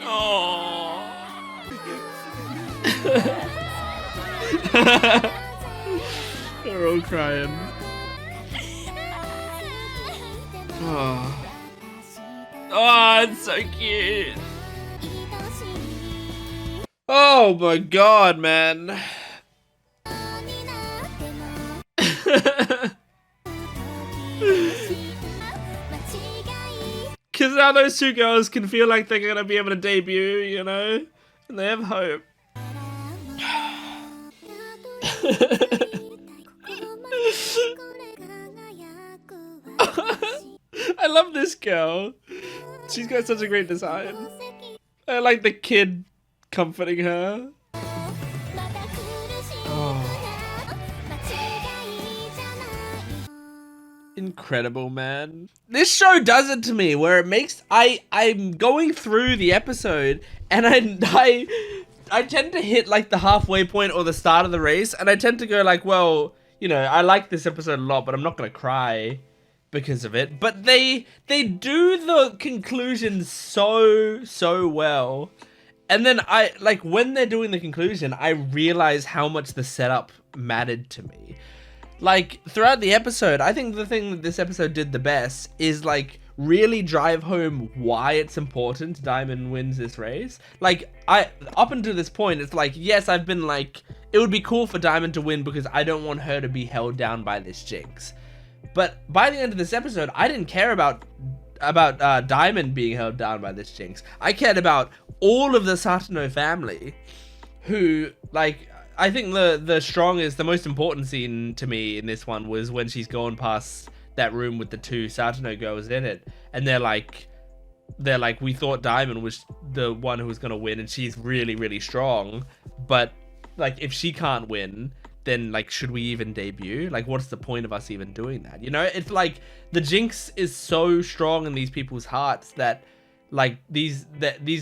Oh. They're all crying. Oh. Oh, it's so cute. Oh my god, man. Because now those two girls can feel like they're gonna be able to debut, you know? And they have hope. I love this girl. She's got such a great design. I like the kid comforting her. Oh. Incredible, man. This show does it to me where it makes I'm going through the episode and I tend to hit like the halfway point or the start of the race, and I tend to go like, well, you know, I like this episode a lot, but I'm not gonna cry because of it. But they do the conclusion so well. And then I like when they're doing the conclusion, I realize how much the setup mattered to me. Like throughout the episode, I think the thing that this episode did the best is like really drive home why it's important Diamond wins this race. Like up until this point, it's like, yes, I've been like, it would be cool for Diamond to win because I don't want her to be held down by this Jinx. But by the end of this episode, I didn't care about Diamond being held down by this Jinx. I cared about all of the Satano family, who, like, I think the strongest, the most important scene to me in this one was when she's gone past that room with the two Satano girls in it, and they're like, we thought Diamond was the one who was gonna win, and she's really strong, but like if she can't win, then like should we even debut? Like what's the point of us even doing that? You know, it's like the Jinx is so strong in these people's hearts that like these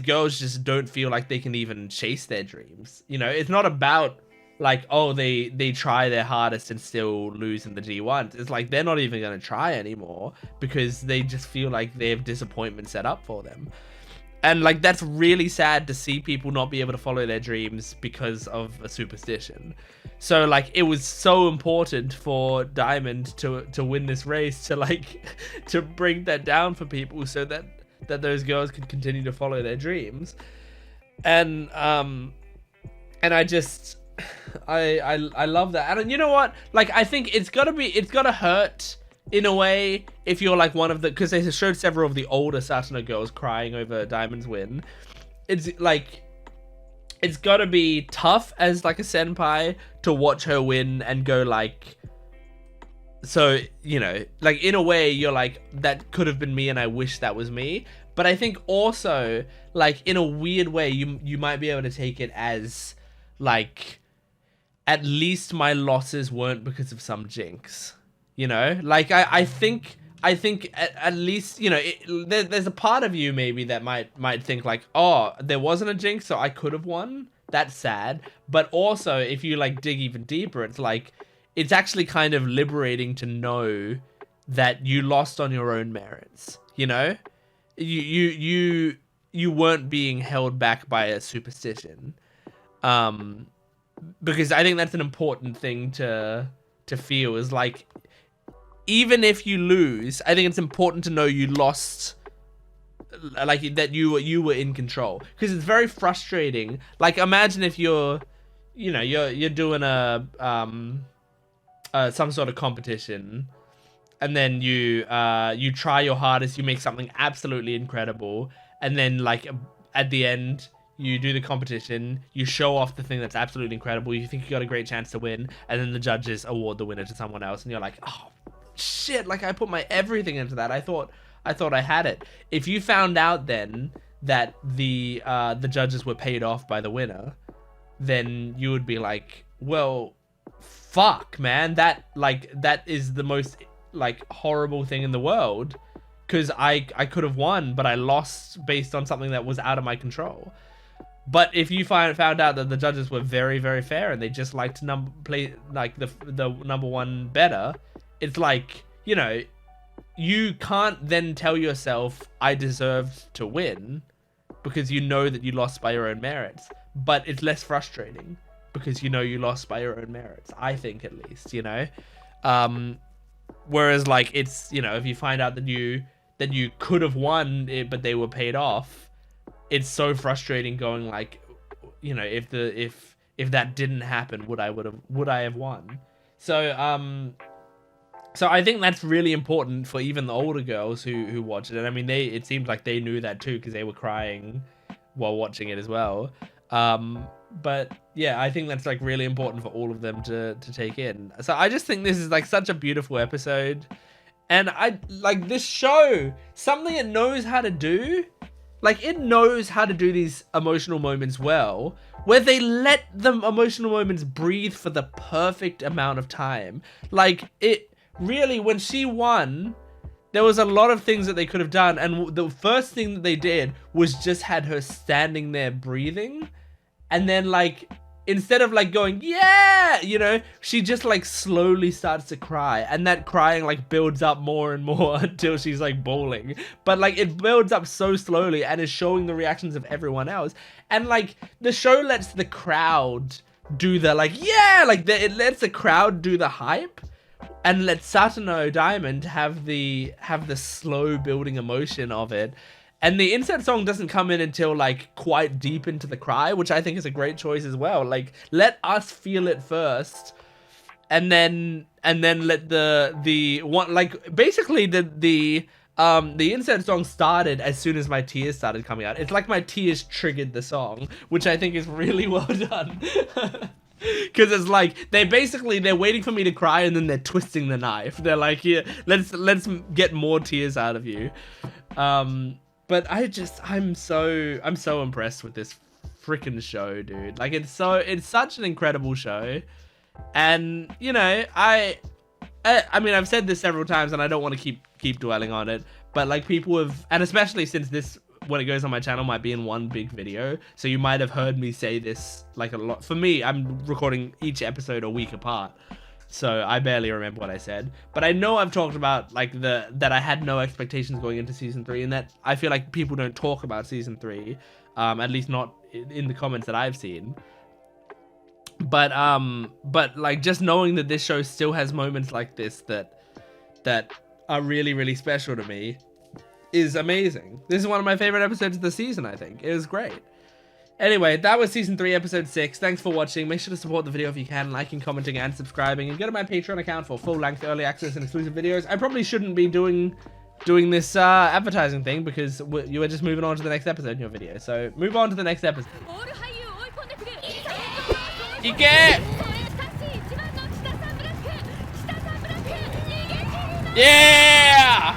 girls just don't feel like they can even chase their dreams. You know, it's not about like, oh, they try their hardest and still lose in the G1. It's like they're not even going to try anymore because they just feel like they have disappointment set up for them. And like that's really sad to see people not be able to follow their dreams because of a superstition. So like it was so important for Diamond to win this race, to like to bring that down for people so that those girls could continue to follow their dreams. And I just I love that. And you know what? Like I think it's gotta hurt in a way if you're like one of the, because they showed several of the older Satono girls crying over Diamond's win. It's like it's gotta be tough as like a senpai to watch her win and go like, so you know, like in a way you're like, that could have been me and I wish that was me. But I think also like in a weird way you might be able to take it as like, at least my losses weren't because of some jinx. You know, like I think at least, you know, there's a part of you maybe that might think like, oh, there wasn't a jinx, so I could have won. That's sad. But also, if you like dig even deeper, it's like, it's actually kind of liberating to know that you lost on your own merits. You know, you weren't being held back by a superstition. Because I think that's an important thing to feel, is like, even if you lose, I think it's important to know you lost, like that you were in control, because it's very frustrating. Like imagine if you're doing a some sort of competition, and then you try your hardest, you make something absolutely incredible, and then like at the end you do the competition, you show off the thing that's absolutely incredible, you think you got a great chance to win, and then the judges award the winner to someone else, and you're like, oh shit, like I put my everything into that. I thought I had it. If you found out then that the judges were paid off by the winner, then you would be like, well, fuck, man, that is the most like horrible thing in the world, because I could have won, but I lost based on something that was out of my control. But if you found out that the judges were very, very fair and they just liked to play like the number one better, it's like, you know, you can't then tell yourself I deserved to win, because you know that you lost by your own merits. But it's less frustrating because you know you lost by your own merits, I think, at least, you know. Whereas like it's, you know, if you find out that you could have won it but they were paid off, it's so frustrating going like, you know, if that didn't happen, would I have won? So I think that's really important for even the older girls who watch it. And I mean, it seemed like they knew that too, because they were crying while watching it as well. But yeah, I think that's like really important for all of them to take in. So I just think this is like such a beautiful episode. And I like this show, something it knows how to do. Like it knows how to do these emotional moments well, where they let the emotional moments breathe for the perfect amount of time. Like it really, when she won, there was a lot of things that they could have done, and the first thing that they did was just had her standing there breathing, and then like instead of like going, yeah, you know, she just like slowly starts to cry, and that crying like builds up more and more until she's like bawling. But like it builds up so slowly and is showing the reactions of everyone else, and like the show lets the crowd do the like, yeah, like it lets the crowd do the hype, and let Satono Diamond have the slow building emotion of it. And the insert song doesn't come in until like quite deep into the cry, which I think is a great choice as well. Like let us feel it first, and then let the one, like basically the insert song started as soon as my tears started coming out. It's like my tears triggered the song, which I think is really well done. Because it's like they're waiting for me to cry, and then they're twisting the knife. They're like, yeah, let's get more tears out of you. But I'm so impressed with this freaking show, dude. Like it's such an incredible show. And you know, I mean, I've said this several times, and I don't want to keep dwelling on it, but like people have, and especially since this, when it goes on my channel, might be in one big video, so you might have heard me say this like a lot. For me, I'm recording each episode a week apart, so I barely remember what I said. But I know I've talked about like that I had no expectations going into season 3, and that I feel like people don't talk about season 3, at least not in the comments that I've seen. But like just knowing that this show still has moments like this that are really, really special to me is amazing. This is one of my favorite episodes of the season, I think. It was great. Anyway, that was season 3, episode 6. Thanks for watching. Make sure to support the video if you can, liking, commenting, and subscribing. And go to my Patreon account for full-length early access and exclusive videos. I probably shouldn't be doing this advertising thing because you were just moving on to the next episode in your video. So move on to the next episode. Ike! Yeah!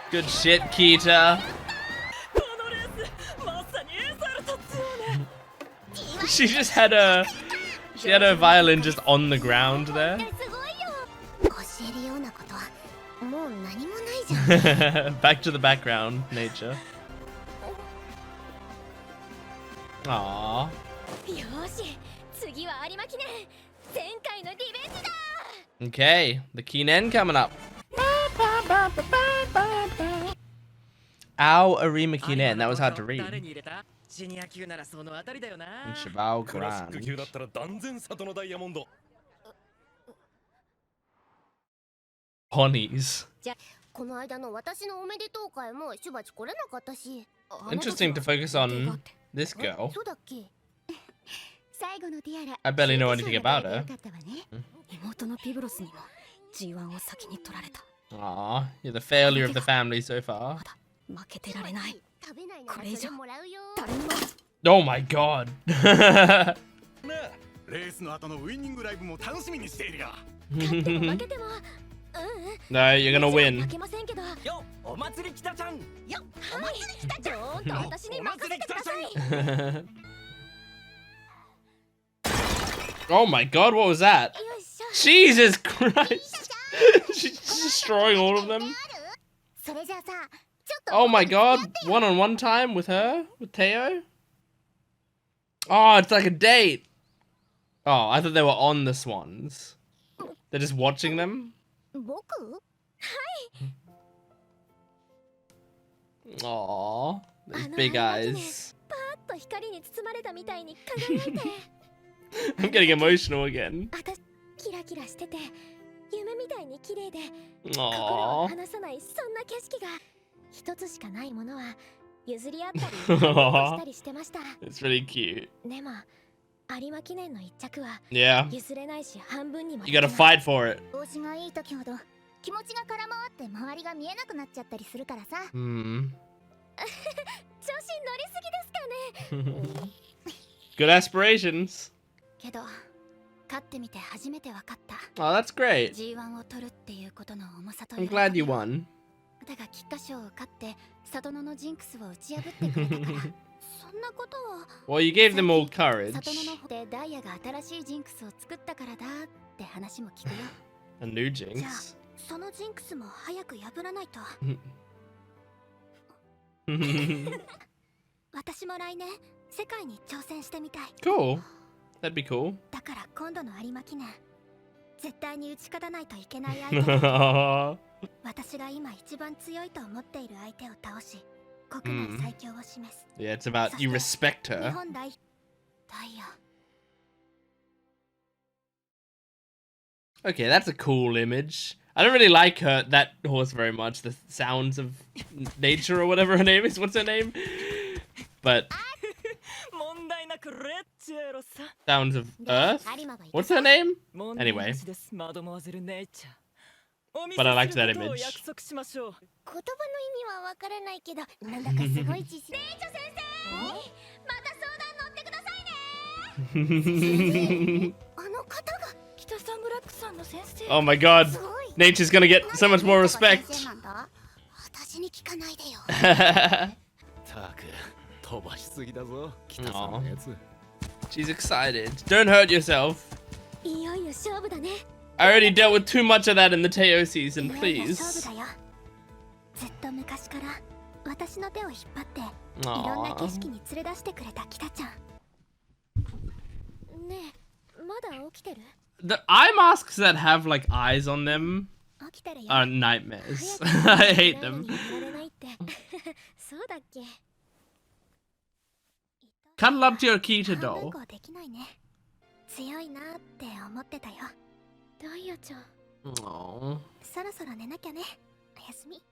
Good shit, Kita. She just had her violin just on the ground there. Back to the background, nature. Aww. Okay, the Kinen coming up. Ao Arima Kinen, that was hard to read. And Shabao Grand. Ponies. Interesting to focus on this girl. I barely know anything about her. Aw, you're the failure of the family so far. Oh my god. No, you're gonna win. Oh my god, what was that? Jesus Christ! She's destroying all of them. Oh my god, one-on-one time with her? With Teo? Oh, it's like a date. Oh, I thought they were on the swans. They're just watching them? Aww, those big eyes. I'm getting emotional again. Aww. It's really cute. Yeah. You gotta fight for it. Good aspirations. Oh, that's great. I'm glad you won. Well, you gave them all courage. A new jinx. Cool. That'd be cool. Yeah, it's about you respect her. Okay, that's a cool image. I don't really like that horse very much. The sounds of nature or whatever her name is. What's her name? But sounds of earth? What's her name? Anyway. But I liked that image. Oh my god. Nature's gonna get so much more respect. Aww. She's excited. Don't hurt yourself. I already dealt with too much of that in the Teo season, please. Aww. だ起きてる？ The eye masks that have like eyes on them 起きてるよ。 are nightmares. I hate them. そうだっけ。 Cuddle up to your Kita doll. できないね。強いなって思ってたよ。ダイヤちゃん。 Aww. そろそろ寝なきゃね。おやすみ。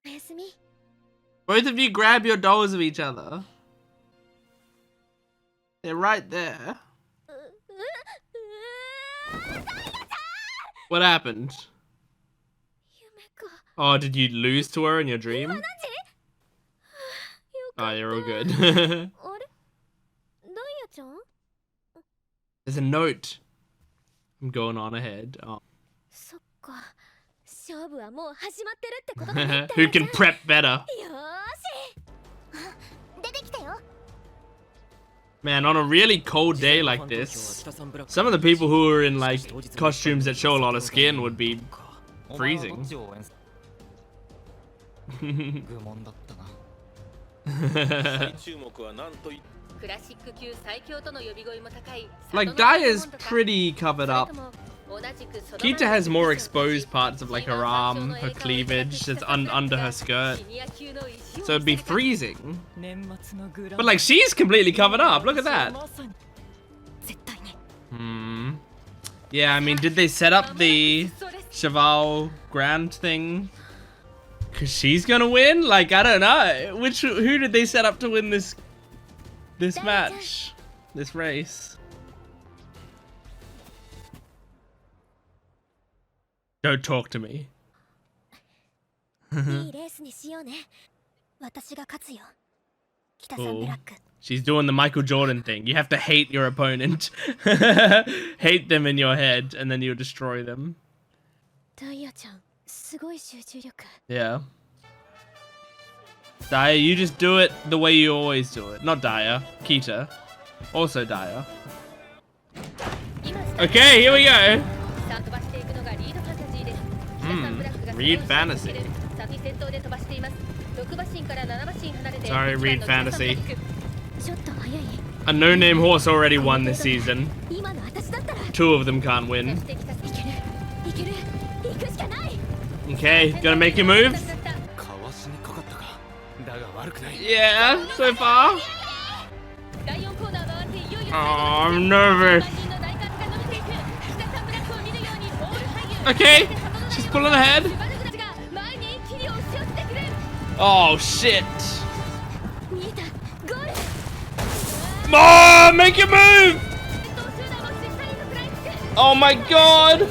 おやすみ。 Both of you grab your dolls of each other. They're right there. What happened? Oh, did you lose to her in your dream? Oh, you're all good. あれ？ダイヤちゃん？ There's a note. I'm going on ahead. Oh. そっか。勝負はもう始まってるってことだね。 Who can prep better? よーし。出てきたよ。 Man, on a really cold day like this, some of the people who are in like costumes that show a lot of skin would be freezing. 最注目はなんとい クラシック級最強との呼び声も高い Like Daya's pretty covered up. Kita has more exposed parts of like her arm, her cleavage that's under her skirt. So it'd be freezing. But like she's completely covered up. Look at that. Hmm. Yeah, I mean, did they set up the Cheval Grand thing? Cause she's gonna win? Like, I don't know. Who did they set up to win this match? This race? Don't talk to me. いいレースにしようね。私が勝つよ。北さんブラック。 She's doing the Michael Jordan thing. You have to hate your opponent. Hate them in your head, and then you'll destroy them. ダイヤちゃん、すごい集中力。 Yeah. Daya, you just do it the way you always do it. Not Daya. Kita. Also Daya. Okay, here we go. Read fantasy. Sorry, read fantasy. A no-name horse already won this season. 2 of them can't win. いける。行くしかない。 Okay, gonna make your moves? かわしにかかったか。だが悪くない。 Yeah, so far. Oh, I'm nervous. Okay, she's pulling ahead. Oh, shit. Oh, make your move! Oh my god!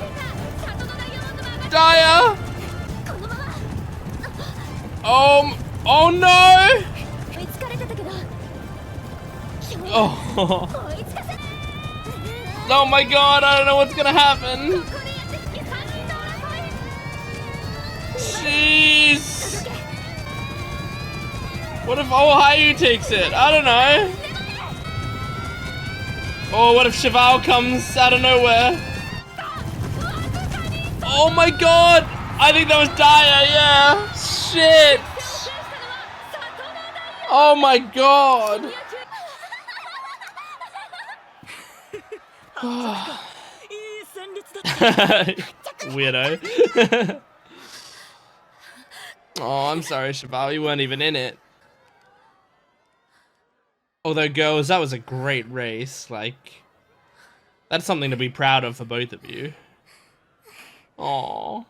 Daya! Oh no! Oh. Oh my god, I don't know what's gonna happen. Jeez. What if Ohio takes it? I don't know. Or what if Cheval comes out of nowhere? Oh my god! I think that was Daya, yeah! Shit! Oh my god! Weirdo. Oh, I'm sorry, Cheval, you weren't even in it. Although, girls, that was a great race. Like, that's something to be proud of for both of you. Aww.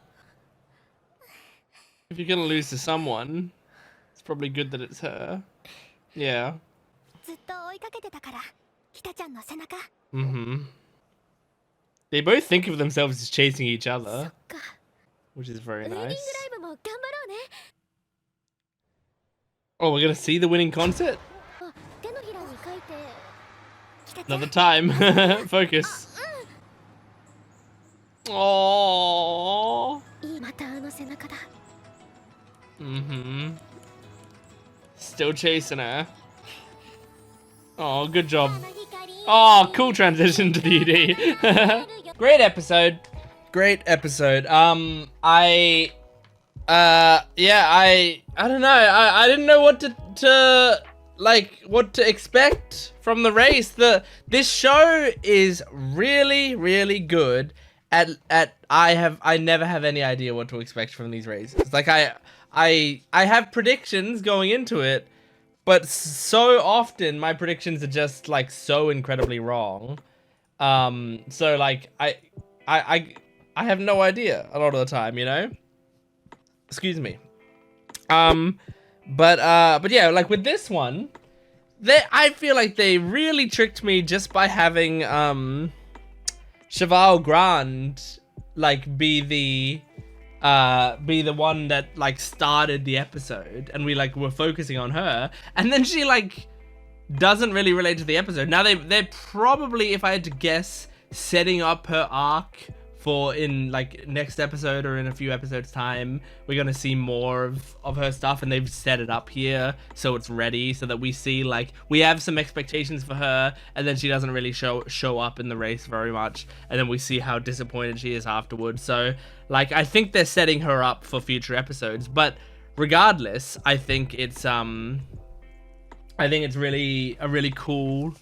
If you're gonna lose to someone, it's probably good that it's her. Yeah. Mm-hmm. They both think of themselves as chasing each other, which is very nice. Oh, we're gonna see the winning concert? Another time. Focus. Oh. Mm-hmm. Still chasing her. Oh, good job. Oh, cool transition to the ED. Great episode. Great episode. Yeah, I don't know. I didn't know what to like what to expect from the race. This show is really, really good at I never have any idea what to expect from these races. Like I have predictions going into it, but so often my predictions are just like so incredibly wrong. So like I have no idea a lot of the time, you know? Excuse me. But yeah, like with this one, I feel like they really tricked me just by having Cheval Grand like be the one that like started the episode, and we like were focusing on her, and then she like doesn't really relate to the episode. Now they're probably, if I had to guess, setting up her arc for in like next episode or in a few episodes time. We're gonna see more of her stuff, and they've set it up here so it's ready, so that we see like we have some expectations for her, and then she doesn't really show up in the race very much, and then we see how disappointed she is afterwards. So like I think they're setting her up for future episodes, but regardless, I think it's really a really cool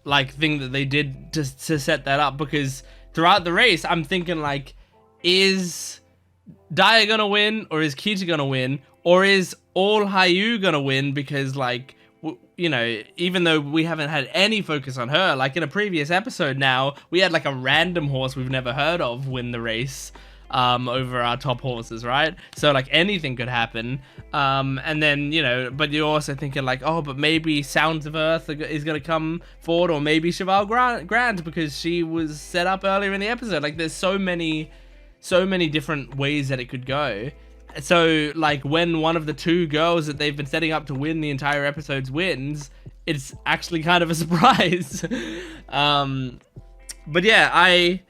like thing that they did to set that up, because throughout the race, I'm thinking like, is Daya gonna win, or is Kita gonna win, or is all Hayu gonna win? Because like, you know, even though we haven't had any focus on her, like in a previous episode now, we had like a random horse we've never heard of win the race over our top horses, right? So like anything could happen. And then, you know, but you're also thinking like, oh, but maybe Sounds of Earth is going to come forward, or maybe Cheval Grand, because she was set up earlier in the episode. Like there's so many different ways that it could go. So like when one of the two girls that they've been setting up to win the entire episodes wins, it's actually kind of a surprise. But yeah, I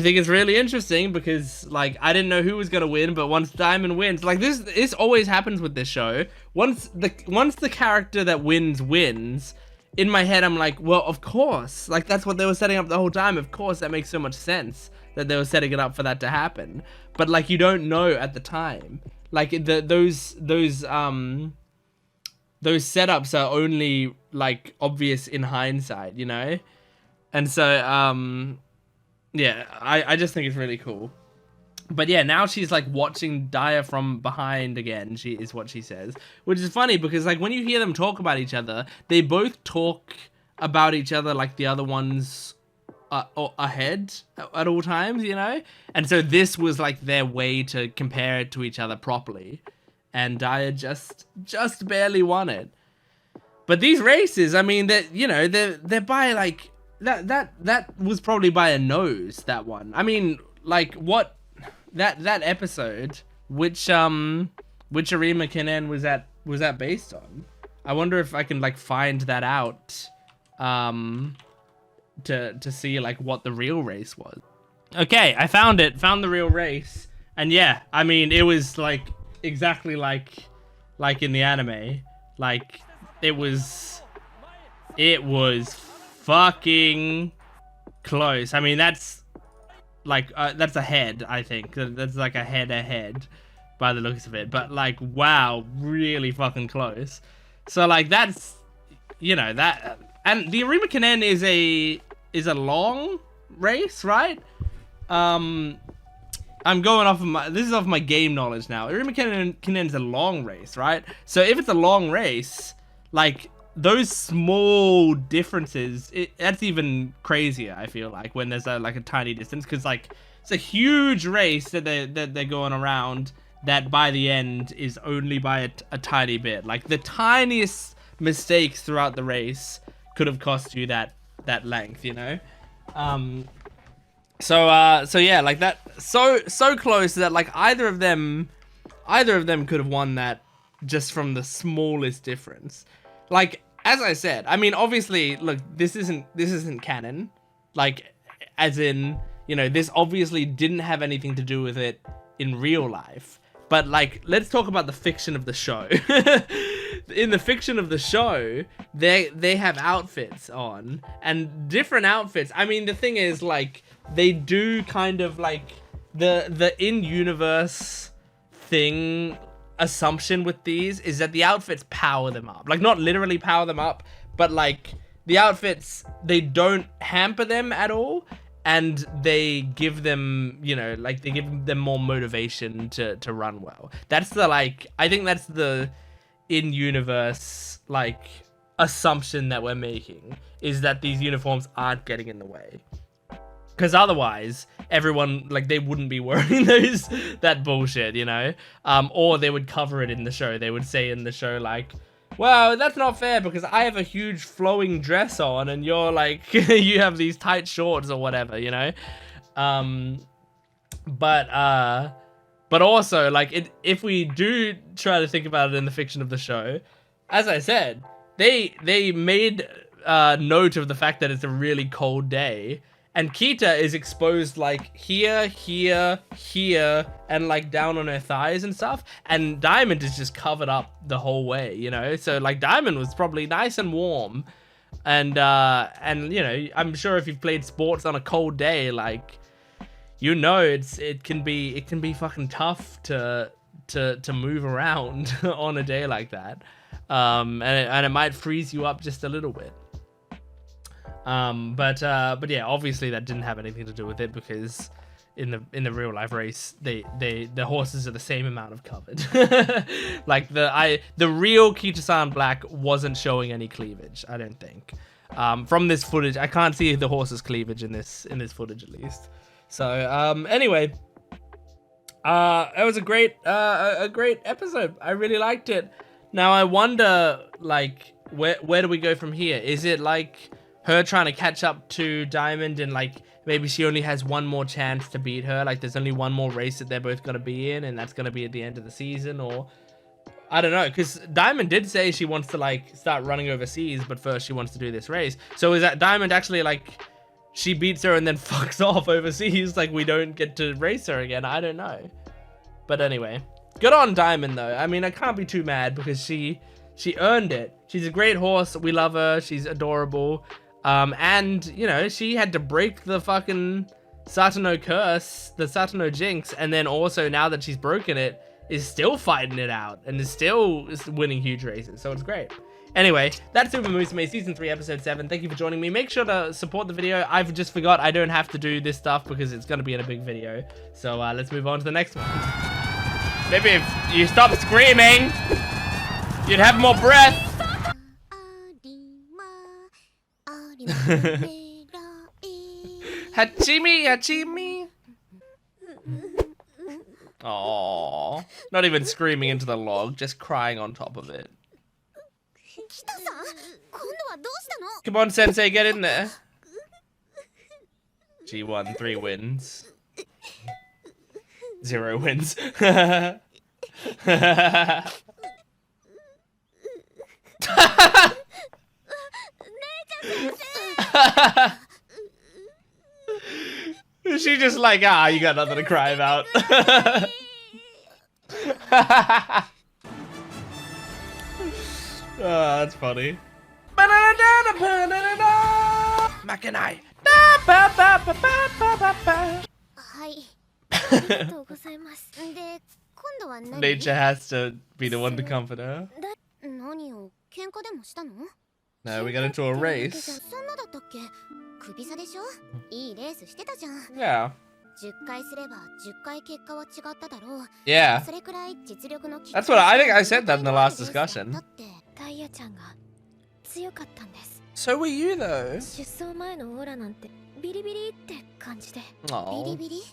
think it's really interesting, because like I didn't know who was gonna win, but once Diamond wins, like this always happens with this show. Once the character that wins, in my head I'm like, well, of course, like that's what they were setting up the whole time. Of course, that makes so much sense that they were setting it up for that to happen. But like you don't know at the time. Like those setups are only like obvious in hindsight, you know? And so yeah, I just think it's really cool. But yeah, now she's like watching Daya from behind again, is what she says. Which is funny, because like when you hear them talk about each other, they both talk about each other like the other one's ahead at all times, you know? And so this was like their way to compare it to each other properly. And Daya just barely won it. But these races, I mean, they're by like... That was probably by a nose, that one. I mean, like, what... That episode, which Arima Kinen was that based on? I wonder if I can, like, find that out, to see, like, what the real race was. Okay, I found the real race. And yeah, I mean, it was, like, exactly like in the anime. Like, it was fucking close. I mean, that's like that's a head, I think. That's like a head ahead by the looks of it. But like, wow, really fucking close. So like that's, you know, that, and the Arima Kinen is a long race, right? I'm going off of this is off my game knowledge now. Arima Kinen's a long race, right? So if it's a long race, like those small differences, that's even crazier, I feel like, when there's like a tiny distance, because like it's a huge race that they're going around, that by the end is only by a tiny bit. Like the tiniest mistakes throughout the race could have cost you that length, you know? So yeah, like that, so close that like either of them could have won that just from the smallest difference. Like, as I said, I mean, obviously, look, this isn't canon. Like, as in, you know, this obviously didn't have anything to do with it in real life. But, like, let's talk about the fiction of the show. In the fiction of the show, they have outfits on, and different outfits. I mean, the thing is, like, they do kind of, like, the in-universe thing, assumption with these is that the outfits power them up. Like, not literally power them up, but like the outfits, they don't hamper them at all, and they give them, you know, like they give them more motivation to run well. That's the, like, I think that's the in-universe, like, assumption that we're making, is that these uniforms aren't getting in the way. Because otherwise, everyone, like, they wouldn't be wearing that bullshit, you know? Or they would cover it in the show. They would say in the show, like, well, that's not fair because I have a huge flowing dress on and you're, like, you have these tight shorts or whatever, you know? But also, like, if we do try to think about it in the fiction of the show, as I said, they made note of the fact that it's a really cold day. And Kita is exposed, like, here, here, here, and, like, down on her thighs and stuff. And Diamond is just covered up the whole way, you know? So, like, Diamond was probably nice and warm. And you know, I'm sure if you've played sports on a cold day, like, you know, it can be fucking tough to move around on a day like that. And it might freeze you up just a little bit. But yeah, obviously that didn't have anything to do with it because in the real life race, the horses are the same amount of covered. Like the real Kitasan Black wasn't showing any cleavage, I don't think. From this footage, I can't see the horse's cleavage in this footage at least. So anyway, it was a great episode. I really liked it. Now I wonder, like, where do we go from here? Is it like her trying to catch up to Diamond and, like, maybe she only has one more chance to beat her? Like, there's only one more race that they're both going to be in, and that's going to be at the end of the season? Or I don't know, because Diamond did say she wants to, like, start running overseas, but first she wants to do this race. So is that Diamond actually, like, she beats her and then fucks off overseas, like we don't get to race her again? I don't know. But anyway, good on Diamond though. I mean, I can't be too mad because she earned it. She's a great horse. We love her. She's adorable. And, you know, she had to break the fucking Satano curse, the Satano jinx, and then also, now that she's broken it, is still fighting it out, and is still winning huge races, so it's great. Anyway, that's Uma Musume Season 3, Episode 7. Thank you for joining me. Make sure to support the video. I've just forgot I don't have to do this stuff because it's going to be in a big video. So let's move on to the next one. Maybe if you stop screaming, you'd have more breath. Hachimi, Hachimi. Aww. Not even screaming into the log, just crying on top of it. Come on, Sensei, get in there. G1, 3 wins. 0 wins. She just like, you got nothing to cry about. Oh, that's funny. Makanai. Nature has to be the one to comfort her. No, we got into a race. Yeah. Yeah. That's what I think. I said that in the last discussion. So were you though. Aww.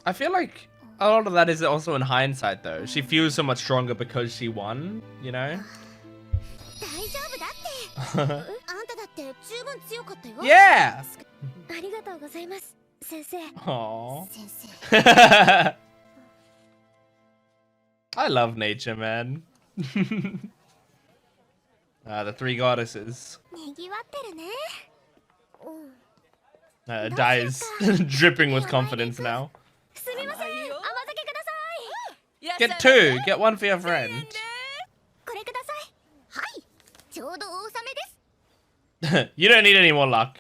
I feel like a lot of that is also in hindsight though. She feels so much stronger because she won, you know? Yeah! Aww. I love nature, man. The 3 goddesses. Dai is dripping with confidence now. Get 2. Get 1 for your friend. You don't need any more luck.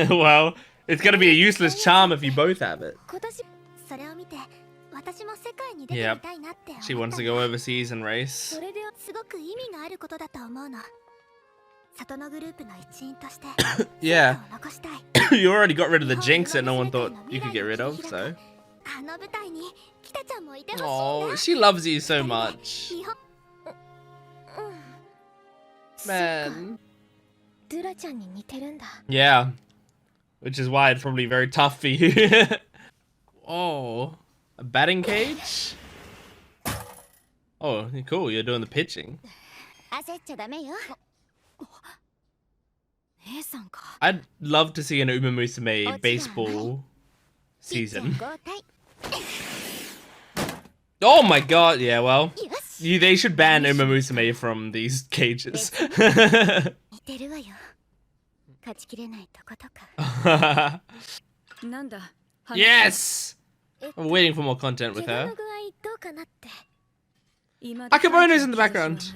Well, It's gonna be a useless charm if you both have it. 今年それを見て私も世界に出て Yep. みたいなって思った She wants to go overseas and race. それですごく意味があることだと思うの。里のグループの一員として Yeah. 成果を残したい。 You already got rid of the jinx that no one thought you could get rid of, so. あの舞台にキタちゃんもいてほしいな。 Oh, she loves you so much. 日本Man. ドゥラちゃんに似てるんだ。 Yeah. Which is why it's probably very tough for you. Oh. A batting cage? Oh, cool. You're doing the pitching. 焦っちゃダメよ。姉さんか。 I'd love to see an Uma Musume baseball season. 交代。 Oh my god. Yeah, well. よし。 They should ban Uma Musume from these cages. 似てるわよ。勝ちきれないとことか。なんだ。 Yes! I'm waiting for more content with 怪我 her. の具合どうかなって。 Akabono's in the background.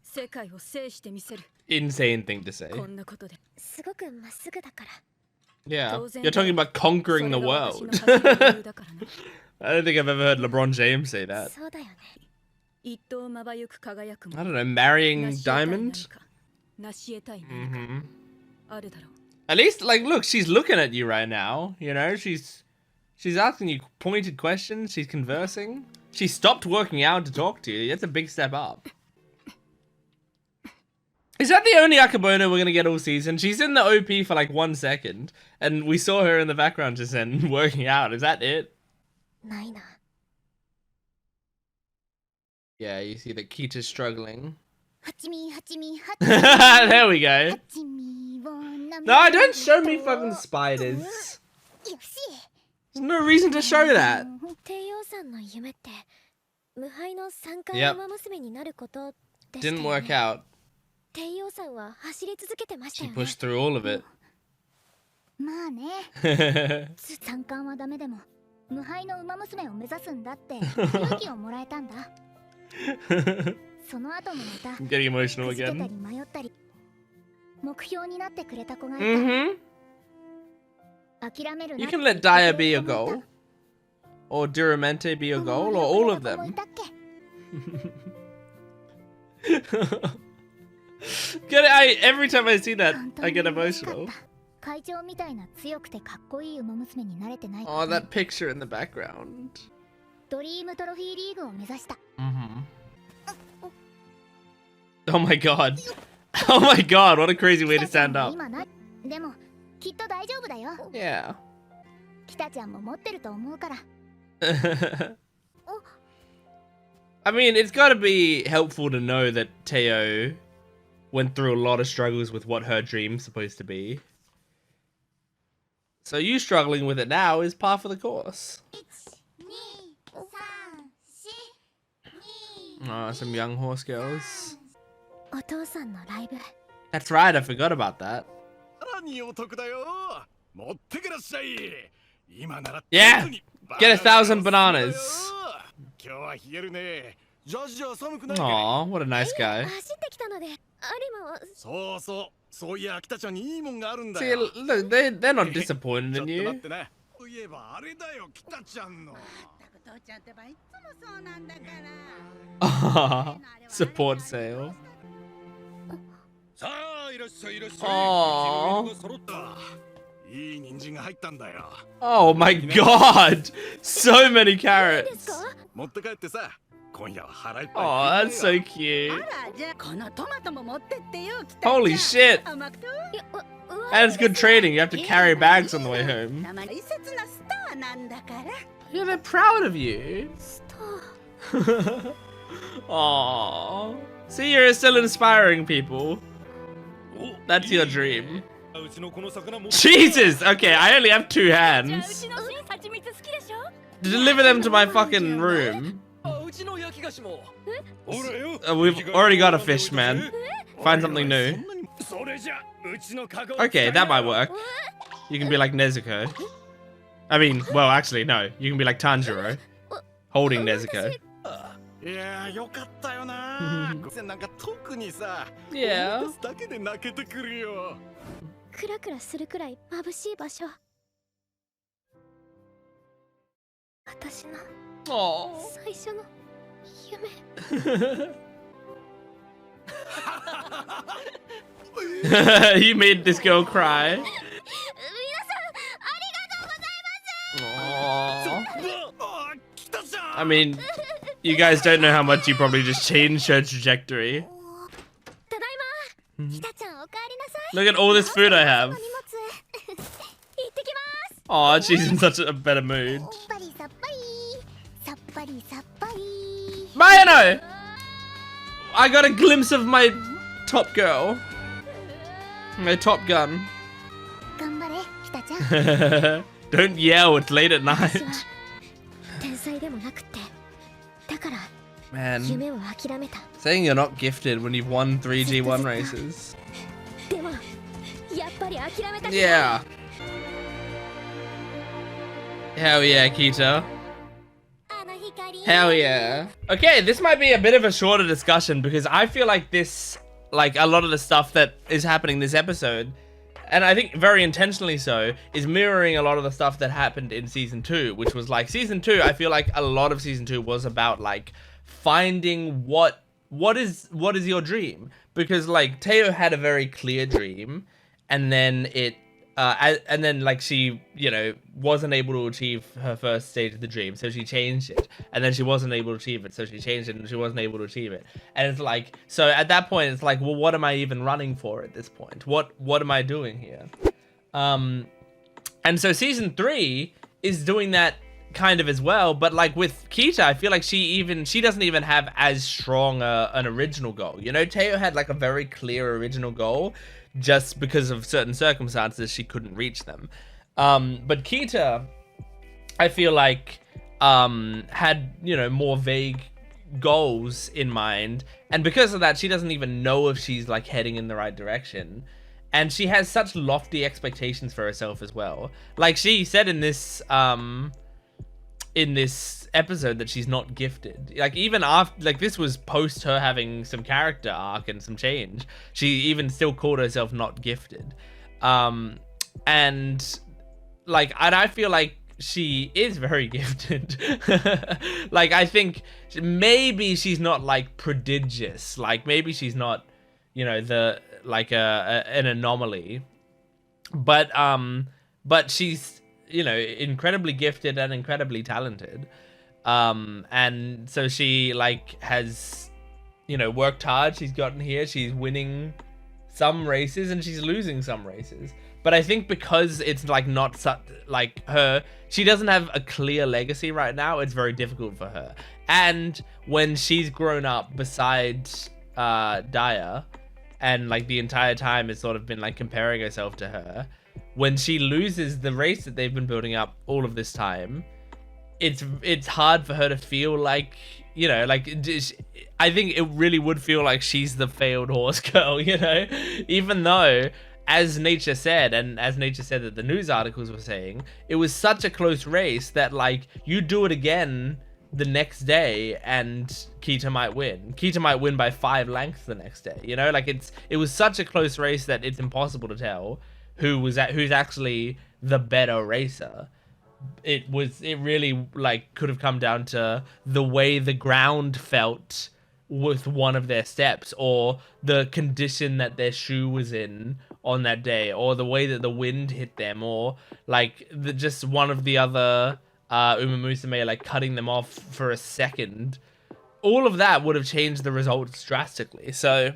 世界を制してみせる。 Insane thing to say. こんなことで。すごくまっすぐだから。 Yeah. You're talking about conquering the world. I don't think I've ever heard LeBron James say that. そうだよね。 一等まばゆく輝くも I don't know, marrying 成し得たい Diamond? 何か成し得たい何か Mm-hmm. あるだろう。 At least, like, look, she's looking at you right now. You know, she's asking you pointed questions. She's conversing. She stopped working out to talk to you. That's a big step up. Is that the only Akabono we're gonna get all season? She's in the OP for like 1 second, and we saw her in the background just then working out. Is that it? ないな。 Yeah, you see that Kita's struggling. はちみはちみは There we go. ちみをなめ No, don't show me fucking spiders. よし。 There's no reason to show that. 帝王さんの夢って無敗の三冠 Yep. 馬娘になることでしたよ Didn't ね。 work out. 帝王さんは走り続けてました She よね。 pushed through all of it. まあね。三冠はダメでも無敗の馬娘を目指すんだって勇気をもらえたんだ。その後もまた I'm getting emotional くじけた again. り迷ったり目標になってくれた子がいた。 Mm-hmm. 諦めるな You って can let Daya be your goal. Or Duramente be your goal, or all of them. Every time I see that, I get emotional. 会長みたいな強くてかっこいい馬娘になれてない。 Oh, that picture in the background. ドリームトロフィーリーグを目指した。 Mm-hmm. Oh my god. Oh my god, what a crazy way to stand up. 今なでもきっと大丈夫だよ。 Yeah. キタちゃんも持ってると思うから。 I mean, it's gotta be helpful to know that Teo went through a lot of struggles with what her dream's supposed to be. So you struggling with it now is par for the course. Oh, some young horse girls. お父さんのライブ。 That's right, I forgot about that. さらにお得だよ。持ってください。今なら Yeah! Get 1,000 bananas. 今日は冷えるね。ジャージじゃ寒くない。 Aw, what a nice guy. 走ってきたので、有馬は。そうそう。そういや、秋田ちゃんにいいもんがあるんだ See, よ。 look, they're not disappointed ちょ in っと you. 待ってね。そういえばあれだよ、北ちゃんの。 Aw, support sale. さあ、いらっしゃいいらっしゃい。 Aw. 揃った。いい人参が入ったんだよ。 Oh my god! So many carrots. 持って帰ってさ。今夜は腹いっぱい。 Oh, that's so cute. じゃあこのトマトも持ってってよ。 Holy shit! 甘くて And it's good trading. You have to carry bags on the way home. 大切なスターなんだから。 Yeah, they're proud of you. スター。 Aww. See, you're still inspiring people. That's your dream. Jesus! Okay, I only have 2 hands. 蜂蜜好きでしょ？ Deliver them to my fucking room. We've already got a fish, man. Find something new. Okay, that might work. You can be like Nezuko. I mean, well, actually, no. You can be like Tanjiro. Holding Nezuko. いや、よかったよな。なんか特にさ。 Yeah. だけで泣けてくるよ。クラクラするくらい眩しい場所。私の Oh. 最初の夢。You made this girl cry. 皆さんありがとうございます。 Aww. I mean, you guys don't know how much you probably just changed her trajectory. ただいま。キタちゃんおかえりなさい。 Look at all this food I have. お荷物。行ってきます。 Oh, she's in such a better mood. さっぱりさっぱり。さっぱりさっぱり。 Mayano! I got a glimpse of my top girl. My top gun. 頑張れキタちゃん。 Don't yell, it's late at 私 night. は天才でもなくって。だから Man, 夢を諦めた。 saying you're not gifted when you've won 3 G1 races. でもやっぱり諦めたくない。 Yeah. Hell yeah, Kita. あの光。 Hell yeah. Okay, this might be a bit of a shorter discussion because I feel like this, like a lot of the stuff that is happening this episode, and I think very intentionally so, is mirroring a lot of the stuff that happened in season 2, which was like season 2. I feel like a lot of season 2 was about like finding what is your dream, because like Teo had a very clear dream, and then and then like she, you know, wasn't able to achieve her first stage of the dream, so she changed it, and then she wasn't able to achieve it, so she changed it, and she wasn't able to achieve it, and it's like, so at that point it's like, well, what am I even running for at this point? What am I doing here? And so season 3 is doing that kind of as well, but like with Kita, I feel like she doesn't even have as strong an original goal. You know, Teo had like a very clear original goal. Just because of certain circumstances, she couldn't reach them. But Kita, I feel like, had, you know, more vague goals in mind. And because of that, she doesn't even know if she's, like, heading in the right direction. And she has such lofty expectations for herself as well. Like, she said in this episode that she's not gifted. Like, even after, like, this was post her having some character arc and some change, she even still called herself not gifted. And like, and I feel like she is very gifted. Like, I think maybe she's not like prodigious, like maybe she's not, you know, the like an anomaly, but she's, you know, incredibly gifted and incredibly talented. And so she like has, you know, worked hard. She's gotten here. She's winning some races and she's losing some races. But I think because it's like not such like her, she doesn't have a clear legacy right now. It's very difficult for her. And when she's grown up beside Daya, and like the entire time has sort of been like comparing herself to her, when she loses the race that they've been building up all of this time, it's hard for her to feel like, you know, like, I think it really would feel like she's the failed horse girl, you know, even though, as Nature said, and as Nature said that the news articles were saying, it was such a close race that like you do it again the next day and Kita might win. Kita might win by 5 lengths the next day, you know, like it was such a close race that it's impossible to tell who's actually the better racer. It really like could have come down to the way the ground felt with one of their steps, or the condition that their shoe was in on that day, or the way that the wind hit them, or like just one of the other Uma Musume like cutting them off for a second. All of that would have changed the results drastically. So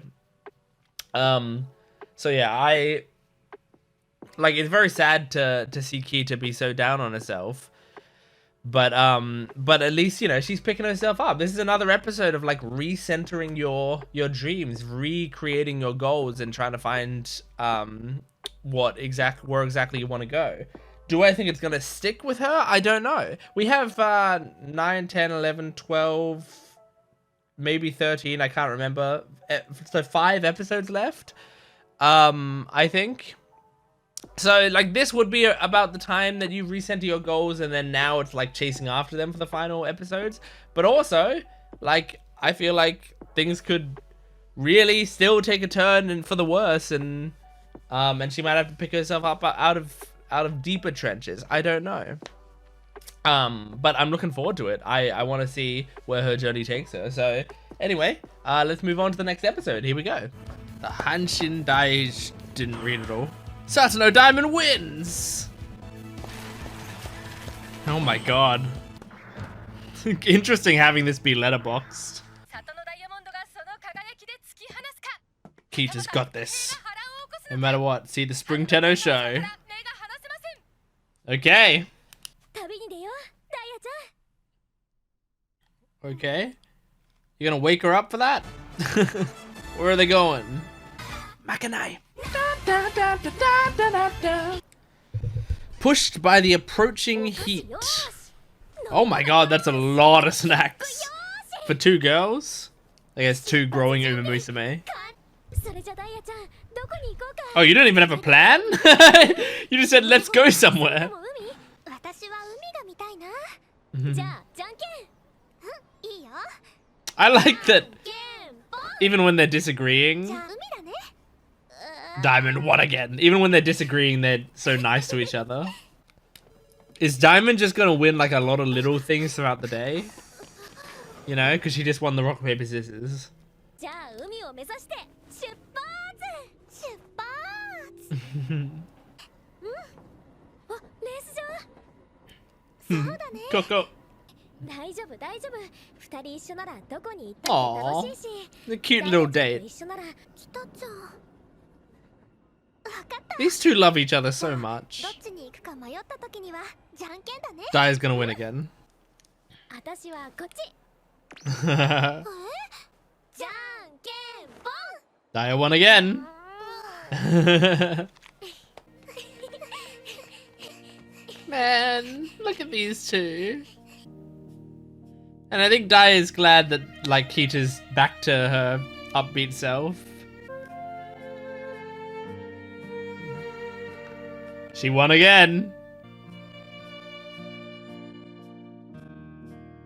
yeah, like, it's very sad to see Kita be so down on herself, but at least, you know, she's picking herself up. This is another episode of like recentering your dreams, recreating your goals, and trying to find where exactly you want to go. Do I think it's gonna stick with her? I don't know. We have 9, 10, 11, 12, maybe 13. I can't remember. So 5 episodes left. I think. So, like, this would be about the time that you recenter your goals, and then now it's, like, chasing after them for the final episodes. But also, like, I feel like things could really still take a turn and for the worse, and And she might have to pick herself up out of deeper trenches. I don't know. But I'm looking forward to it. I want to see where her journey takes her. So anyway, let's move on to the next episode. Here we go. The Hanshin Daij didn't read it all. Satono Diamond wins! Oh my god. Interesting having this be letterboxed. Kita's got this. No matter what. See the Spring Tenno show. Okay. Okay. You're gonna wake her up for that? Where are they going? Makanai. Pushed by the approaching heat. Oh my god, that's a lot of snacks. For 2 girls? I guess 2 growing Uma Musume. Oh, you don't even have a plan? You just said, let's go somewhere. I like that even when they're disagreeing, Diamond won again. Even when they're disagreeing, they're so nice to each other. Is Diamond just gonna win like a lot of little things throughout the day? You know, because she just won the rock, paper, scissors. Coco. Aww, the cute little date. These 2 love each other so much. Dai's gonna win again. Dai won again. Man, look at these 2. And I think Dai is glad that, like, Kita's back to her upbeat self. She won again.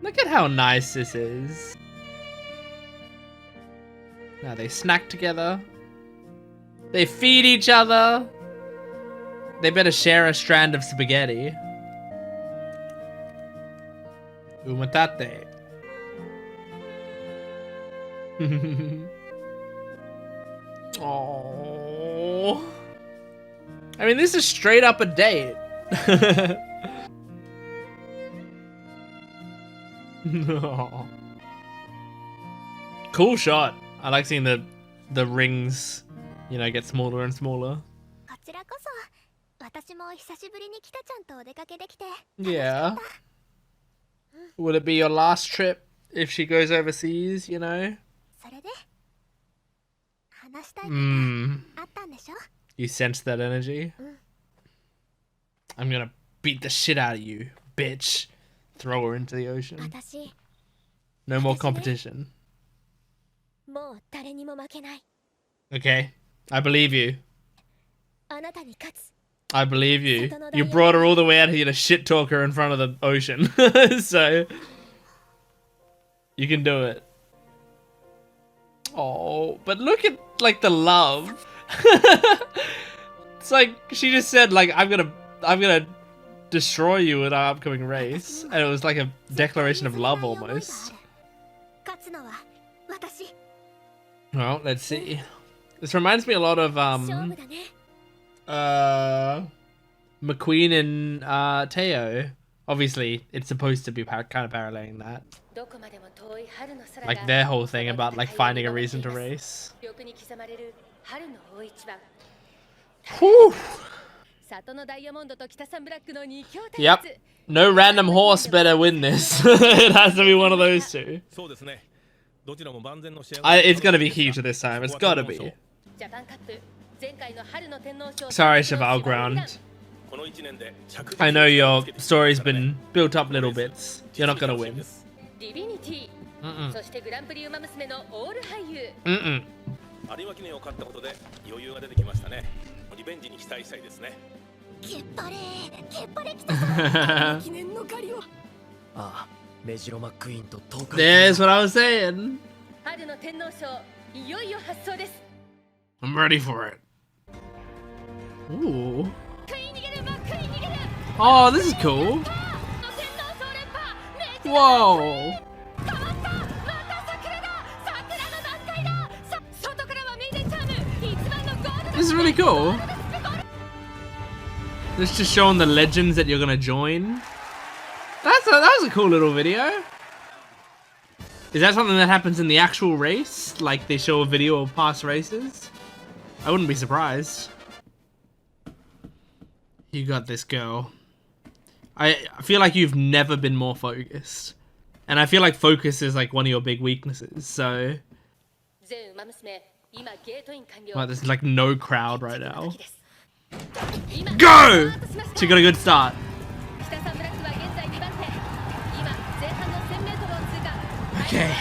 Look at how nice this is. Now they snack together. They feed each other. They better share a strand of spaghetti. Umatate. Oh. I mean, this is straight up a date. No. Cool shot. I like seeing the rings, you know, get smaller and smaller. Yeah. Will it be your last trip if she goes overseas, you know? You sense that energy? I'm gonna beat the shit out of you, bitch. Throw her into the ocean. No more competition. Okay, I believe you. I believe you. You brought her all the way out here to shit talk her in front of the ocean. So you can do it. Oh, but look at like the love. It's like she just said like I'm gonna destroy you in our upcoming race, and it was like a declaration of love almost. Well, let's see. This reminds me a lot of McQueen and Teo. Obviously, it's supposed to be kind of paralleling that. Like their whole thing about like finding a reason to race. Whew. Yep. No random horse better win this. It has to be one of those 2. It's gonna be Kita this time. It's gotta be. Sorry, Cheval Ground. I know your story's been built up little bits. You're not gonna win. There's what I was saying. I'm ready for it. Ooh. Oh, this is cool. Whoa. This is really cool. This just showing the legends that you're gonna join. That was a cool little video. Is that something that happens in the actual race? Like they show a video of past races? I wouldn't be surprised. You got this, girl. I feel like you've never been more focused. And I feel like focus is like one of your big weaknesses, so... Wow, there's like no crowd right now. Go! She got a good start. Okay.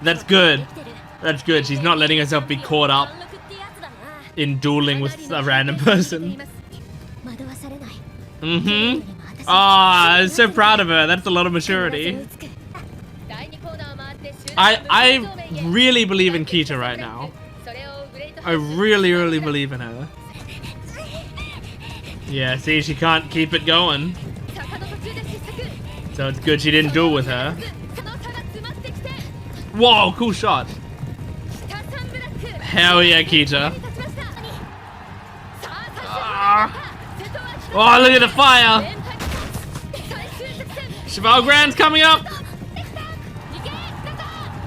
That's good. That's good. She's not letting herself be caught up in dueling with a random person. Ah, I'm so proud of her. That's a lot of maturity. I really believe in Kita right now. I really believe in her. Yeah, see, she can't keep it going. So it's good she didn't duel with her. Whoa, cool shot. Hell yeah, Kita. Oh, look at the fire. Cheval Grand's coming up.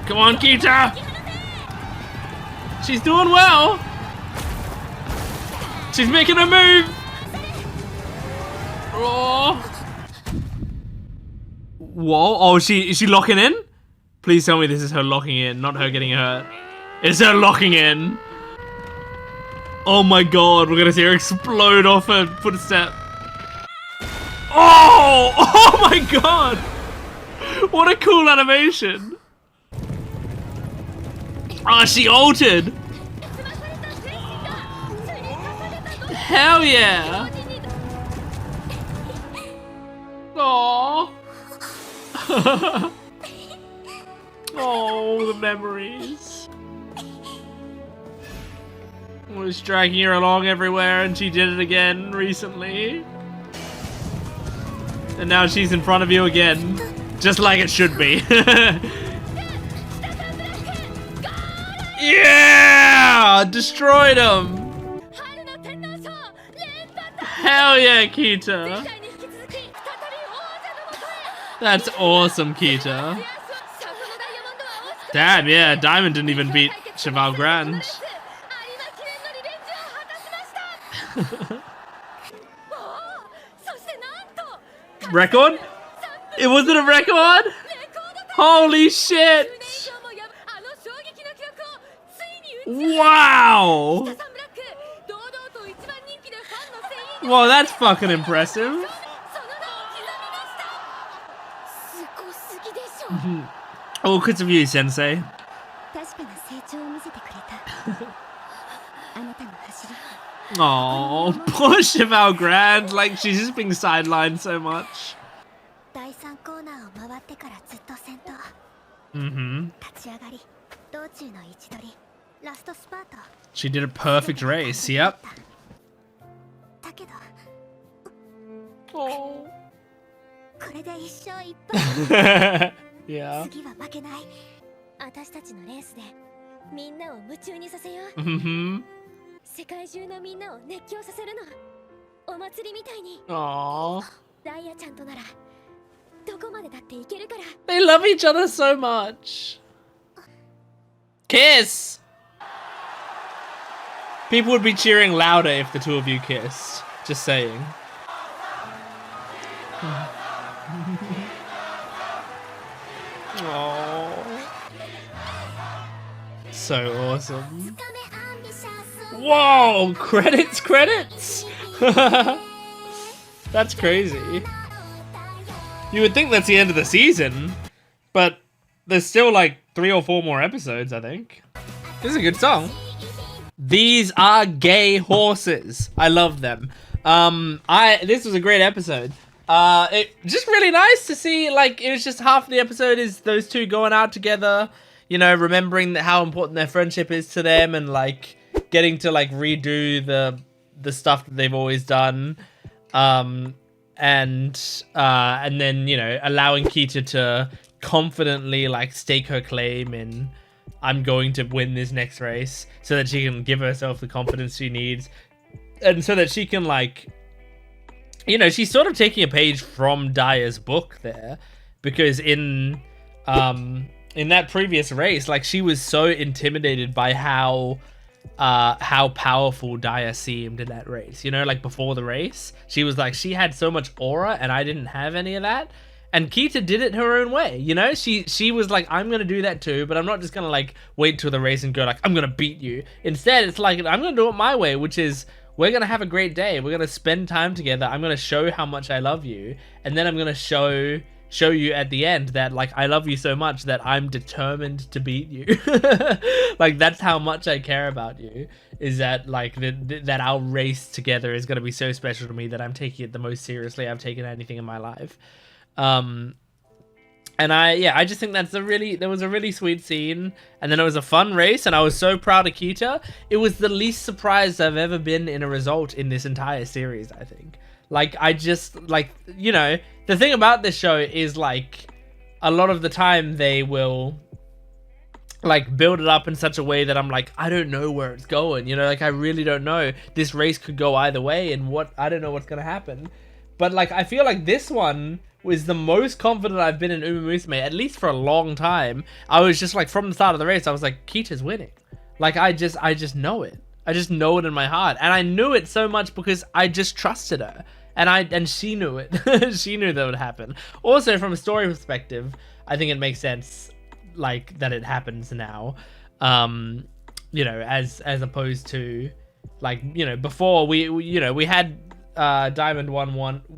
Come on, Kita. She's doing well. She's making a move. Oh. Whoa. Oh, is she locking in? Please tell me this is her locking in, not her getting hurt. It's her locking in. Oh my god, we're gonna see her explode off her footstep. Oh! Oh my god! What a cool animation. Oh, she altered. Hell yeah. Aww. Oh, the memories. I was dragging her along everywhere and she did it again recently. And now she's in front of you again. Just like it should be. Yeah! Destroyed him! Hell yeah, Kita! That's awesome, Kita. Damn, yeah, Diamond didn't even beat Cheval Grand. Record? It wasn't a record? Holy shit! Wow! Well, that's fucking impressive. Oh, because of you, Sensei. Oh, poor Cheval Grand. Like, she's just being sidelined so much. She did a perfect race, yep. Oh. Yeah. Aww. They love each other so much. Kiss! People would be cheering louder if the two of you kissed. Just saying. Aww. So awesome. Whoa! Credits, credits! That's crazy. You would think that's the end of the season, but there's still like 3 or 4 more episodes, I think. This is a good song. These are gay horses. I love them. This was a great episode. It just really nice to see, like, it was just half the episode is those two going out together, you know, remembering how important their friendship is to them and like getting to like redo the stuff that they've always done, and then, you know, allowing Kita to confidently like stake her claim in, I'm going to win this next race, so that she can give herself the confidence she needs, and so that she can, like, you know, she's sort of taking a page from Daya's book there, because in that previous race, like, she was so intimidated by how powerful Daya seemed in that race. You know, like, before the race, she was like, she had so much aura and I didn't have any of that. And Kita did it her own way, you know? She was like, I'm gonna do that too, but I'm not just gonna like wait till the race and go like, I'm gonna beat you. Instead, it's like, I'm gonna do it my way, which is, we're gonna have a great day. We're gonna spend time together. I'm gonna show how much I love you, and then I'm gonna show you at the end that, like, I love you so much that I'm determined to beat you. Like, that's how much I care about you, is that, like, that our race together is gonna be so special to me that I'm taking it the most seriously I've taken anything in my life. And I just think that was a really sweet scene, and then it was a fun race, and I was so proud of Kita. It was the least surprised I've ever been in a result in this entire series, I think. Like, I just, like, you know, the thing about this show is, like, a lot of the time they will, like, build it up in such a way that I'm like, I don't know where it's going, you know, like, I really don't know. This race could go either way, and I don't know what's gonna happen. But, like, I feel like this one was the most confident I've been in Uma Musume, at least for a long time. I was just, like, from the start of the race, I was like, Kita's winning. Like, I just know it. I just know it in my heart. And I knew it so much because I just trusted her. And she knew it. She knew that would happen. Also, from a story perspective, I think it makes sense, like, that it happens now. You know, as opposed to, like, you know, before we had Diamond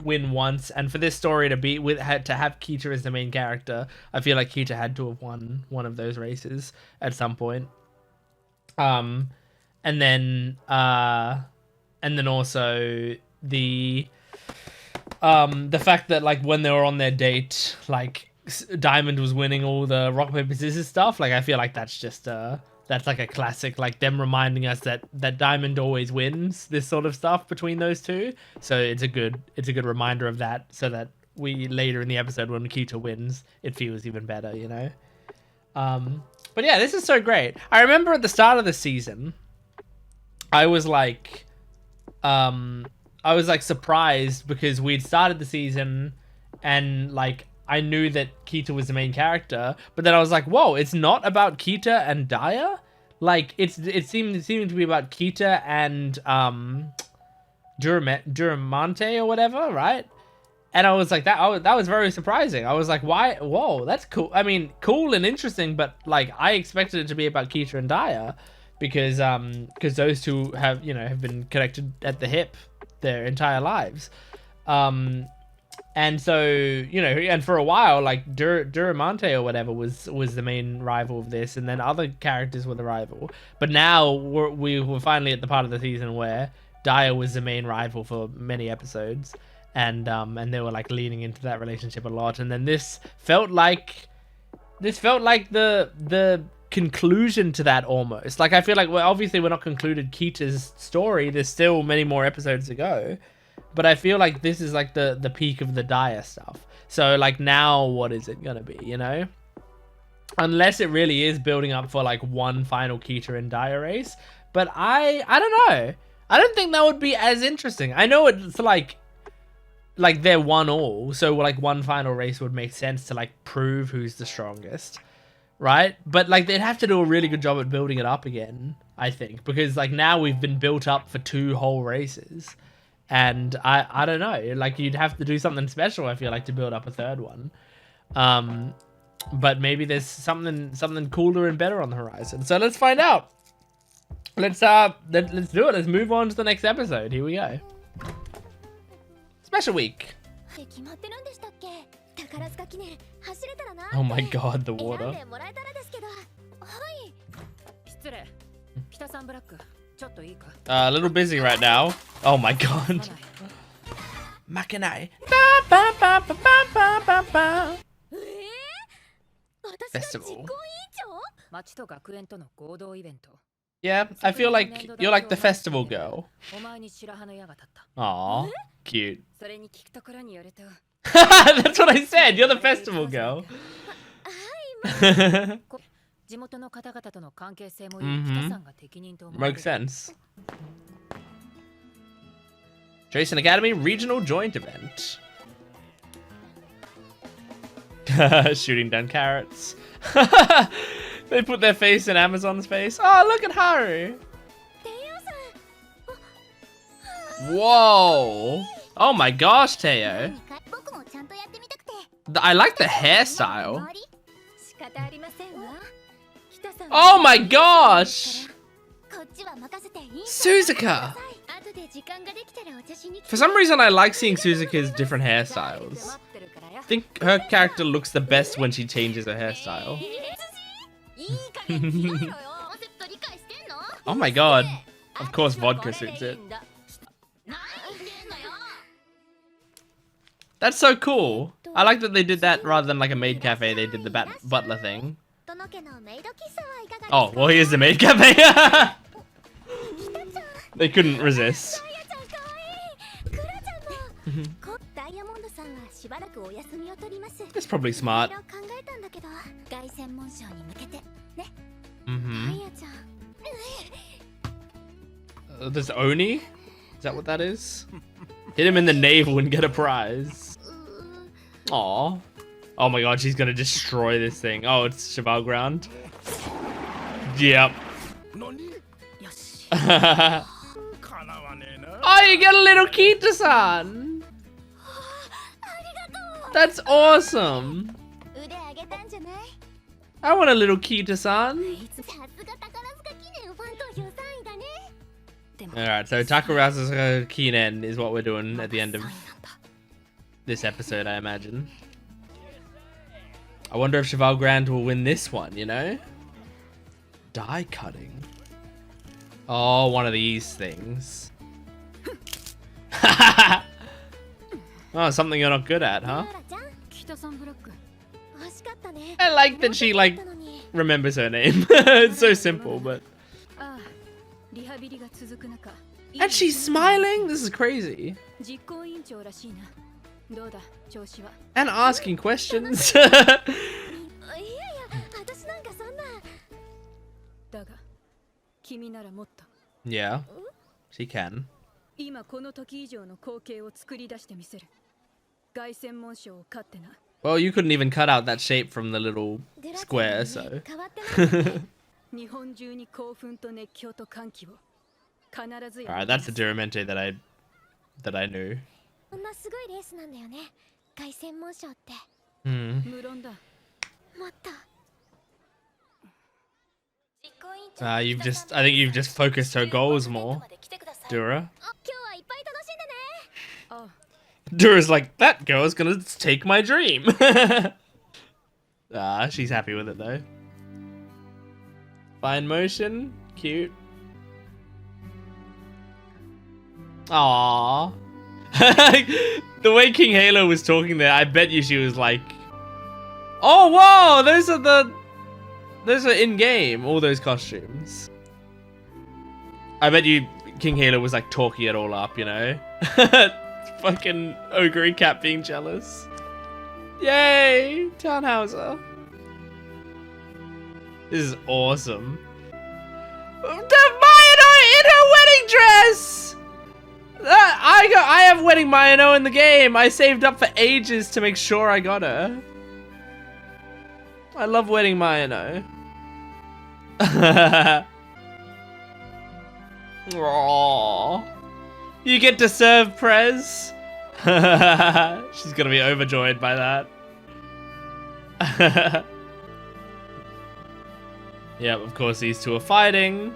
win once, and for this story to have Kita as the main character, I feel like Kita had to have won one of those races at some point. And then also the fact that, like, when they were on their date, like, Diamond was winning all the rock paper scissors stuff. Like, I feel like that's just that's like a classic, like, them reminding us that Diamond always wins this sort of stuff between those two. So it's a good reminder of that, so that we later in the episode, when Kita wins, it feels even better, you know. But yeah, this is so great. I remember at the start of the season, I was like surprised, because we'd started the season and, like, I knew that Kita was the main character, but then I was like, whoa, it's not about Kita and Daya? Like, it seemed to be about Kita and Duramante or whatever, right? And I was like, that was very surprising. I was like, why? Whoa, that's cool. I mean, cool and interesting, but, like, I expected it to be about Kita and Daya, because those two have been connected at the hip their entire lives. And so, you know, and for a while, like, Duramante or whatever was the main rival of this, and then other characters were the rival. But now we were finally at the part of the season where Daya was the main rival for many episodes, and they were, like, leaning into that relationship a lot. And then this felt like the conclusion to that, almost. Like, I feel like, well, obviously we're not concluded Kita's story. There's still many more episodes to go. But I feel like this is, like, the peak of the Daya stuff. So, like, now what is it gonna be, you know? Unless it really is building up for, like, one final Kita and Daya race. But I don't know. I don't think that would be as interesting. I know it's, like they're 1-1. So, like, one final race would make sense to, like, prove who's the strongest. Right? But, like, they'd have to do a really good job at building it up again, I think. Because, like, now we've been built up for 2 whole races. And I don't know, like, you'd have to do something special, I feel like, to build up a 3rd one. But maybe there's something cooler and better on the horizon. So let's find out. Let's do it. Let's move on to the next episode. Here we go. Special week. Oh my god, the water. A little busy right now. Oh my god. Makanai. Festival. Yeah, I feel like you're like the festival girl. Aw, cute. That's what I said. You're the festival girl. Makes sense. Jason Academy Regional Joint Event. Shooting down carrots. They put their face in Amazon's face. Oh, look at Haru. Whoa. Oh my gosh, Teo. I like the hairstyle. Oh my gosh. Suzuka. For some reason, I like seeing Suzuka's different hairstyles. I think her character looks the best when she changes her hairstyle. Oh my god. Of course vodka suits it. That's so cool. I like that they did that rather than like a maid cafe, they did the butler thing. Oh, well here's the maid cafe. They couldn't resist. That's probably smart. There's Oni? Is that what that is? Hit him in the navel and get a prize. Aw. Oh my god, she's gonna destroy this thing. Oh, it's Cheval Ground. Yep. Oh, you get a little Kitasan! That's awesome! I want a little Kitasan. Alright, so Takarazuka Kinen is what we're doing at the end of this episode, I imagine. I wonder if Cheval Grand will win this one, you know? Die cutting. Oh, one of these things. Oh, something you're not good at, huh? I like that she, like, remembers her name. It's so simple, but... And she's smiling? This is crazy. And asking questions. Yeah, she can. Well, you couldn't even cut out that shape from the little square, so. Alright, that's the Duramente that I knew. I think you've just focused her goals more, Dura. Dura's like, that girl's gonna take my dream. She's happy with it though. Fine motion, cute. Aww. The way King Halo was talking there, I bet you she was like, oh whoa, those are in-game, all those costumes. I bet you King Halo was like talking it all up, you know? Fucking Ogre Cat being jealous. Yay! Tannhauser. This is awesome. Mayano in her wedding dress! I have wedding Mayano in the game. I saved up for ages to make sure I got her. I love wedding Mayano. Aww. You get to serve Prez. She's gonna be overjoyed by that. Yep, of course these two are fighting.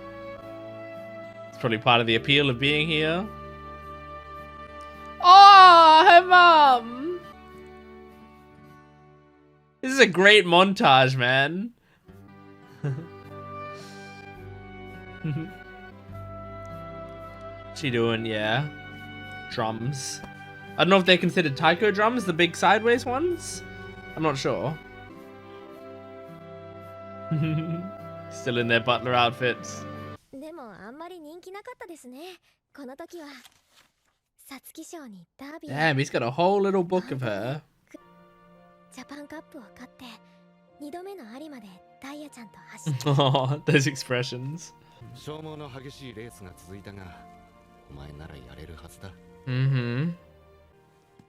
It's probably part of the appeal of being here. Oh, her mom! This is a great montage, man. She doing, yeah. Drums. I don't know if they're considered taiko drums, the big sideways ones. I'm not sure. Still in their butler outfits. り人気なかったですね。この時は皐月賞にダービー。 Damn, he's got a whole little book of her. ジャパンカップを勝って2度目の有馬でダイヤちゃんと走って。 Oh, those expressions. 消耗の激しいレースが続いたが、お前ならやれるはずだ。Mm-hmm.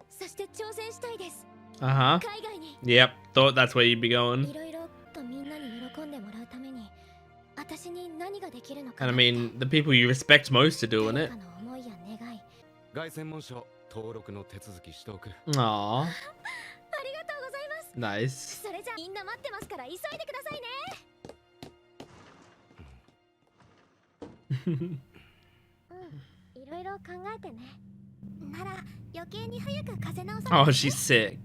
そして挑戦したいです。 Uh-huh. 海外に。 Yep, thought that's where you'd be going. いろいろとみんなに喜んでもらうために、私に何ができるのか。 And I mean, the people you respect most are doing it. 誰かの思いや願い。凱旋門賞登録の手続きしておく。 Aww. ありがとうございます。 Nice. それじゃみんな待ってますから急いでくださいね。いろいろ考えてね。なら余計に早く風邪治さ Oh, ない。 she's sick.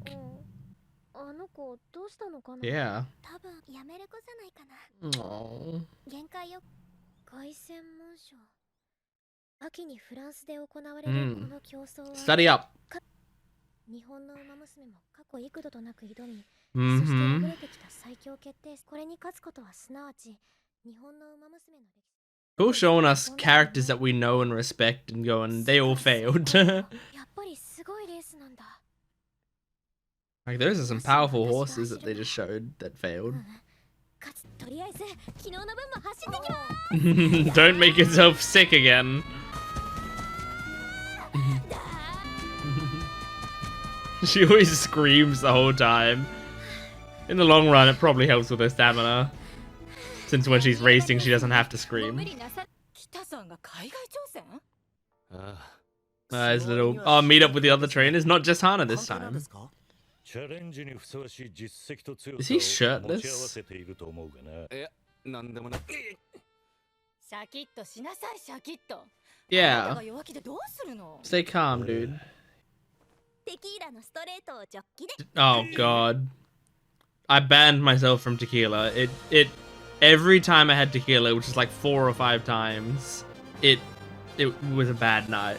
あの子どうしたのかな。 Yeah. 多分やめる子じゃないかな。 Aww. 限界よ。凱旋門賞。秋にフランスで行われるこの競争は、 Study up. 日本の馬娘も過去幾度となく挑み、 Mm-hmm. そして敗れてきた最強決定。これに勝つことはすなわち日本の馬娘の歴史。 Cool showing us characters that we know and respect and going, they all failed. やっぱりすごいレースなんだ。 Like, those are some powerful horses that they just showed that failed. とりあえず昨日の分も走ってきます。 Don't make yourself sick again. She always screams the whole time. In the long run, it probably helps with her stamina. Since when she's racing, she doesn't have to scream. 北さんが海外挑戦？ああ。 His little meet up with the other trainers, not just Hana this time. Is he shirtless? いや、なんでもない。シャキッとしなさい、シャキッと。 Yeah. 弱気でどうするの？ Stay calm, dude. テキーラのストレートをジョッキで。 Oh god. I banned myself from tequila. Every time I had tequila, which is like 4 or 5 times, it was a bad night.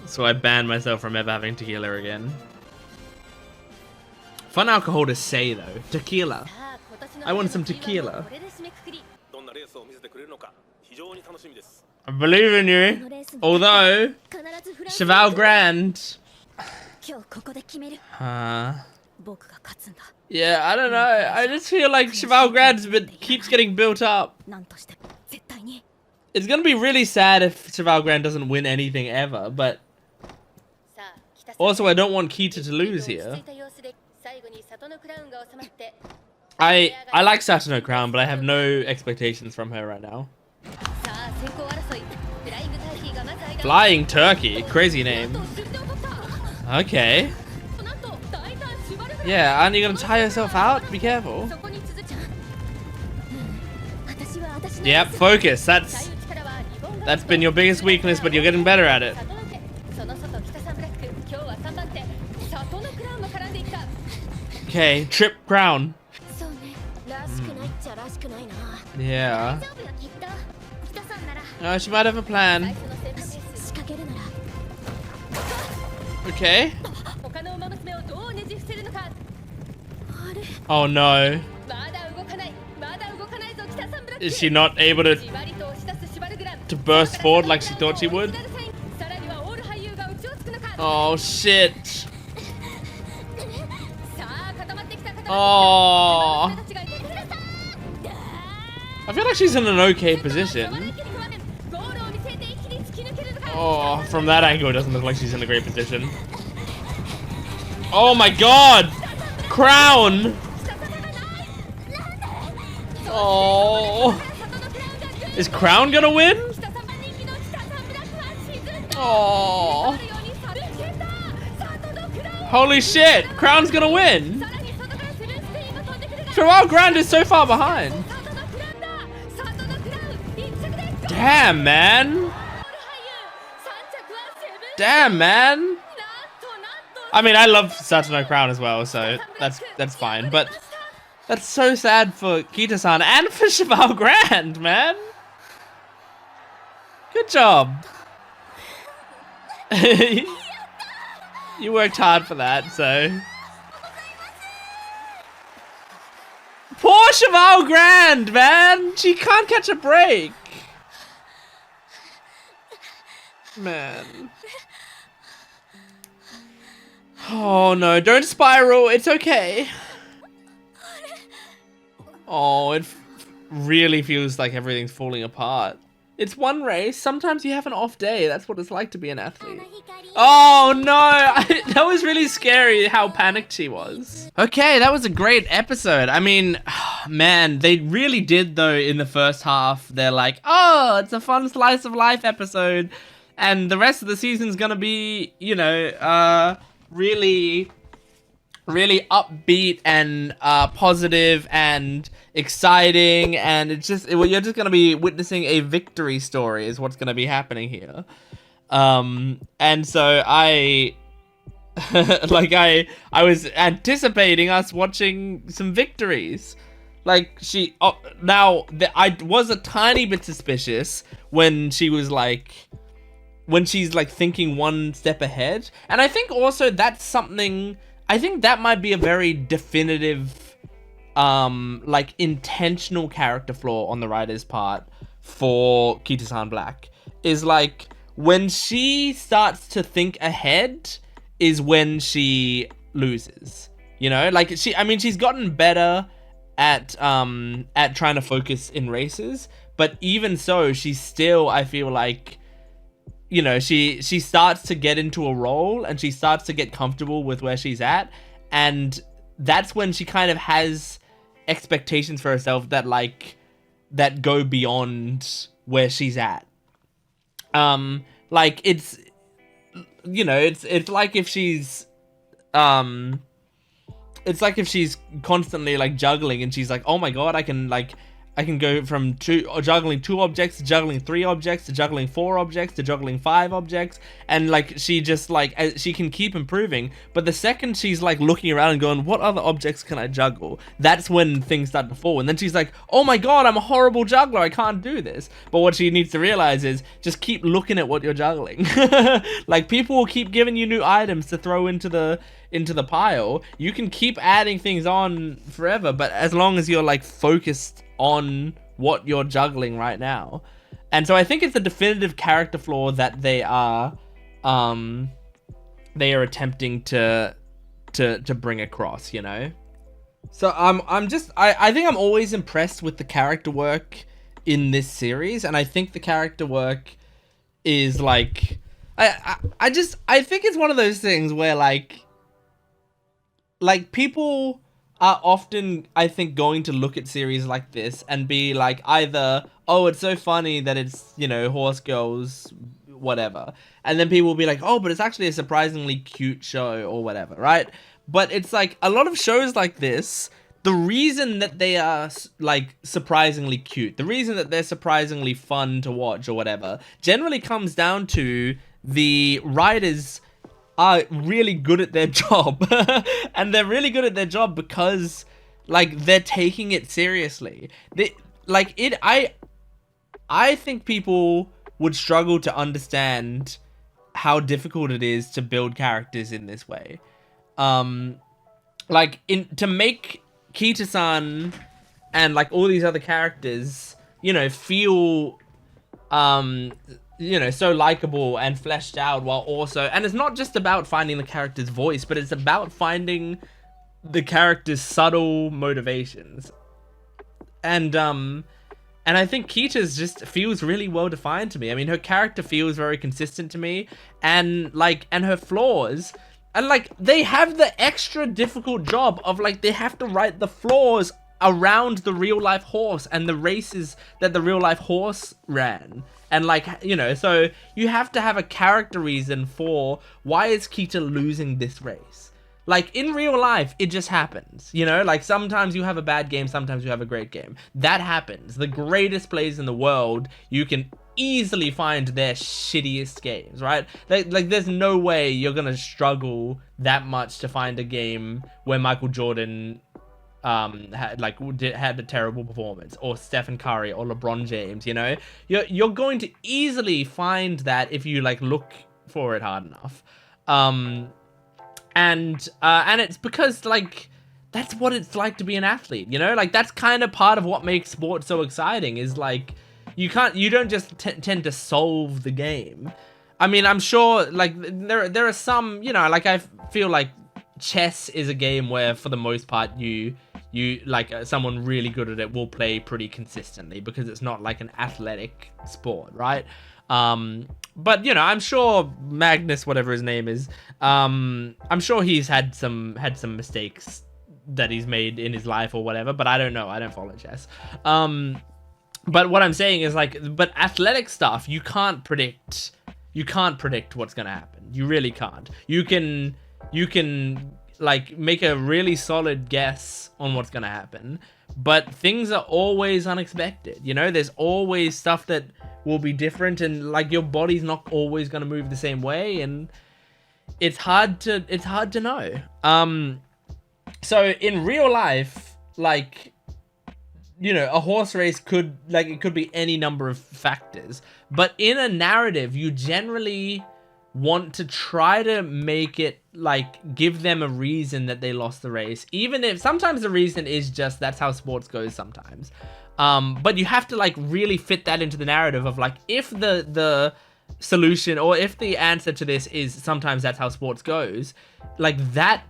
So I banned myself from ever having tequila again. Fun alcohol to say though. Tequila. I want some tequila. どんなレースを見せてくれるのか非常に楽しみです。 I believe in you. Although, Cheval Grand. 今日ここで決める。 僕が勝つんだ。 Yeah, I don't know. I just feel like Cheval Grand keeps getting built up. なんとして絶対に。 It's gonna be really sad if Cheval Grand doesn't win anything ever, but also I don't want Kita to lose here. I like Satono Crown, but I have no expectations from her right now. Flying Turkey, crazy name. Okay. Yeah, aren't you gonna tire yourself out? Be careful. Yep, focus. That's been your biggest weakness, but you're getting better at it. Okay, trip crown. Yeah. Oh, she might have a plan. Okay. Oh no. Is she not able to burst forward like she thought she would? Oh shit. Oh. I feel like she's in an okay position. Oh, from that angle it doesn't look like she's in a great position. Oh my god! Crown! Oh. Is Crown gonna win? Oh. Holy shit! Crown's gonna win! Cheval Grand is so far behind. Damn, man. Damn, man. I mean, I love Satono Crown as well, so that's fine. But that's so sad for Kitasan and for Cheval Grand, man. Good job. You worked hard for that, so. Poor Cheval Grand, man. She can't catch a break. Man. Oh no, don't spiral. It's okay. Oh, it really feels like everything's falling apart. It's one race. Sometimes you have an off day. That's what it's like to be an athlete. Oh no, that was really scary how panicked she was. Okay, that was a great episode. I mean, man, they really did though in the first half. They're like, oh, it's a fun slice of life episode. And the rest of the season's gonna be, you know, really upbeat and positive and exciting, and it's just you're just gonna be witnessing a victory story is what's gonna be happening here. And so I I was anticipating us watching some victories. Like I was a tiny bit suspicious when she was like, when she's like thinking one step ahead, and I think also that's something. I think that might be a very definitive, like intentional character flaw on the writer's part for Kitasan Black. Is like when she starts to think ahead is when she loses. You know, like she's gotten better at trying to focus in races, but even so, she's still, I feel like, you know, she starts to get into a role and she starts to get comfortable with where she's at, and that's when she kind of has expectations for herself that go beyond where she's at. Like it's, you know, it's like if she's it's like if she's constantly like juggling and she's like, oh my god, I can go from juggling 2 objects to juggling 3 objects to juggling 4 objects to juggling 5 objects, and like she just like she can keep improving. But the second she's like looking around and going, what other objects can I juggle, that's when things start to fall, and then she's like, oh my god, I'm a horrible juggler, I can't do this. But what she needs to realize is just keep looking at what you're juggling. Like people will keep giving you new items to throw into the pile. You can keep adding things on forever, but as long as you're like focused on what you're juggling right now. And so I think it's a definitive character flaw that they are attempting to bring across, you know. So I think I'm always impressed with the character work in this series, and I think the character work is like I think it's one of those things where like people are often, I think, going to look at series like this and be like either, oh, it's so funny that it's, you know, horse girls, whatever. And then people will be like, oh, but it's actually a surprisingly cute show or whatever, right? But it's like a lot of shows like this, the reason that they are like surprisingly cute, the reason that they're surprisingly fun to watch or whatever, generally comes down to the writers are really good at their job. And they're really good at their job because like they're taking it seriously. I think people would struggle to understand how difficult it is to build characters in this way. To make Kita-san and like all these other characters, you know, feel you know, so likable and fleshed out, while also, and it's not just about finding the character's voice, but it's about finding the character's subtle motivations. And I think Kita's just feels really well defined to me. I mean, her character feels very consistent to me, and her flaws, and like they have the extra difficult job of like they have to write the flaws around the real life horse and the races that the real life horse ran. And like, you know, so you have to have a character reason for why is Kita losing this race. Like in real life, it just happens, you know, like sometimes you have a bad game, sometimes you have a great game. That happens. The greatest players in the world, you can easily find their shittiest games, right? Like there's no way you're gonna struggle that much to find a game where Michael Jordan had a terrible performance, or Stephen Curry or LeBron James. You know, you're going to easily find that if you like look for it hard enough. And it's because like that's what it's like to be an athlete, you know? Like, that's kind of part of what makes sports so exciting, is like, you don't just tend to solve the game. I mean, I'm sure, like, there are some, you know, like, I feel like chess is a game where, for the most part, you like, someone really good at it will play pretty consistently, because it's not like an athletic sport, right? But, you know, I'm sure Magnus, whatever his name is, I'm sure he's had some mistakes that he's made in his life or whatever, but I don't know. I don't follow chess. But what I'm saying is, like, but athletic stuff, you can't predict what's gonna happen. You really can't. You can like make a really solid guess on what's gonna happen, but things are always unexpected. You know, there's always stuff that will be different, and like your body's not always gonna move the same way, and it's hard to know. So in real life, like, you know, a horse race could be any number of factors, but in a narrative, you generally want to try to make it, like, give them a reason that they lost the race, even if sometimes the reason is just that's how sports goes sometimes. But you have to, like, really fit that into the narrative of, like, if the solution, or if the answer to this is sometimes that's how sports goes, like, that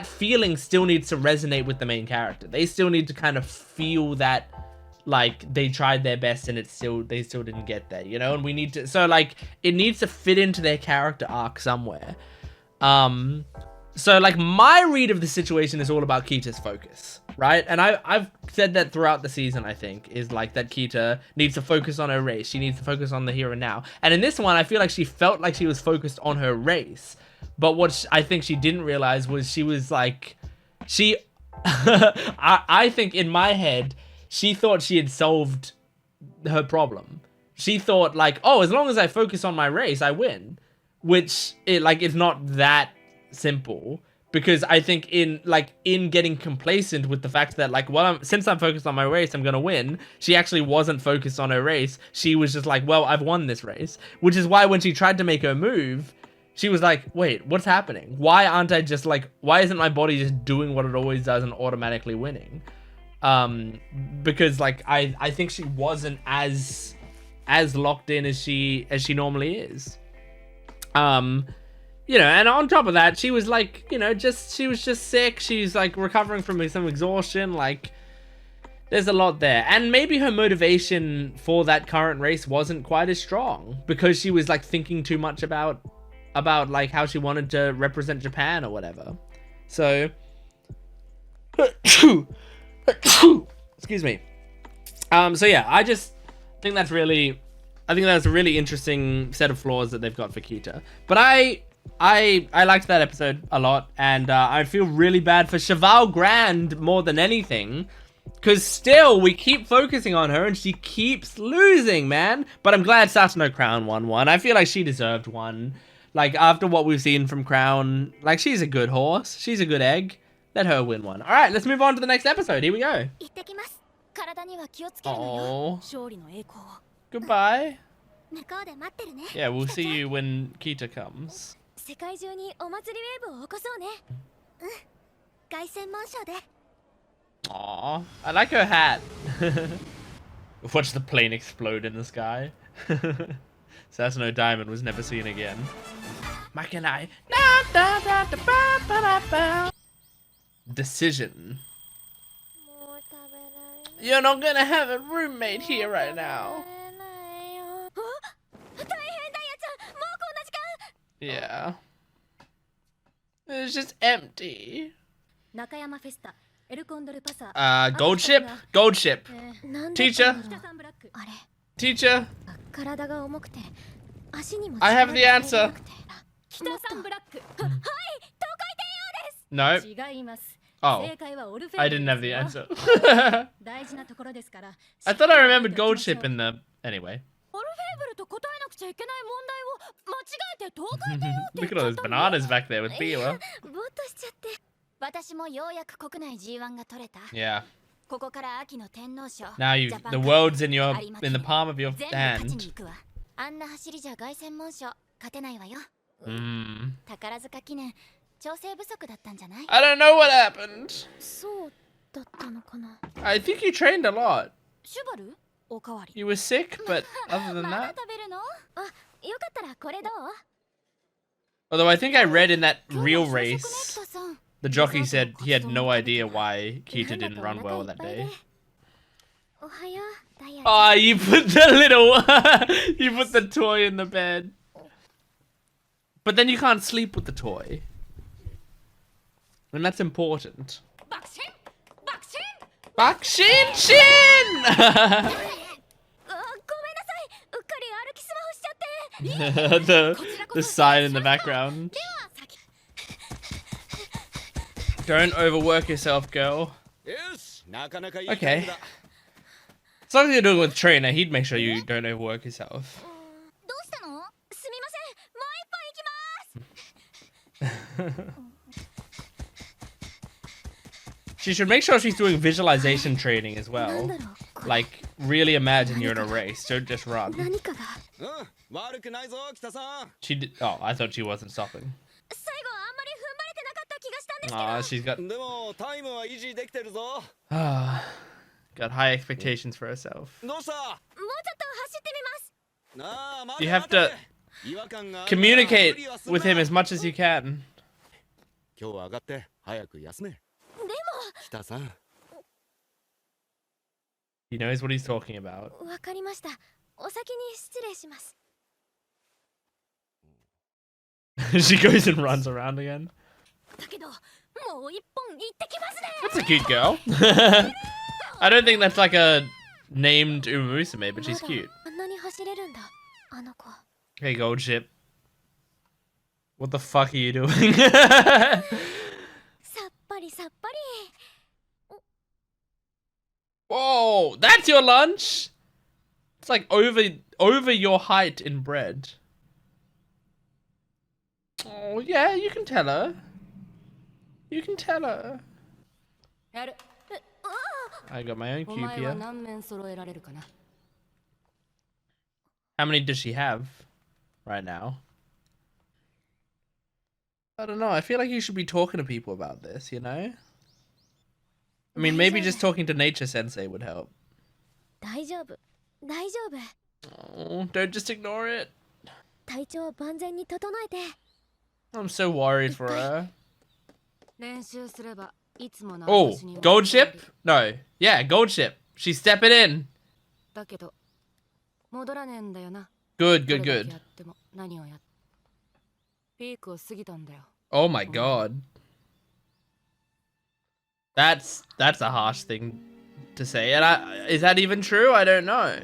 feeling still needs to resonate with the main character. They still need to kind of feel that, like, they tried their best and they still didn't get there, you know? And we need to, so, like, it needs to fit into their character arc somewhere. So, like, my read of the situation is all about Kita's focus, right? And I've said that throughout the season, I think, is, like, that Kita needs to focus on her race. She needs to focus on the here and now. And in this one, I feel like she felt like she was focused on her race. But what I think she didn't realize was she was, like, I think in my head, she thought she had solved her problem. She thought, like, oh, as long as I focus on my race, I win. Which, it's not that simple. Because I think in getting complacent with the fact that, like, well, since I'm focused on my race, I'm gonna win, she actually wasn't focused on her race. She was just like, well, I've won this race. Which is why when she tried to make her move, she was like, wait, what's happening? Why aren't I just, like, why isn't my body just doing what it always does and automatically winning? Because, like, I think she wasn't as locked in as she normally is. You know, and on top of that, she was, like, you know, she was just sick. She's, like, recovering from some exhaustion. Like, there's a lot there. And maybe her motivation for that current race wasn't quite as strong because she was, like, thinking too much about like how she wanted to represent Japan or whatever. So excuse me. So yeah, I just think that's a really interesting set of flaws that they've got for Kita. But I liked that episode a lot, and I feel really bad for Cheval Grand more than anything, because still we keep focusing on her and she keeps losing, man. But I'm glad Sasuno Crown won one. I feel like she deserved one. Like, after what we've seen from Crown, like, she's a good horse. She's a good egg. Let her win one. All right, let's move on to the next episode. Here we go. Oh. Goodbye. Yeah, we'll see you when Kita comes. Aw, I like her hat. Watch the plane explode in the sky. Sasuno Diamond was never seen again. Makanai. Decision. You're not gonna have a roommate here right now. Yeah. It's just empty. Gold ship? Gold ship. Teacher? Teacher? I have the answer. No. Oh. I didn't have the answer. I thought I remembered gold ship in the... Anyway. Look at all those bananas back there with Biwa. Yeah. Now the world's in the palm of your hand. 調整不足だったんじゃない？ I don't know what happened. そうだったのかな。 I think you trained a lot. シュバル？おかわり。 You were sick, but other than まだ that. 食べるの？あ、よかったらこれどう？ Although I think I read in that real 今日は朝食ね、 race, 北さん。 the jockey said he had no idea why Kita didn't run well that day. おはよう、ダイヤ。 Ah, you put the little, you put the toy in the bed. But then you can't sleep with the toy. And that's important. 爆心爆心 Bakshin Shin! ごめんなさい。うっかり歩きスマホしちゃって。 the sign in the background. Don't overwork yourself, girl. よし、なかなかいい Okay. 感じだ。 As long as you're doing it with trainer, he'd make sure you don't overwork yourself. どうしたの？すみません。もう一本行きます。 She should make sure she's doing visualization training as well. Like, really imagine you're in a race. Don't just run. 何かが。うん、悪くないぞ、北さん。 She did. Oh, I thought she wasn't stopping. 最後あんまり踏ん張れてなかった気がしたんですけど。 Ah, she's got でもタイムは維持できてるぞ。 got high expectations for herself. どうした？もうちょっと走ってみます。なあ、待て You have 待て to 違和感があるから communicate 無理はすんな with him as much as you can. 今日は上がって早く休め。でも。北さん。 He knows what he's talking about. わかりました。お先に失礼します。 She goes and runs around again. だけど、もう一本行ってきますね。 That's a cute girl. I don't think that's like a named Uma Musume, but she's cute. あんなに走れるんだ、あの子。 Hey, gold ship. What the fuck are you doing? さっぱりさっぱり。 Whoa, that's your lunch? It's like over your height in bread. Oh, yeah, you can tell her. You can tell her. やる I got my own お cube 前は here. 何面揃えられるかな How many does she have right now? I don't know. I feel like you should be talking to people about this, you know? I mean, maybe just talking to Nature Sensei would help. 大丈夫、大丈夫。 Oh, don't just ignore it. 体調を万全に整えて。 I'm so worried for her. 練習すればいつもの Oh, 私には gold ship? No. Yeah, gold ship. She's stepping in. だけど戻らねえんだよな Good, ど good, れだけ good. やっても何をやっピークを過ぎたんだよ Oh my god. That's a harsh thing to say. And is that even true? I don't know.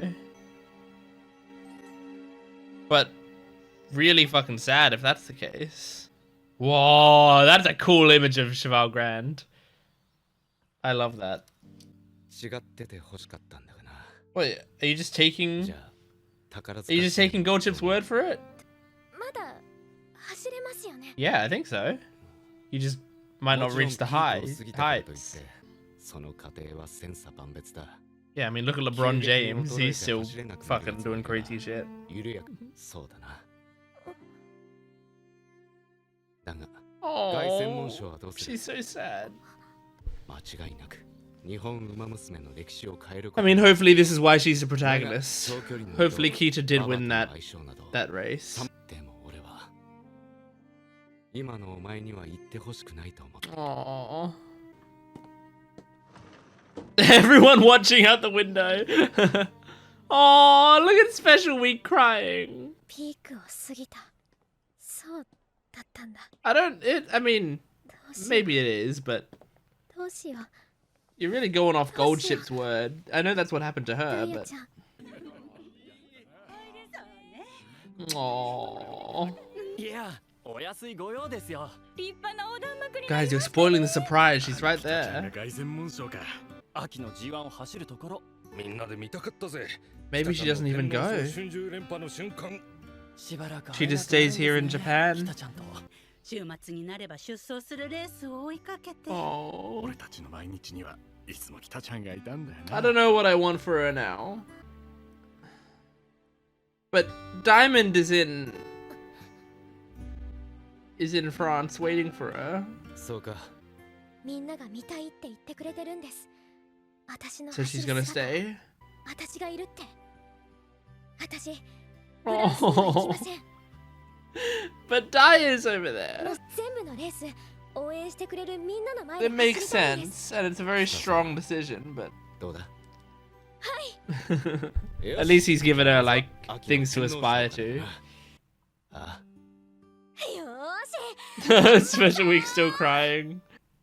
But really fucking sad if that's the case. Whoa, that's a cool image of Cheval Grand. I love that. 違ってて欲しかったんだがな。 Wait, are you just taking... じゃあ、宝 Are you just taking Gold Chip's word for it? まだ走れますよね。 Yeah, I think so. You just might not reach the heights. その過程は千差万別だ。 Yeah, I mean, look at LeBron James. He's still fucking doing crazy shit. 緩やか、そうだな。だが、 Oh, 凱旋門賞はどうする？ she's so sad. 間違いなく、日本馬娘の歴史を変える。 I mean, hopefully this is why she's the protagonist. Hopefully Kita did win that race. でも俺は今のお前には言ってほしくないと思って。 Aww. Everyone watching out the window. Oh, look at Special Week crying. ピークを過ぎた。そうだったんだ。 I mean, maybe it is, but どうしよう。 you're really going off Gold Ship's word. I know that's what happened to ダ her, イヤ but ちゃん。 aww. いや、お安いご用ですよ。立派な横断幕に Guys, you're spoiling the surprise. She's right 北ちゃん there. が凱旋門賞か。秋の G1 を走るところ。みんなで見たかったぜ。 Maybe she doesn't even go. 春秋連覇の瞬間。しばらく She just stays here in Japan. 北ちゃんと。週末になれば出走するレースを追いかけて Oh. 俺たちの毎日にはいつも北ちゃんがいたんだよな。 I don't know what I want for her now. But Diamond is in is in France waiting for her. そうか。みんなが見たいって言ってくれてるんです。私の So 走 she's る gonna 姿 stay? 私がいるって。私、フランスには行きません。 But Daya's over もう there. 全部のレース応援してくれるみんなの前 It で makes 走りたいんです sense, and it's a very strong decision, but どうだ at least he's given her like things to aspire to. あ よーし Special week still crying.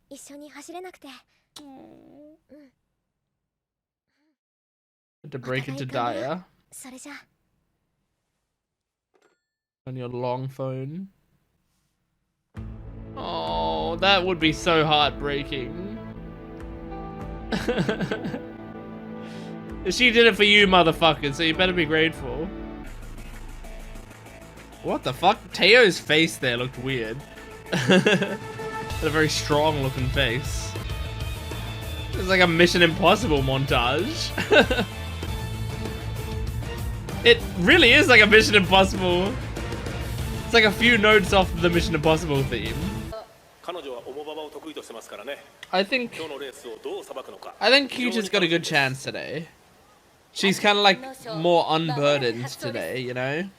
一緒に走れなくて To break into Daya それじゃ on your long phone. Oh, that would be so heartbreaking. She did it for you, motherfucker, so you better be grateful. What the fuck? Teo's face there looked weird. A very strong looking face. It's like a Mission Impossible montage. It really is like a Mission Impossible. It's like a few notes off the Mission Impossible theme. 彼女は重馬場を得意としてますからね。 I think 今日のレースをどう裁くのか。 Kita's got a good chance today. She's kind of like more unburdened today, you know?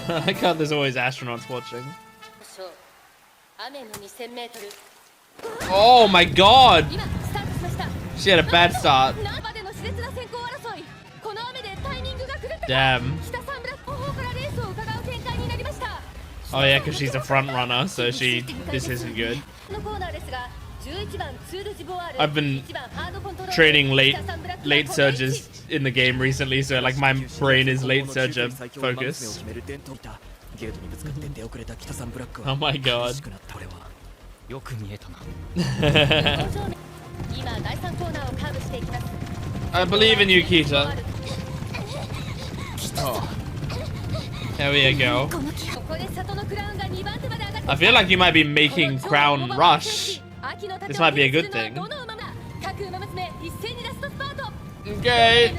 I like how there's always astronauts watching. Oh my god! She had a bad start. Damn. Oh yeah, because she's a front runner, so this isn't good. I've been training late surges in the game recently, so like my brain is late surger focused. Oh my god. I believe in you, Kita. Oh. There we go. I feel like you might be making Crown rush. This might be a good thing. Okay.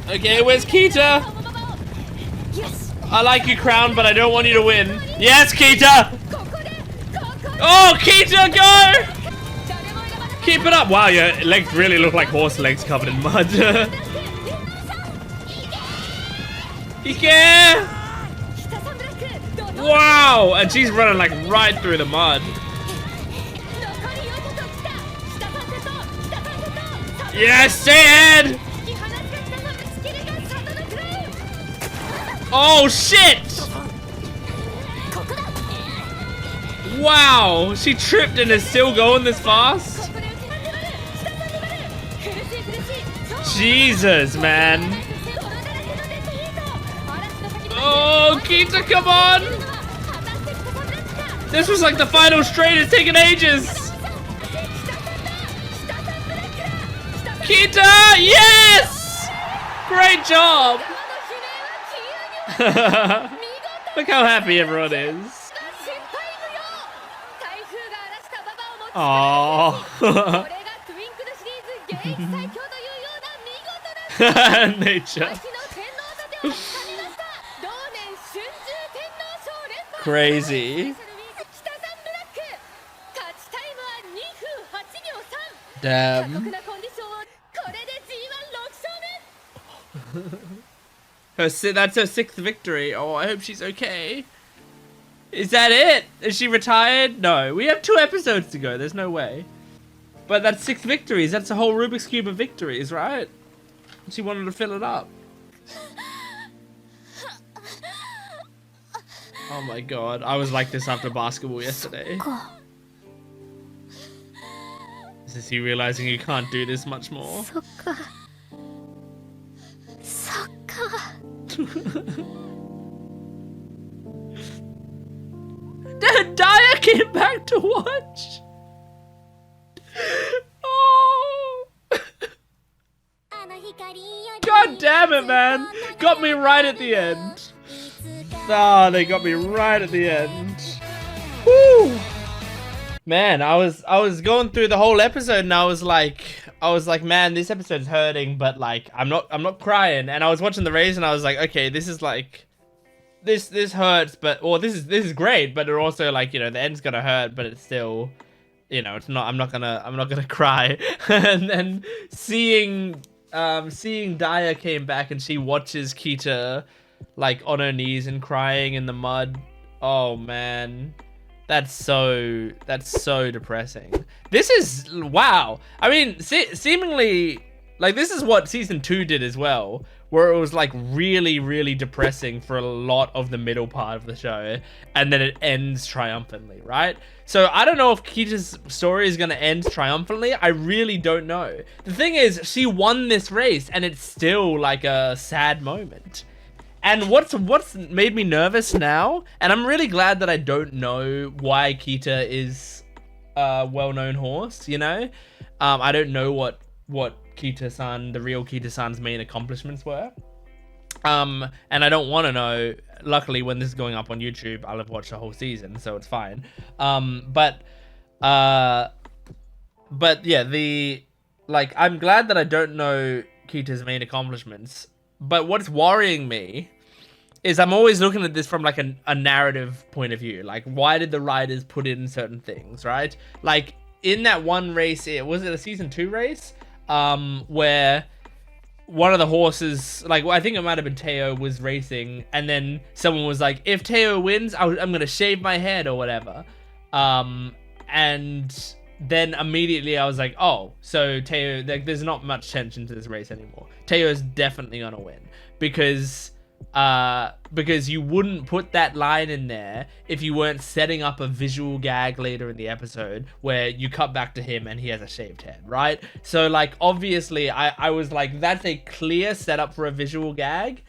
Okay, where's Kita? I like you, Crown, but I don't want you to win. Yes, Kita! Oh, Kita, go! Keep it up. Wow, your legs really look like horse legs covered in mud. Ike! Wow! And she's running like right through the mud. Yes, stay ahead! Oh shit! Wow! She tripped and is still going this fast? Jesus, man. Oh, Kita, come on! This was like the final straight, it's taking ages! Kita, yes! Great job! Look how happy everyone is. Aww. Nature. Crazy. Damn. That's her 6th victory. Oh, I hope she's okay. Is that it? Is she retired? No, we have 2 episodes to go. There's no way. But that's 6 victories. That's a whole Rubik's Cube of victories, right? She wanted to fill it up. Oh my god, I was like this after basketball yesterday. Is this you realizing you can't do this much more? Daya came back to watch. Oh. God damn it, man. Got me right at the end. Ah, they got me right at the end. Woo! Man, I was going through the whole episode and I was like, I was like, man, this episode's hurting, but like, I'm not crying. And I was watching the race, and I was like, okay, this is like, this hurts, but this is great, but it also like, you know, the end's gonna hurt, but it's still, you know, it's not. I'm not gonna cry. And then seeing Daya came back, and she watches Kita like on her knees and crying in the mud. Oh man. That's so depressing. This is, wow. I mean, seemingly, like, this is what season 2 did as well, where it was like really, really depressing for a lot of the middle part of the show, and then it ends triumphantly, right? So I don't know if Kita's story is gonna end triumphantly. I really don't know. The thing is, she won this race, and it's still like a sad moment. And what's made me nervous now, and I'm really glad that I don't know why Kita is a well-known horse, you know? I don't know what Kita-san, the real Kita-san's main accomplishments were. And I don't want to know. Luckily, when this is going up on YouTube, I'll have watched the whole season, so it's fine. But yeah, I'm glad that I don't know Kita's main accomplishments. But what's worrying me is I'm always looking at this from like a narrative point of view. Like, why did the writers put in certain things, right? Like, in that one race, was it a season 2 race? Where one of the horses, like, I think it might have been Teo, was racing, and then someone was like, if Teo wins, I'm gonna shave my head or whatever. And then immediately I was like, oh, so Teo, like, there's not much tension to this race anymore. Teo is definitely gonna win because you wouldn't put that line in there if you weren't setting up a visual gag later in the episode where you cut back to him and he has a shaved head, right? So like, obviously I was like, that's a clear setup for a visual gag,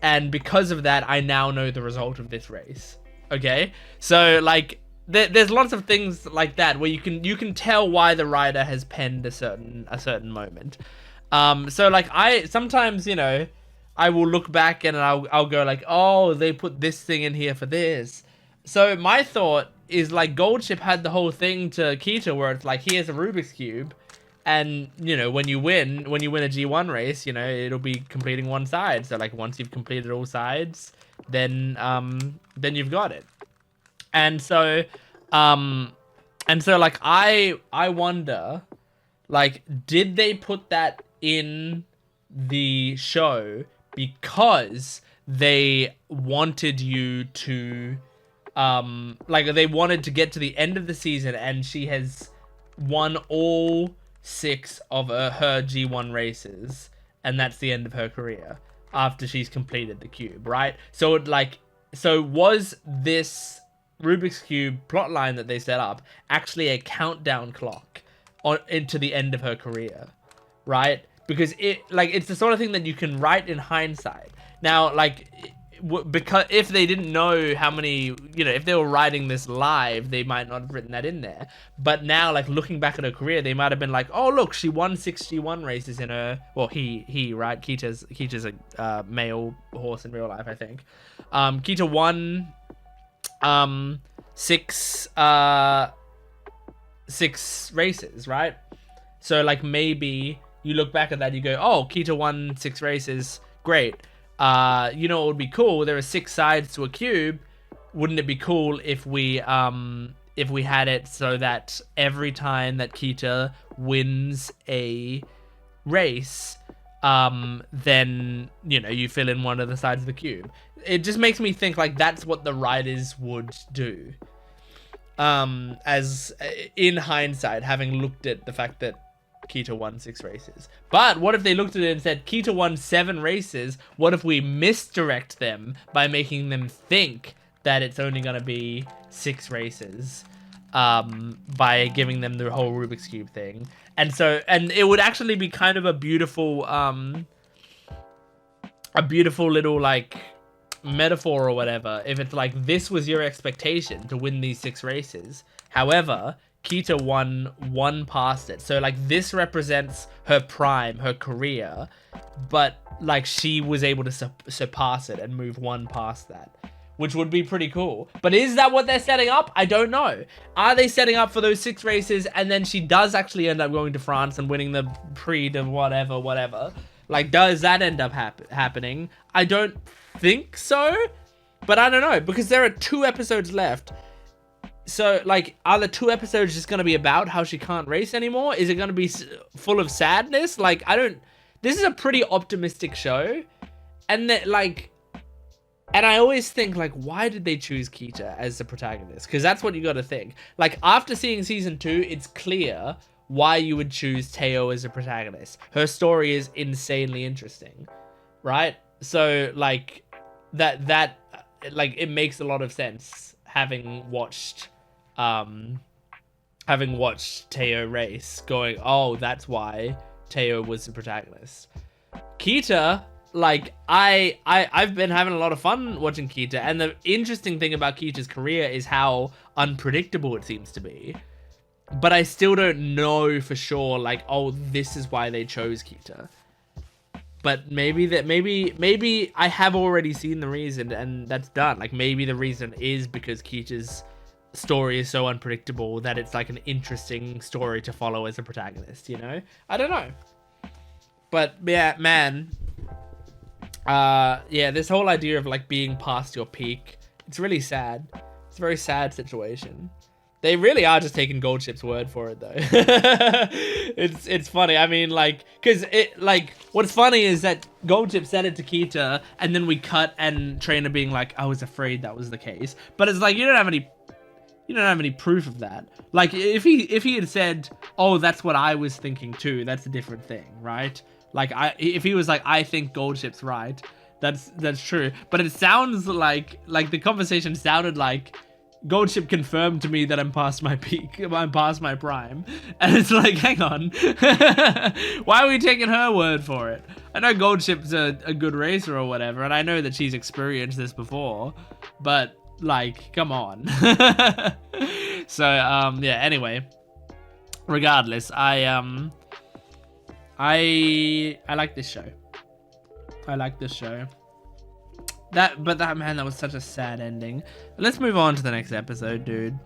and because of that, I now know the result of this race. Okay, so like, there's lots of things like that where you can tell why the writer has penned a certain moment. So like, I sometimes, you know, I will look back and I'll go like, oh, they put this thing in here for this. So my thought is like, Goldship had the whole thing to Kita where it's like, here's a Rubik's Cube, and you know, when you win a G1 race, you know, it'll be completing one side. So like, once you've completed all sides, then you've got it. And so like, I wonder, like, did they put that in the show because they wanted you to, like, they wanted to get to the end of the season and she has won all 6 of her G1 races, and that's the end of her career after she's completed the cube, right? So so was this Rubik's Cube plotline that they set up actually a countdown clock into the end of her career, right? Because it's the sort of thing that you can write in hindsight. Now, like, because if they didn't know how many, you know, if they were writing this live, they might not have written that in there. But now, like, looking back at her career, they might have been like, oh, look, she won 6 G1 races in her, well, he, right? Kita's a male horse in real life, I think. Kita won 6 races, right? So like, maybe you look back at that, you go, oh, Kita won 6 races, great. You know what would be cool? There are 6 sides to a cube. Wouldn't it be cool if we had it so that every time that Kita wins a race, then, you know, you fill in one of the sides of the cube. It just makes me think like that's what the writers would do. As in hindsight, having looked at the fact that Kita won 6 races. But what if they looked at it and said, Kita won 7 races? What if we misdirect them by making them think that it's only going to be 6 races, by giving them the whole Rubik's Cube thing? And it would actually be kind of a beautiful little, like, metaphor or whatever, if it's like, this was your expectation to win these 6 races. However, Kita won 1 past it. So like, this represents her prime, her career, but like, she was able to surpass it and move 1 past that. which would be pretty cool. But is that what they're setting up? I don't know. Are they setting up for those 6 races and then she does actually end up going to France and winning the Prix de whatever? Like, does that end up happening? I don't think so, but I don't know, because there are 2 episodes left. So, like, are the 2 episodes just going to be about how she can't race anymore? Is it going to be full of sadness? Like, I don't... This is a pretty optimistic show. And that, like... And I always think, like, why did they choose Kita as the protagonist? Because that's what you got to think. Like, after seeing season 2, it's clear why you would choose Teo as a protagonist. Her story is insanely interesting, right? So, like, that like, it makes a lot of sense having watched Teo race, going, oh, that's why Teo was the protagonist. Kita, like, I've been having a lot of fun watching Kita, and the interesting thing about Kita's career is how unpredictable it seems to be. But I still don't know for sure, like, oh, this is why they chose Kita. But maybe I have already seen the reason and that's done. Like, maybe the reason is because Kita's story is so unpredictable that it's like an interesting story to follow as a protagonist, you know? I don't know. But yeah, man. Yeah, this whole idea of like being past your peak, it's really sad. It's a very sad situation. They really are just taking Goldship's word for it, though. It's funny. I mean, like, because it, like, what's funny is that Goldship said it to Kita, and then we cut and Trainer being like, I was afraid that was the case. But it's like, you don't have any proof of that. Like, if he had said, oh, that's what I was thinking too, that's a different thing, right? Like, if he was like, I think Goldship's right, that's true. But it sounds like the conversation sounded like, Goldship confirmed to me that I'm past my peak, I'm past my prime. And it's like, hang on. Why are we taking her word for it? I know Goldship's a good racer or whatever, and I know that she's experienced this before, but, like, come on. So, yeah, anyway. Regardless, I like this show. I like this show. That man, that was such a sad ending. Let's move on to the next episode, dude.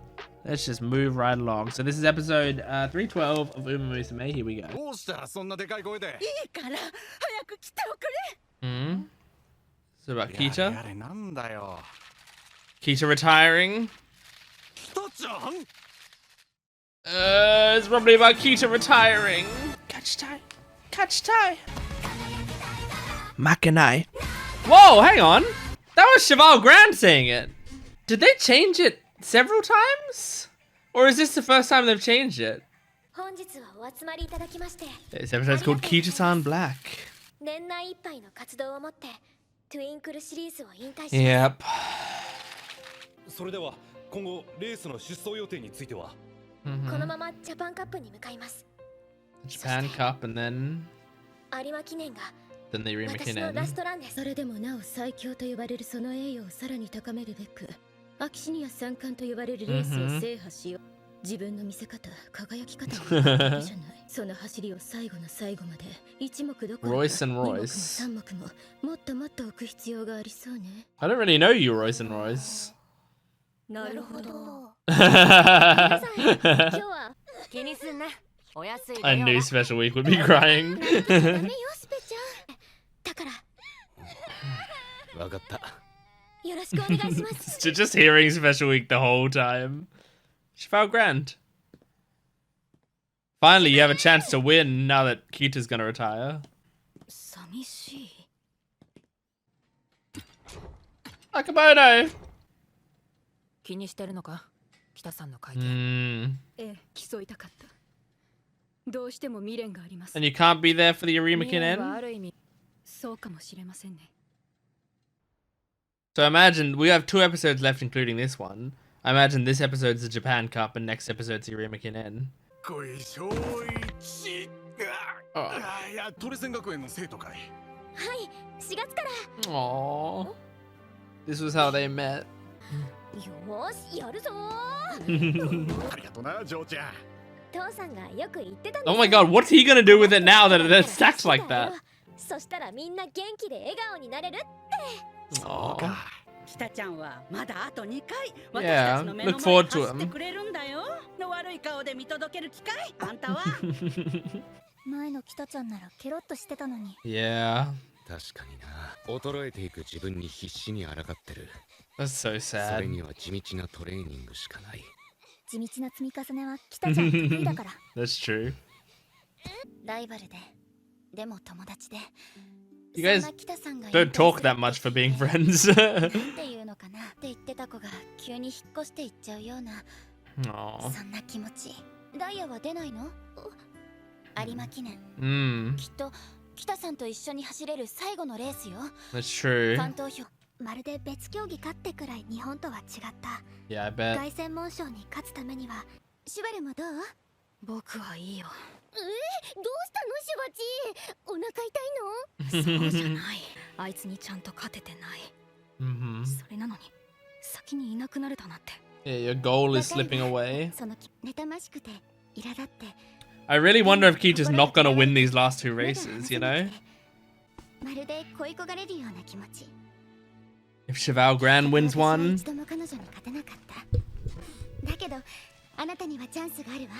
Let's just move right along. So this is episode 312 of Uma Musume. Here we go. So about Kita. Kita retiring. It's probably about Kita retiring. Catch tie. Makanai. Whoa, hang on. That was Cheval Grand saying it. Did they change it several times? Or is this the first time they've changed it? This episode's called Kitasan Black. Yep. それでは今後レースの出走予定については Japan Cup and then they remake it. それでもなお最強と呼ばれるその栄誉をさらに高めるべく、秋シニア三冠と呼ばれるレースを制覇しよう。自分の見せ方、輝き方を見ただけじゃない。その走りを最後の最後まで一目どころか二目も三目ももっともっと置く必要がありそうね。I don't really know you, Royce and Royce. なるほど。 I knew Special Week would be crying. Just hearing Special Week the whole time. She felt grand. Finally, you have a chance to win now that Kita's gonna retire. Akamoto! 気にしてるのか北さんの会見。ええ、競いたかった。どうしても未練があります。 And you can't be there for the Arimakin end? ある意味、そうかもしれませんね。 So imagine, we have 2 episodes left including this one. I imagine this episode's the Japan Cup and next episode's the Arimakin end. Oh. Aww. This was how they met. Oh my god, what's he gonna do with it now that it stacks like that? Aww. 北ちゃんはまだあと2回 Yeah, look forward to 走って him. くれるんだよ。の悪い顔で見届ける機会あんたは。前の北ちゃんならケロッとしてたのに。 Yeah, 確かにな。衰えていく自分に必死に抗ってる。 that's so そ sad. れには地道なトレーニングしかない。地道な積み重ねは北ちゃん得意だから。 That's true. ライバルで、でも友達で。 You guys don't talk that much for being friends. なんていうのかなって言ってた子が急に引っ越していっちゃうような Aw. そんな気持ち。ダイヤは出ないの？有馬記念。 Mm, きっと北さんと一緒に走れる最後のレースよ。 that's true. ファン投票。まるで別競技かってくらい日本とは違った。 Yeah, I bet. 凱旋門賞に勝つためには。シュバルもどう？僕はいいよ。どうしたのシュバチ？お腹痛いの？そうじゃない。あいつにちゃんと勝ててない。 Mm-hmm. それなのに先にいなくなれたなんて。 Yeah, your goal is slipping away. その妬ましくて苛立って。 I really wonder if Kita's not gonna win these last two races, you know? まるで恋焦がれるような気持ち。 If Cheval Grand wins one. 一度も彼女に勝てなかった。だけどあなたにはチャンスがあるわ。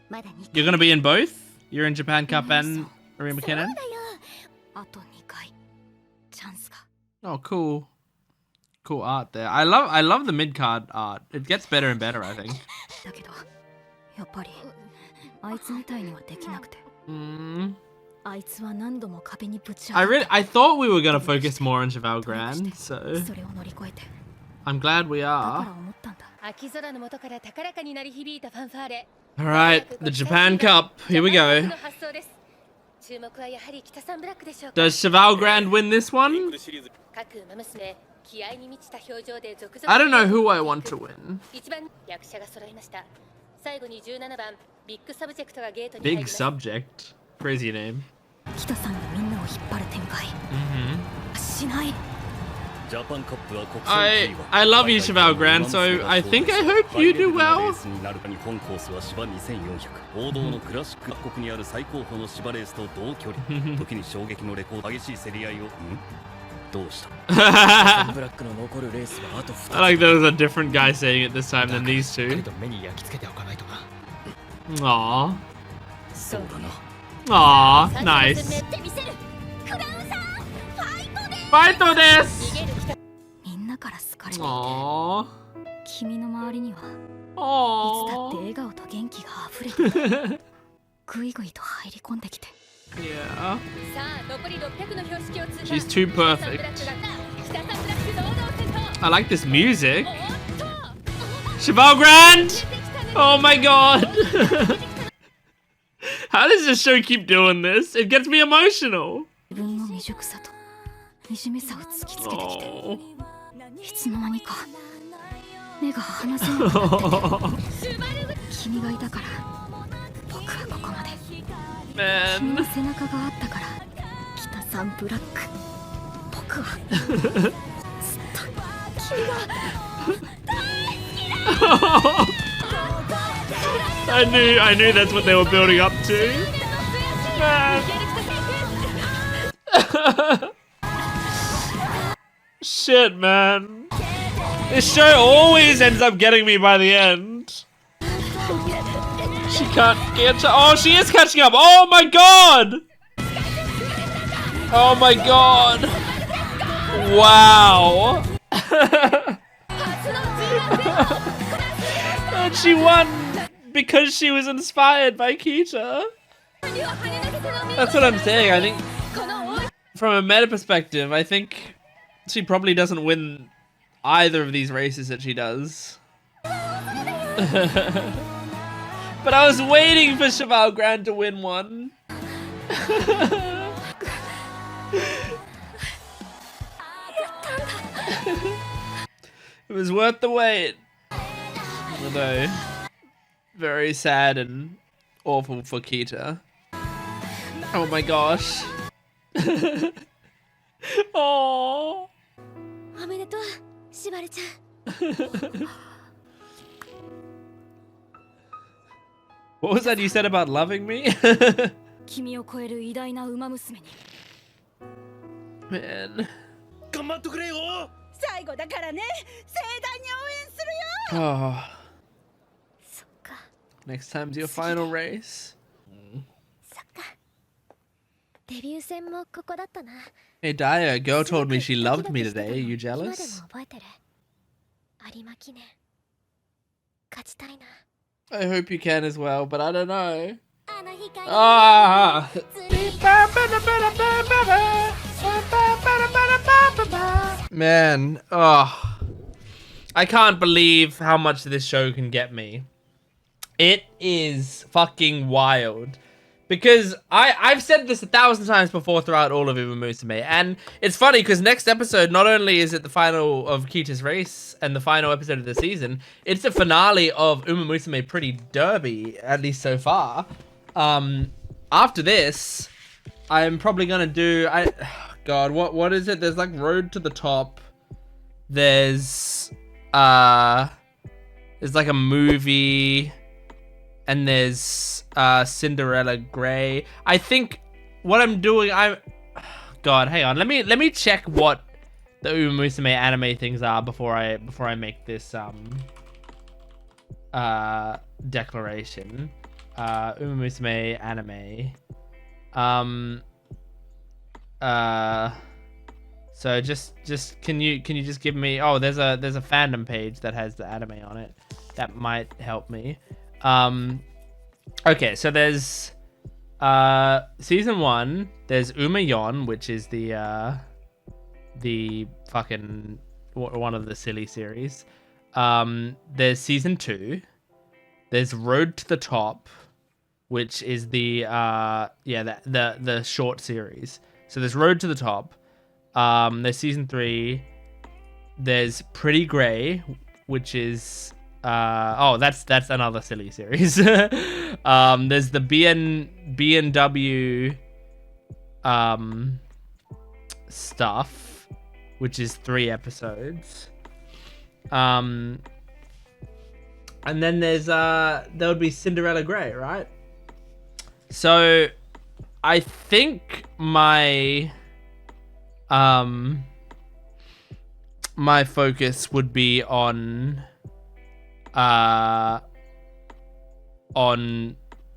まだ2 You're gonna be in both? You're in Japan Cup and Marie そう McKinnon? だよ。あと2回チャンスが。 Oh, cool. Cool art there. I love the mid-card art. It gets better and better, I think. だけどやっぱりあいつみたいにはできなくて。 Mm. あいつは何度も壁にぶち当たった。 I thought we were gonna focus more on Cheval Grand, so それを乗り越えて。 I'm glad we だから are. 思ったんだ。秋空の下から高らかに鳴り響いたファンファーレ。 Alright, the Japan Cup. Here we go. 発想です。注目はやはり北さんブラックでしょうか。 Does Cheval Grand win this one? シリーズ各馬娘、気合に満ちた表情で続々。 I don't know who I want to win. 一番役者が揃いました。最後に17番ビッグサブジェクトがゲートに入り Big ます。 subject. Crazy name. 北さんがみんなを引っ張る展開。 Mm-hmm. しない。 ジャパンカップは国 I love you, Cheval Grand, so I think I hope you do well. 日本コースは芝2400。王道のクラシック各国にある最高峰の芝レースと同距離。時に衝撃のレコード、激しい競り合いを。どうした？ブラックの残るレースはあと2つ。 I like there was a different guy saying it this time than these two. 目に焼き付けておかないとな。 Aww. そうだな。 Aww, nice. ファイトです。みんなから好かれていて。 Aww. 君の周りにはいつだって Aww. 笑顔と元気が溢れてる。ぐいぐいと入り込んできて。 Yeah. さあ残り600の標識を通過。 She's too perfect. 北さんブラック堂々先頭。 I like this music. Cheval Grand! Oh my god! How does this show keep doing this? It gets me emotional. 自分の未熟さと惨めさを突きつけてきて、 Oh. いつの間にか目が離せなくなって君がいたから僕はここまで。君 Man. の背中があったから北さんブラック。僕はずっと君が I knew that's what they were building up to. Man. Shit, man. This show always ends up getting me by the end. She can't get to. Oh, she is catching up. Oh my god. Oh my god. Wow. And she won because she was inspired by Kita. That's what I'm saying. I think from a meta perspective, I think she probably doesn't win either of these races that she does. But I was waiting for Cheval Grand to win one. It was worth the wait. Although, very sad and awful for Kita. Oh my gosh. Oh. おめでとう、しばるちゃん。 What was that you said about loving me? 君を超える偉大な馬娘に。 Man. 頑張ってくれよ。最後だからね盛大に応援するよ Oh, そっか next time's your final race. そっかデビュー戦もここだったな Hey Daya, a girl told me she すごく loved me ドキドキしてた today. の You 今でも jealous? 覚えてる有馬記念勝ちたいな I hope you can as well, but I don't know. あの日から Ah! Man, oh. I can't believe how much this show can get me. It is fucking wild. Because I've said this 1,000 times before throughout all of Uma Musume, and it's funny because next episode, not only is it the final of Kita's race and the final episode of the season, it's the finale of Uma Musume Pretty Derby, at least so far. After this, I'm probably gonna do, God, what is it? There's like Road to the Top. There's like a movie. And there's Cinderella Grey. I think what I'm doing, God, hang on. Let me check what the Uma Musume anime things are before I make this declaration. Uma Musume anime. So just can you just give me, oh, there's a fandom page that has the anime on it. That might help me. Okay, so there's season 1, there's Umayon, which is the fucking one of the silly series. There's season 2, there's Road to the Top, which is the the short series. So there's Road to the Top, there's season 3, there's Pretty Grey, which is that's another silly series. There's the B&W stuff, which is 3 episodes. And then there's there would be Cinderella Grey, right? So I think my my focus would be on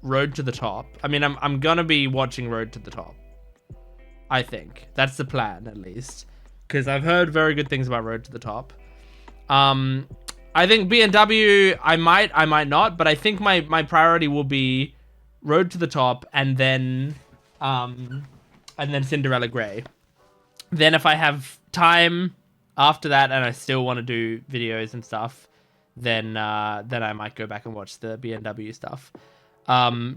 Road to the Top. I mean, I'm gonna be watching Road to the Top. I think that's the plan, at least, because I've heard very good things about Road to the Top. I think B&W, I might not, but I think my priority will be Road to the Top and then Cinderella Grey. Then if I have time after that and I still want to do videos and stuff, then I might go back and watch the B&W stuff.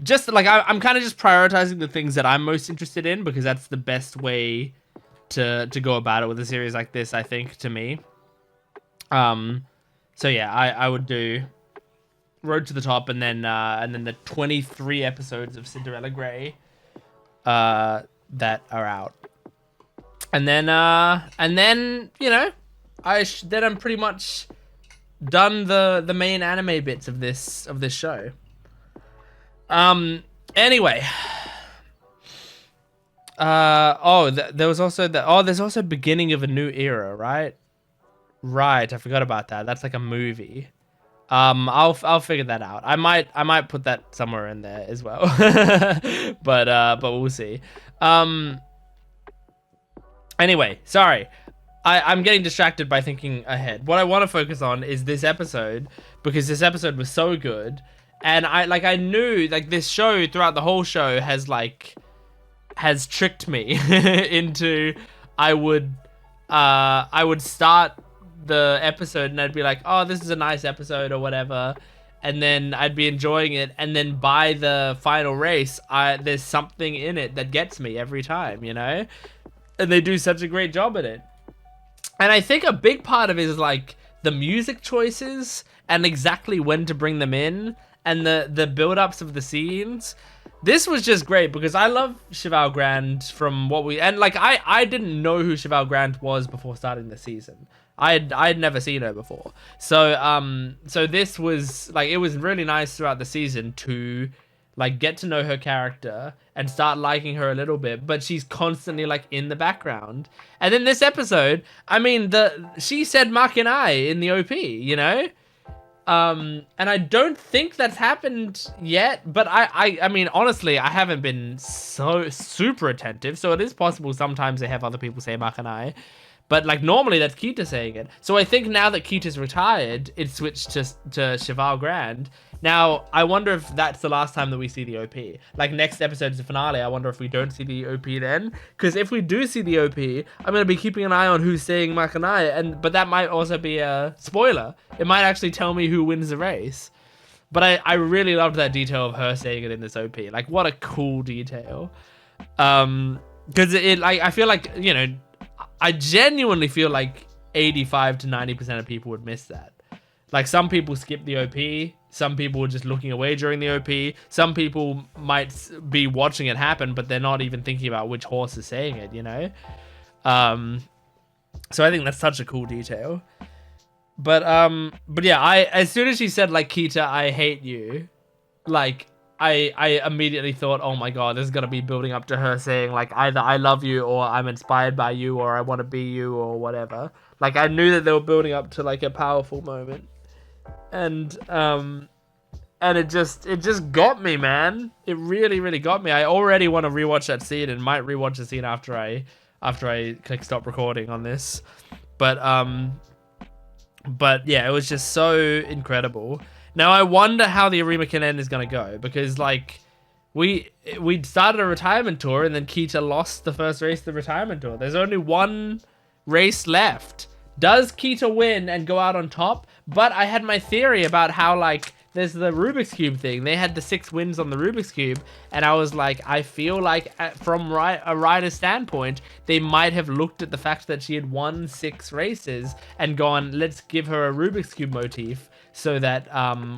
Just like I'm kind of just prioritizing the things that I'm most interested in, because that's the best way to go about it with a series like this, I think, to me. So yeah, I would do Road to the Top and then the 23 episodes of Cinderella Grey that are out. And then you know, then I'm pretty much done the main anime bits of this show. Anyway, there was also there's also Beginning of a New Era, right? Right, I forgot about that. That's like a movie. I'll figure that out. I might put that somewhere in there as well. but we'll see. Anyway, sorry. I'm getting distracted by thinking ahead. What I want to focus on is this episode, because this episode was so good. And I knew like this show throughout the whole show has tricked me into I would start the episode and I'd be like, oh, this is a nice episode or whatever, and then I'd be enjoying it, and then by the final race there's something in it that gets me every time, you know? And they do such a great job at it. And I think a big part of it is like the music choices and exactly when to bring them in, and the build-ups of the scenes. This was just great because I love Cheval Grande from what we... And like, I didn't know who Cheval Grande was before starting the season. I'd never seen her before. So this was... Like, it was really nice throughout the season to like get to know her character and start liking her a little bit, but she's constantly like in the background. And then this episode, I mean, she said Makanai in the OP, you know? And I don't think that's happened yet, but I mean, honestly, I haven't been so super attentive, so it is possible sometimes they have other people say Makanai, but like normally that's Kita saying it. So I think now that Kita's retired, it switched to Cheval Grand. Now, I wonder if that's the last time that we see the OP. Like, next episode's the finale, I wonder if we don't see the OP then. Because if we do see the OP, I'm going to be keeping an eye on who's saying Makanai, but that might also be a spoiler. It might actually tell me who wins the race. But I really loved that detail of her saying it in this OP. Like, what a cool detail. Because like, I feel like, you know, I genuinely feel like 85 to 90% of people would miss that. Like, some people skip the OP. Some people are just looking away during the OP. Some people might be watching it happen, but they're not even thinking about which horse is saying it, you know? So I think that's such a cool detail. But yeah, as soon as she said, like, Kita, I hate you, like, I immediately thought, oh my god, this is going to be building up to her saying, like, either I love you, or I'm inspired by you, or I want to be you, or whatever. Like, I knew that they were building up to, like, a powerful moment. And it just got me, man. It really, really got me. I already want to rewatch that scene and might rewatch the scene after I click stop recording on this. But yeah, it was just so incredible. Now I wonder how the Arima Kinen is gonna go, because like we started a retirement tour and then Kita lost the first race of the retirement tour. There's only one race left. Does Kita win and go out on top? But I had my theory about how, like, there's the Rubik's Cube thing. They had the 6 wins on the Rubik's Cube. And I was like, I feel like from a rider's standpoint, they might have looked at the fact that she had won 6 races and gone, let's give her a Rubik's Cube motif so that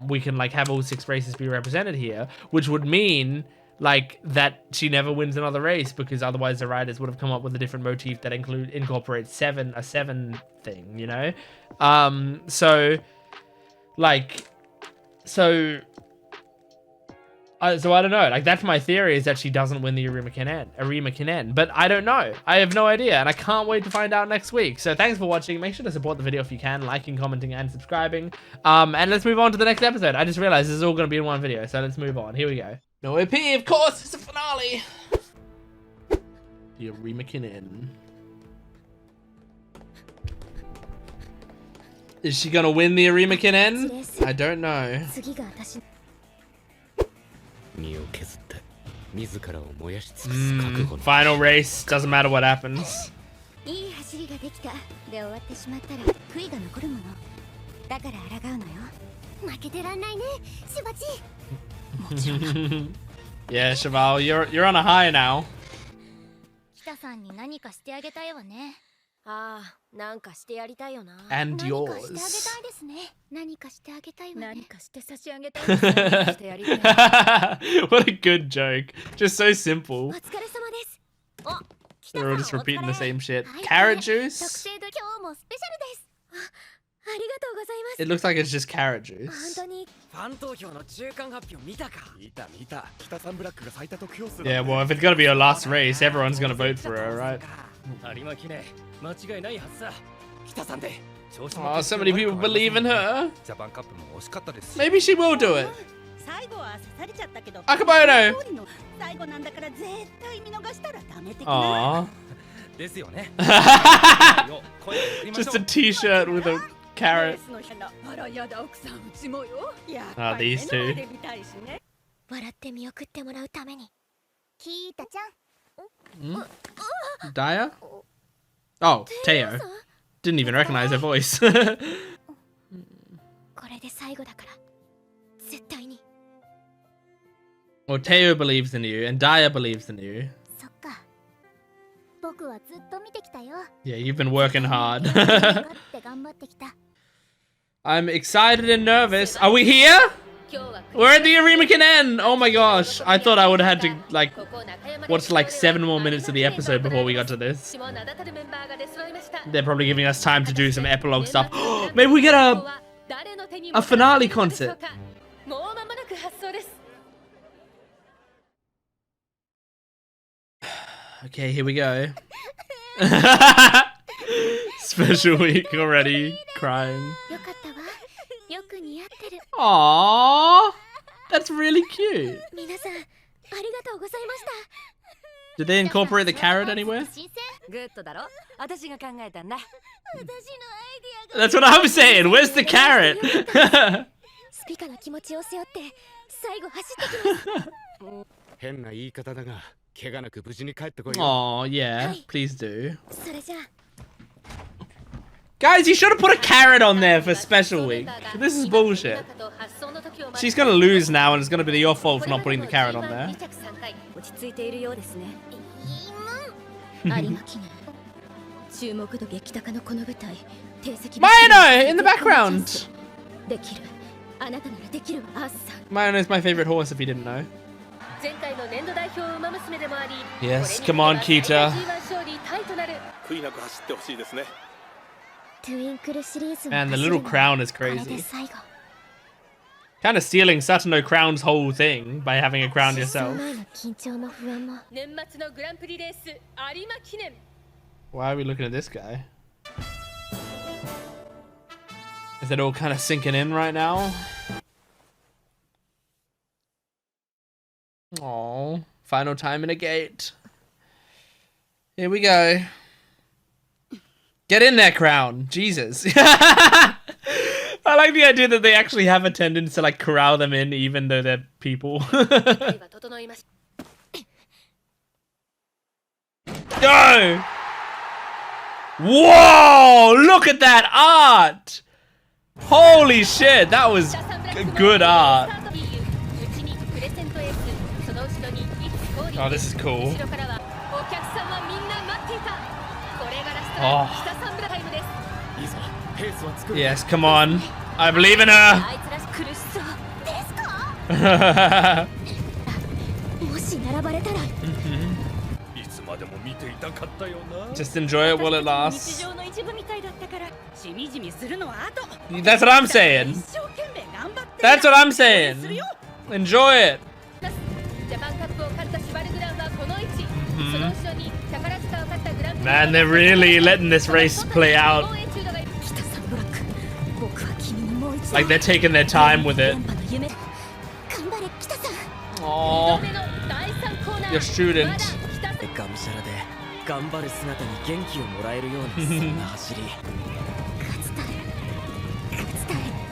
we can, like, have all 6 races be represented here. Which would mean, like, that she never wins another race, because otherwise the riders would have come up with a different motif that incorporates a 7 thing, you know? So I don't know. Like, that's my theory, is that she doesn't win the Arima Kinen. But I don't know. I have no idea, and I can't wait to find out next week. So thanks for watching. Make sure to support the video if you can, liking, commenting, and subscribing. And let's move on to the next episode. I just realized this is all going to be in one video, so let's move on. Here we go. No OP, of course, it's the finale. The Arima Kinen. Is she gonna win the Arima Kinen? I don't know. Final race, doesn't matter what happens. Yeah, Cheval, you're on a high now. And yours. What a good joke. Just so simple. They're all just repeating the same shit. Carrot juice? It looks like it's just carrot juice. Yeah, well, if it's gonna be her last race, everyone's gonna vote for her, right? Oh, so many people believe in her. Maybe she will do it. Akabono! Aww. Just a t-shirt with a carrot. Ah, these two. Daya? Oh, Teo. Didn't even recognize her voice. Well, Teo believes in you, and Daya believes in you. Yeah, you've been working hard. I'm excited and nervous. Are we here? We're at the Arima Kinen! Oh my gosh. I thought I would have had to, like, watch like 7 more minutes of the episode before we got to this. They're probably giving us time to do some epilogue stuff. Maybe we get a finale concert. Okay, here we go. Special week already. Crying. Aww. That's really cute. Did they incorporate the carrot anywhere? That's what I'm saying. Where's the carrot? Oh yeah, please do. Guys, you should have put a carrot on there for special week. This is bullshit. She's gonna lose now, and it's gonna be your fault for not putting the carrot on there. Mayano in the background. Mayano is my favorite horse, if you didn't know. Yes, come on, Kita. Man, the little crown is crazy. Kind of stealing Satono Crown's whole thing by having a crown yourself. Why are we looking at this guy? Is it all kind of sinking in right now? Oh, final time in a gate. Here we go. Get in there, Crown. Jesus. I like the idea that they actually have a tendency to like corral them in even though they're people. Go! Whoa! Look at that art! Holy shit, that was good art. Oh, this is cool. Oh. Yes, come on. I believe in her. Just enjoy it while it lasts. That's what I'm saying. That's what I'm saying. Enjoy it. Man, they're really letting this race play out. Like they're taking their time with it. Aww. Your student.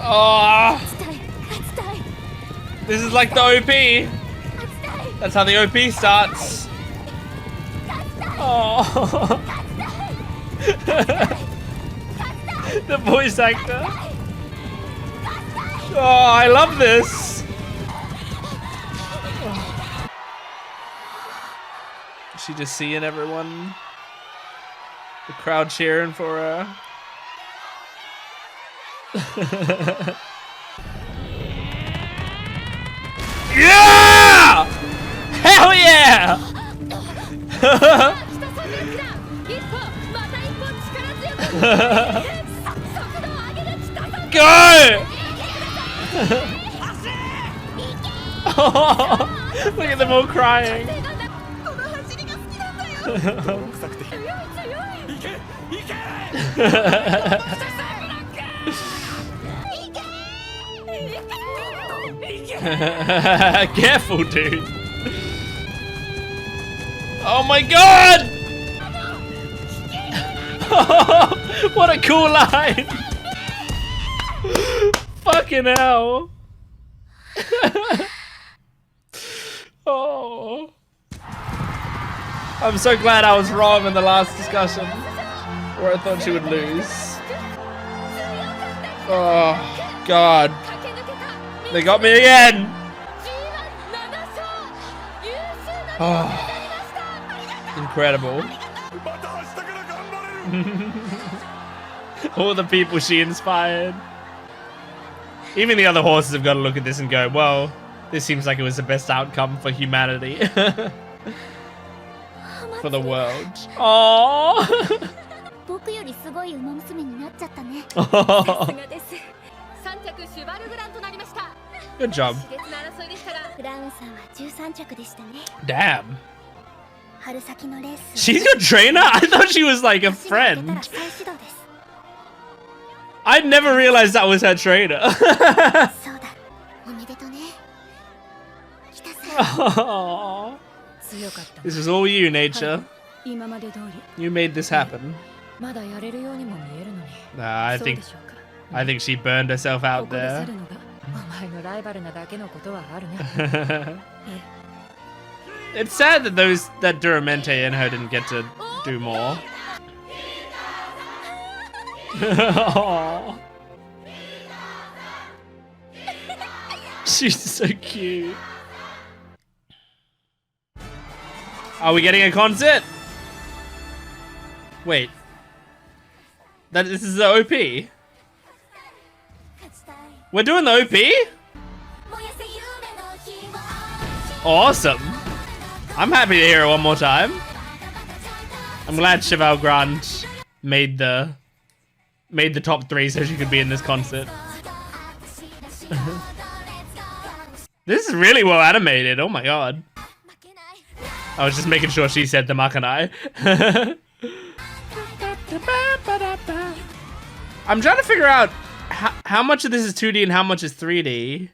Oh. This is like the OP. That's how the OP starts. Oh. The voice actor. Oh, I love this. Is she just seeing everyone? The crowd cheering for her. Yeah! Hell yeah! Go! Oh, look at them all crying. Careful, dude. Oh my god! What a cool line! Fucking hell! Oh, I'm so glad I was wrong in the last discussion, where I thought she would lose. Oh god, they got me again! Oh, incredible. All the people she inspired. Even the other horses have got to look at this and go, well, this seems like it was the best outcome for humanity. For the world. Aww. Good job. Damn. She's your trainer? I thought she was like a friend. I never realized that was her trainer. Oh, this is all you, nature. You made this happen. Nah, I think she burned herself out there. It's sad that that Duramente and her didn't get to do more. She's so cute. Are we getting a concert? Wait. This is the OP? We're doing the OP? Awesome. I'm happy to hear it one more time. I'm glad Cheval Grant made the top 3 so she could be in this concert. This is really well animated. Oh my god. I was just making sure she said the Makanai. I'm trying to figure out how much of this is 2D and how much is 3D.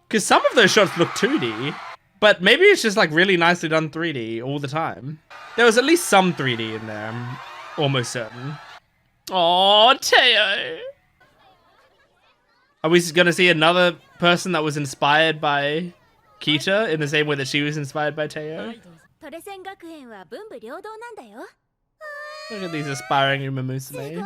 Because some of those shots look 2D. But maybe it's just like really nicely done 3D all the time. There was at least some 3D in there, I'm almost certain. Oh, Teo! Are we gonna see another person that was inspired by Kita in the same way that she was inspired by Teo? Look at these aspiring Uma Musume.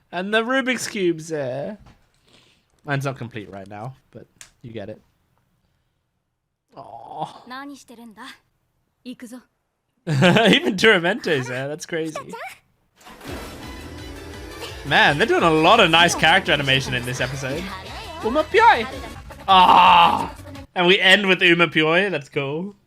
And the Rubik's Cube's there. Mine's not complete right now, but you get it. Aww. Even Duramente's there, that's crazy. Man, they're doing a lot of nice character animation in this episode. Uma Pyoi! Ah, and we end with Uma Pyoi, that's cool.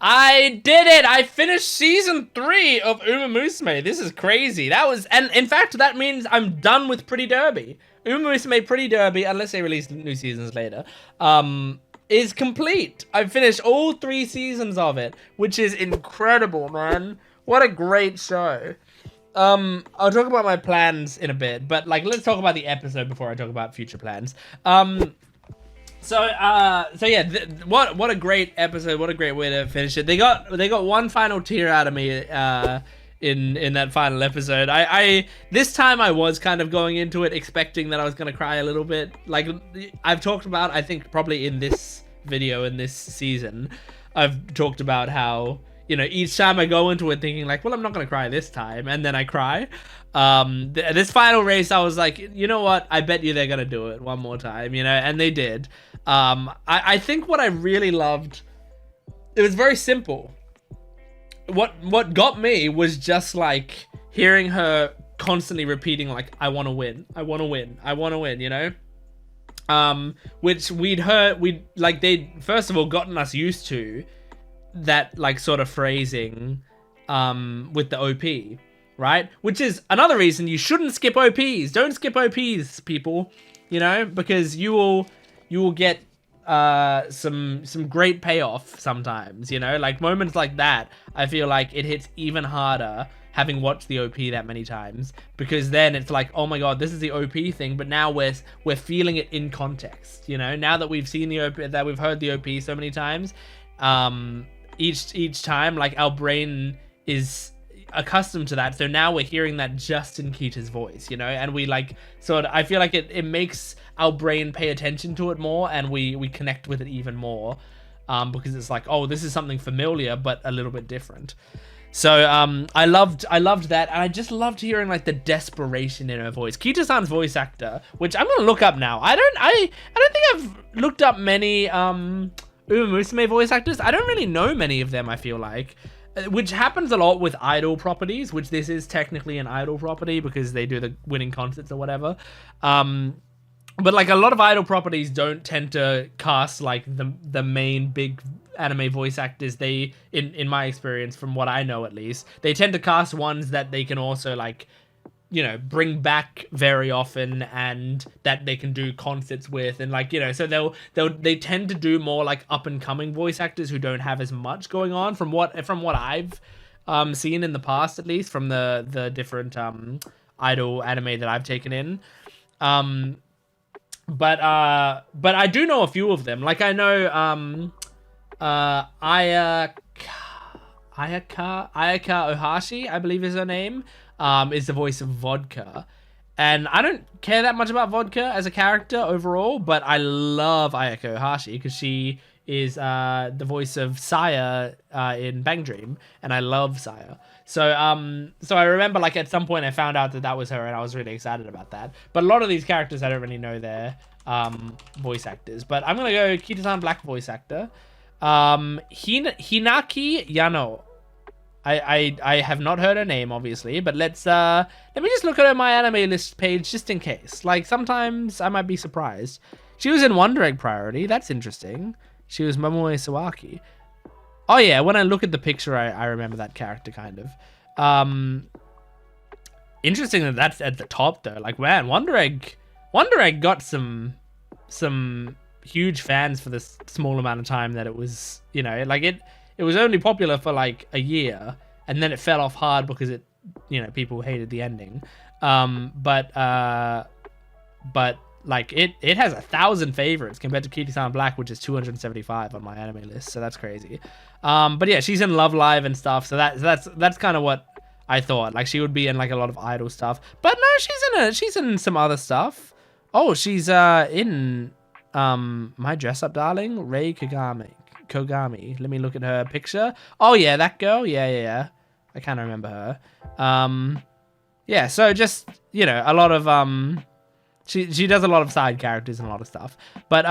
I did it! I finished season 3 of Uma Musume. This is crazy. And in fact, that means I'm done with Pretty Derby. Uma Musume Pretty Derby, unless they release new seasons later, is complete. I've finished all 3 seasons of it, which is incredible, man. What a great show. I'll talk about my plans in a bit, but like, let's talk about the episode before I talk about future plans. So yeah, what a great episode! What a great way to finish it. They got one final tear out of me in that final episode. I this time I was kind of going into it expecting that I was gonna cry a little bit. Like I've talked about, I think probably in this video in this season, I've talked about how, you know, each time I go into it thinking like, well, I'm not gonna cry this time, and then I cry. This final race, I was like, you know what? I bet you they're gonna do it one more time, you know, and they did. I think what I really loved, it was very simple. What got me was just like hearing her constantly repeating like, I want to win, I want to win, I want to win, you know, which they'd first of all gotten us used to that like sort of phrasing with the OP, right? Which is another reason you shouldn't skip OPs. Don't skip OPs, people, you know, because you will get some great payoff sometimes, you know, like moments like that. I feel like it hits even harder having watched the OP that many times, because then it's like, oh my god, this is the OP thing, but now we're feeling it in context, you know, now that we've seen the OP, that we've heard the OP so many times, each time like our brain is accustomed to that, so now we're hearing that just in Kita's voice, you know, and we like sort of, I feel like it makes our brain pay attention to it more, and we connect with it even more, because it's like, oh, this is something familiar but a little bit different. So I loved that, and I just loved hearing like the desperation in her voice. Kita-san's voice actor, which I'm gonna look up now. I don't think I've looked up many Uma Musume voice actors. I don't really know many of them, I feel like. Which happens a lot with idol properties, which this is technically an idol property because they do the winning concerts or whatever. But like a lot of idol properties don't tend to cast like the main big anime voice actors. They, in my experience, from what I know at least, they tend to cast ones that they can also like you know, bring back very often, and that they can do concerts with, and like, you know, so they tend to do more like up and coming voice actors who don't have as much going on from what I've seen in the past, at least from the different idol anime that I've taken in. But I do know a few of them. Like I know Ayaka Ohashi, I believe is her name, is the voice of Vodka. And I don't care that much about Vodka as a character overall, but I love Ayaka Ohashi because she is the voice of Saya in Bang Dream, and I love Saya. So I remember like at some point I found out that was her, and I was really excited about that. But a lot of these characters I don't really know their voice actors. But I'm gonna go Kitasan Black voice actor. Hinaki Yano. I have not heard her name, obviously, but let me just look at her My Anime List page just in case. Like, sometimes I might be surprised. She was in Wonder Egg Priority. That's interesting. She was Momoe Sawaki. Oh, yeah, when I look at the picture, I remember that character, kind of. Interesting that that's at the top, though. Like, man, Wonder Egg got some huge fans for this small amount of time that it was, you know, like it was only popular for like a year, and then it fell off hard because it, you know, people hated the ending. But like it has 1,000 favorites compared to Kitasan Black, which is 275 on My Anime List, so that's crazy. But yeah, she's in Love Live and stuff, so that's kind of what I thought. Like she would be in like a lot of idol stuff, but no, she's in some other stuff. Oh, she's in My Dress Up Darling, Rei Kogami. Let me look at her picture. Oh yeah, that girl. Yeah. I kind of remember her. Yeah, so just, you know, a lot of she does a lot of side characters and a lot of stuff. But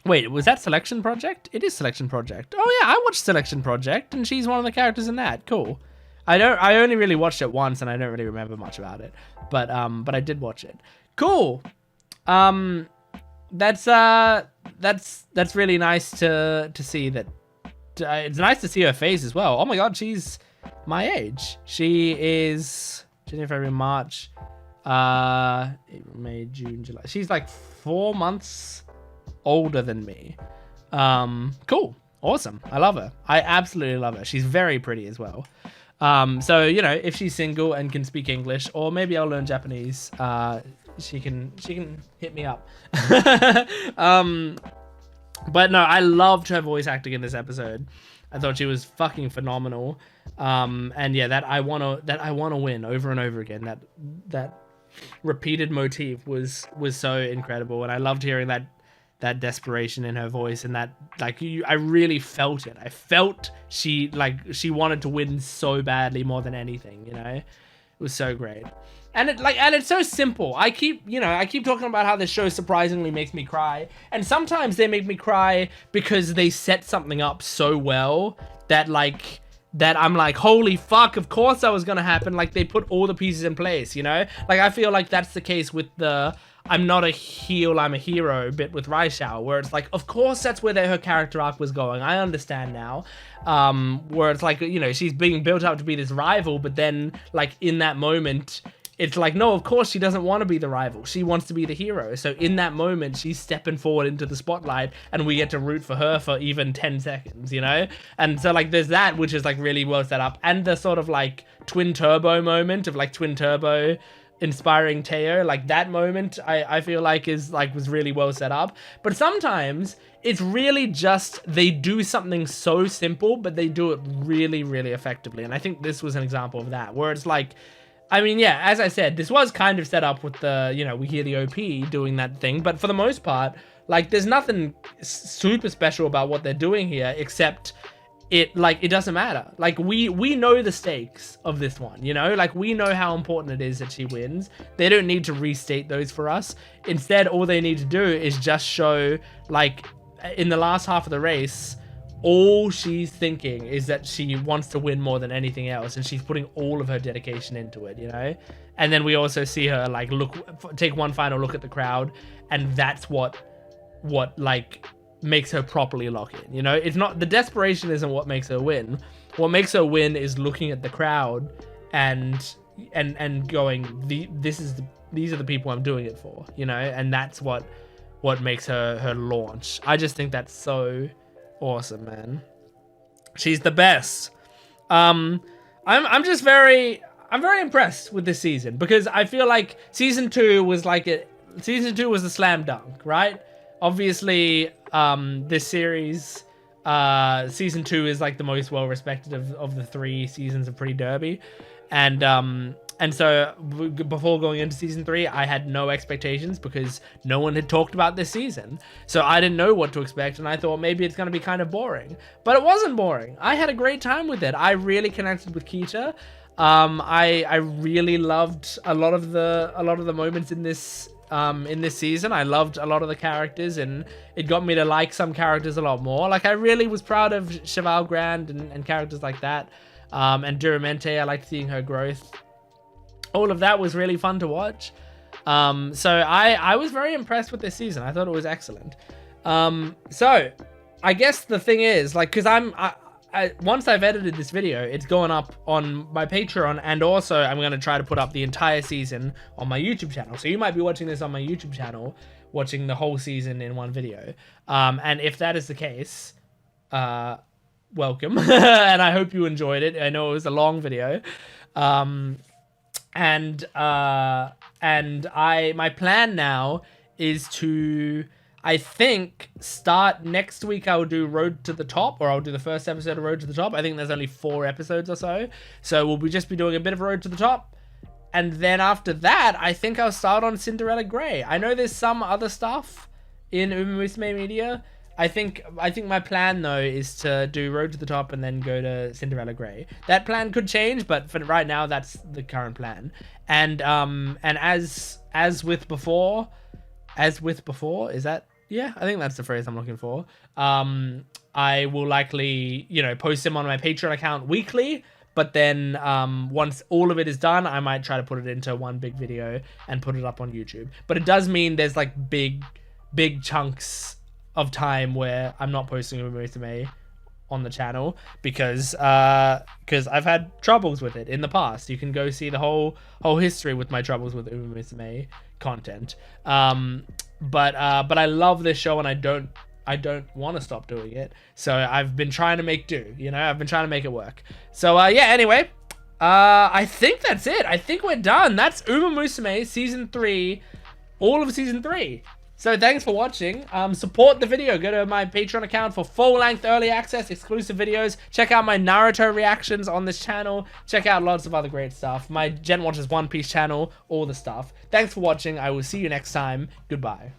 wait, was that Selection Project? It is Selection Project. Oh yeah, I watched Selection Project, and she's one of the characters in that. Cool. I only really watched it once, and I don't really remember much about it. But I did watch it. Cool. That's really nice to see that. It's nice to see her face as well. Oh my god, she's my age. She is January, February, March, April, May, June, July. She's like 4 months older than me. Cool, awesome. I love her. I absolutely love her. She's very pretty as well. So you know, if she's single and can speak English, or maybe I'll learn Japanese, she can hit me up. But no, I loved her voice acting in this episode. I thought she was fucking phenomenal. And yeah, that I wanna win over and over again. That repeated motif was so incredible, and I loved hearing that desperation in her voice, and that like I really felt it. I felt she wanted to win so badly more than anything, you know? It was so great. And it's so simple. I keep talking about how this show surprisingly makes me cry. And sometimes they make me cry because they set something up so well that I'm like, holy fuck, of course that was gonna happen. Like they put all the pieces in place, you know? Like I feel like that's the case with the I'm not a heel, I'm a hero bit with Raishao, where it's like, of course that's where her character arc was going. I understand now. Where it's like, you know, she's being built up to be this rival, but then like in that moment, it's like, no, of course she doesn't want to be the rival. She wants to be the hero. So in that moment, she's stepping forward into the spotlight, and we get to root for her for even 10 seconds, you know? And so like there's that, which is like really well set up. And the sort of like Twin Turbo moment of like Twin Turbo inspiring Teo, like that moment I feel like was really well set up. But sometimes it's really just they do something so simple, but they do it really, really effectively. And I think this was an example of that, where it's like, I mean, yeah, as I said, this was kind of set up with the, you know, we hear the OP doing that thing, but for the most part, like, there's nothing super special about what they're doing here, except it doesn't matter. Like, we know the stakes of this one, you know? Like, we know how important it is that she wins. They don't need to restate those for us. Instead, all they need to do is just show, like, in the last half of the race, all she's thinking is that she wants to win more than anything else, and she's putting all of her dedication into it, you know? And then we also see her like take one final look at the crowd, and that's what like makes her properly lock in, you know? It's not, the desperation isn't what makes her win. What makes her win is looking at the crowd and, and going, these are the people I'm doing it for, you know, and that's what makes her launch. I just think that's so awesome, man. She's the best. I'm very impressed with this season, because I feel like season 2 was a slam dunk, right? Obviously, this series, season 2 is like the most well respected of the 3 seasons of Pretty Derby, and so before going into season 3, I had no expectations because no one had talked about this season. So I didn't know what to expect, and I thought maybe it's going to be kind of boring. But it wasn't boring. I had a great time with it. I really connected with Kita. I really loved a lot of the moments in this season. I loved a lot of the characters, and it got me to like some characters a lot more. Like, I really was proud of Cheval Grand and characters like that. And Duramente, I liked seeing her growth. All of that was really fun to watch. So I was very impressed with this season. I thought it was excellent. So I guess the thing is, like, because once I've edited this video, it's going up on my Patreon, and also I'm going to try to put up the entire season on my YouTube channel. So you might be watching this on my YouTube channel, watching the whole season in one video. And if that is the case, welcome. And I hope you enjoyed it. I know it was a long video. My plan now is to, I think, start next week. I'll do Road to the Top, or I'll do the first episode of Road to the Top. I think there's only 4 episodes or so. So we'll just be doing a bit of Road to the Top. And then after that, I think I'll start on Cinderella Grey. I know there's some other stuff in Uma Musume Media. I think my plan, though, is to do Road to the Top and then go to Cinderella Grey. That plan could change, but for right now, that's the current plan. And as with before, is that, yeah, I think that's the phrase I'm looking for. I will likely, post them on my Patreon account weekly, but then once all of it is done, I might try to put it into one big video and put it up on YouTube. But it does mean there's like big chunks of time where I'm not posting Uma Musume on the channel because I've had troubles with it in the past. You can go see the whole history with my troubles with Uma Musume content. But I love this show, and I don't want to stop doing it. So I've been trying to make do. I've been trying to make it work. So yeah. Anyway, I think that's it. I think we're done. That's Uma Musume season 3, all of season 3. So thanks for watching. Support the video. Go to my Patreon account for full-length early access, exclusive videos. Check out my Naruto reactions on this channel. Check out lots of other great stuff. My Gent Watches One Piece channel, all the stuff. Thanks for watching. I will see you next time. Goodbye.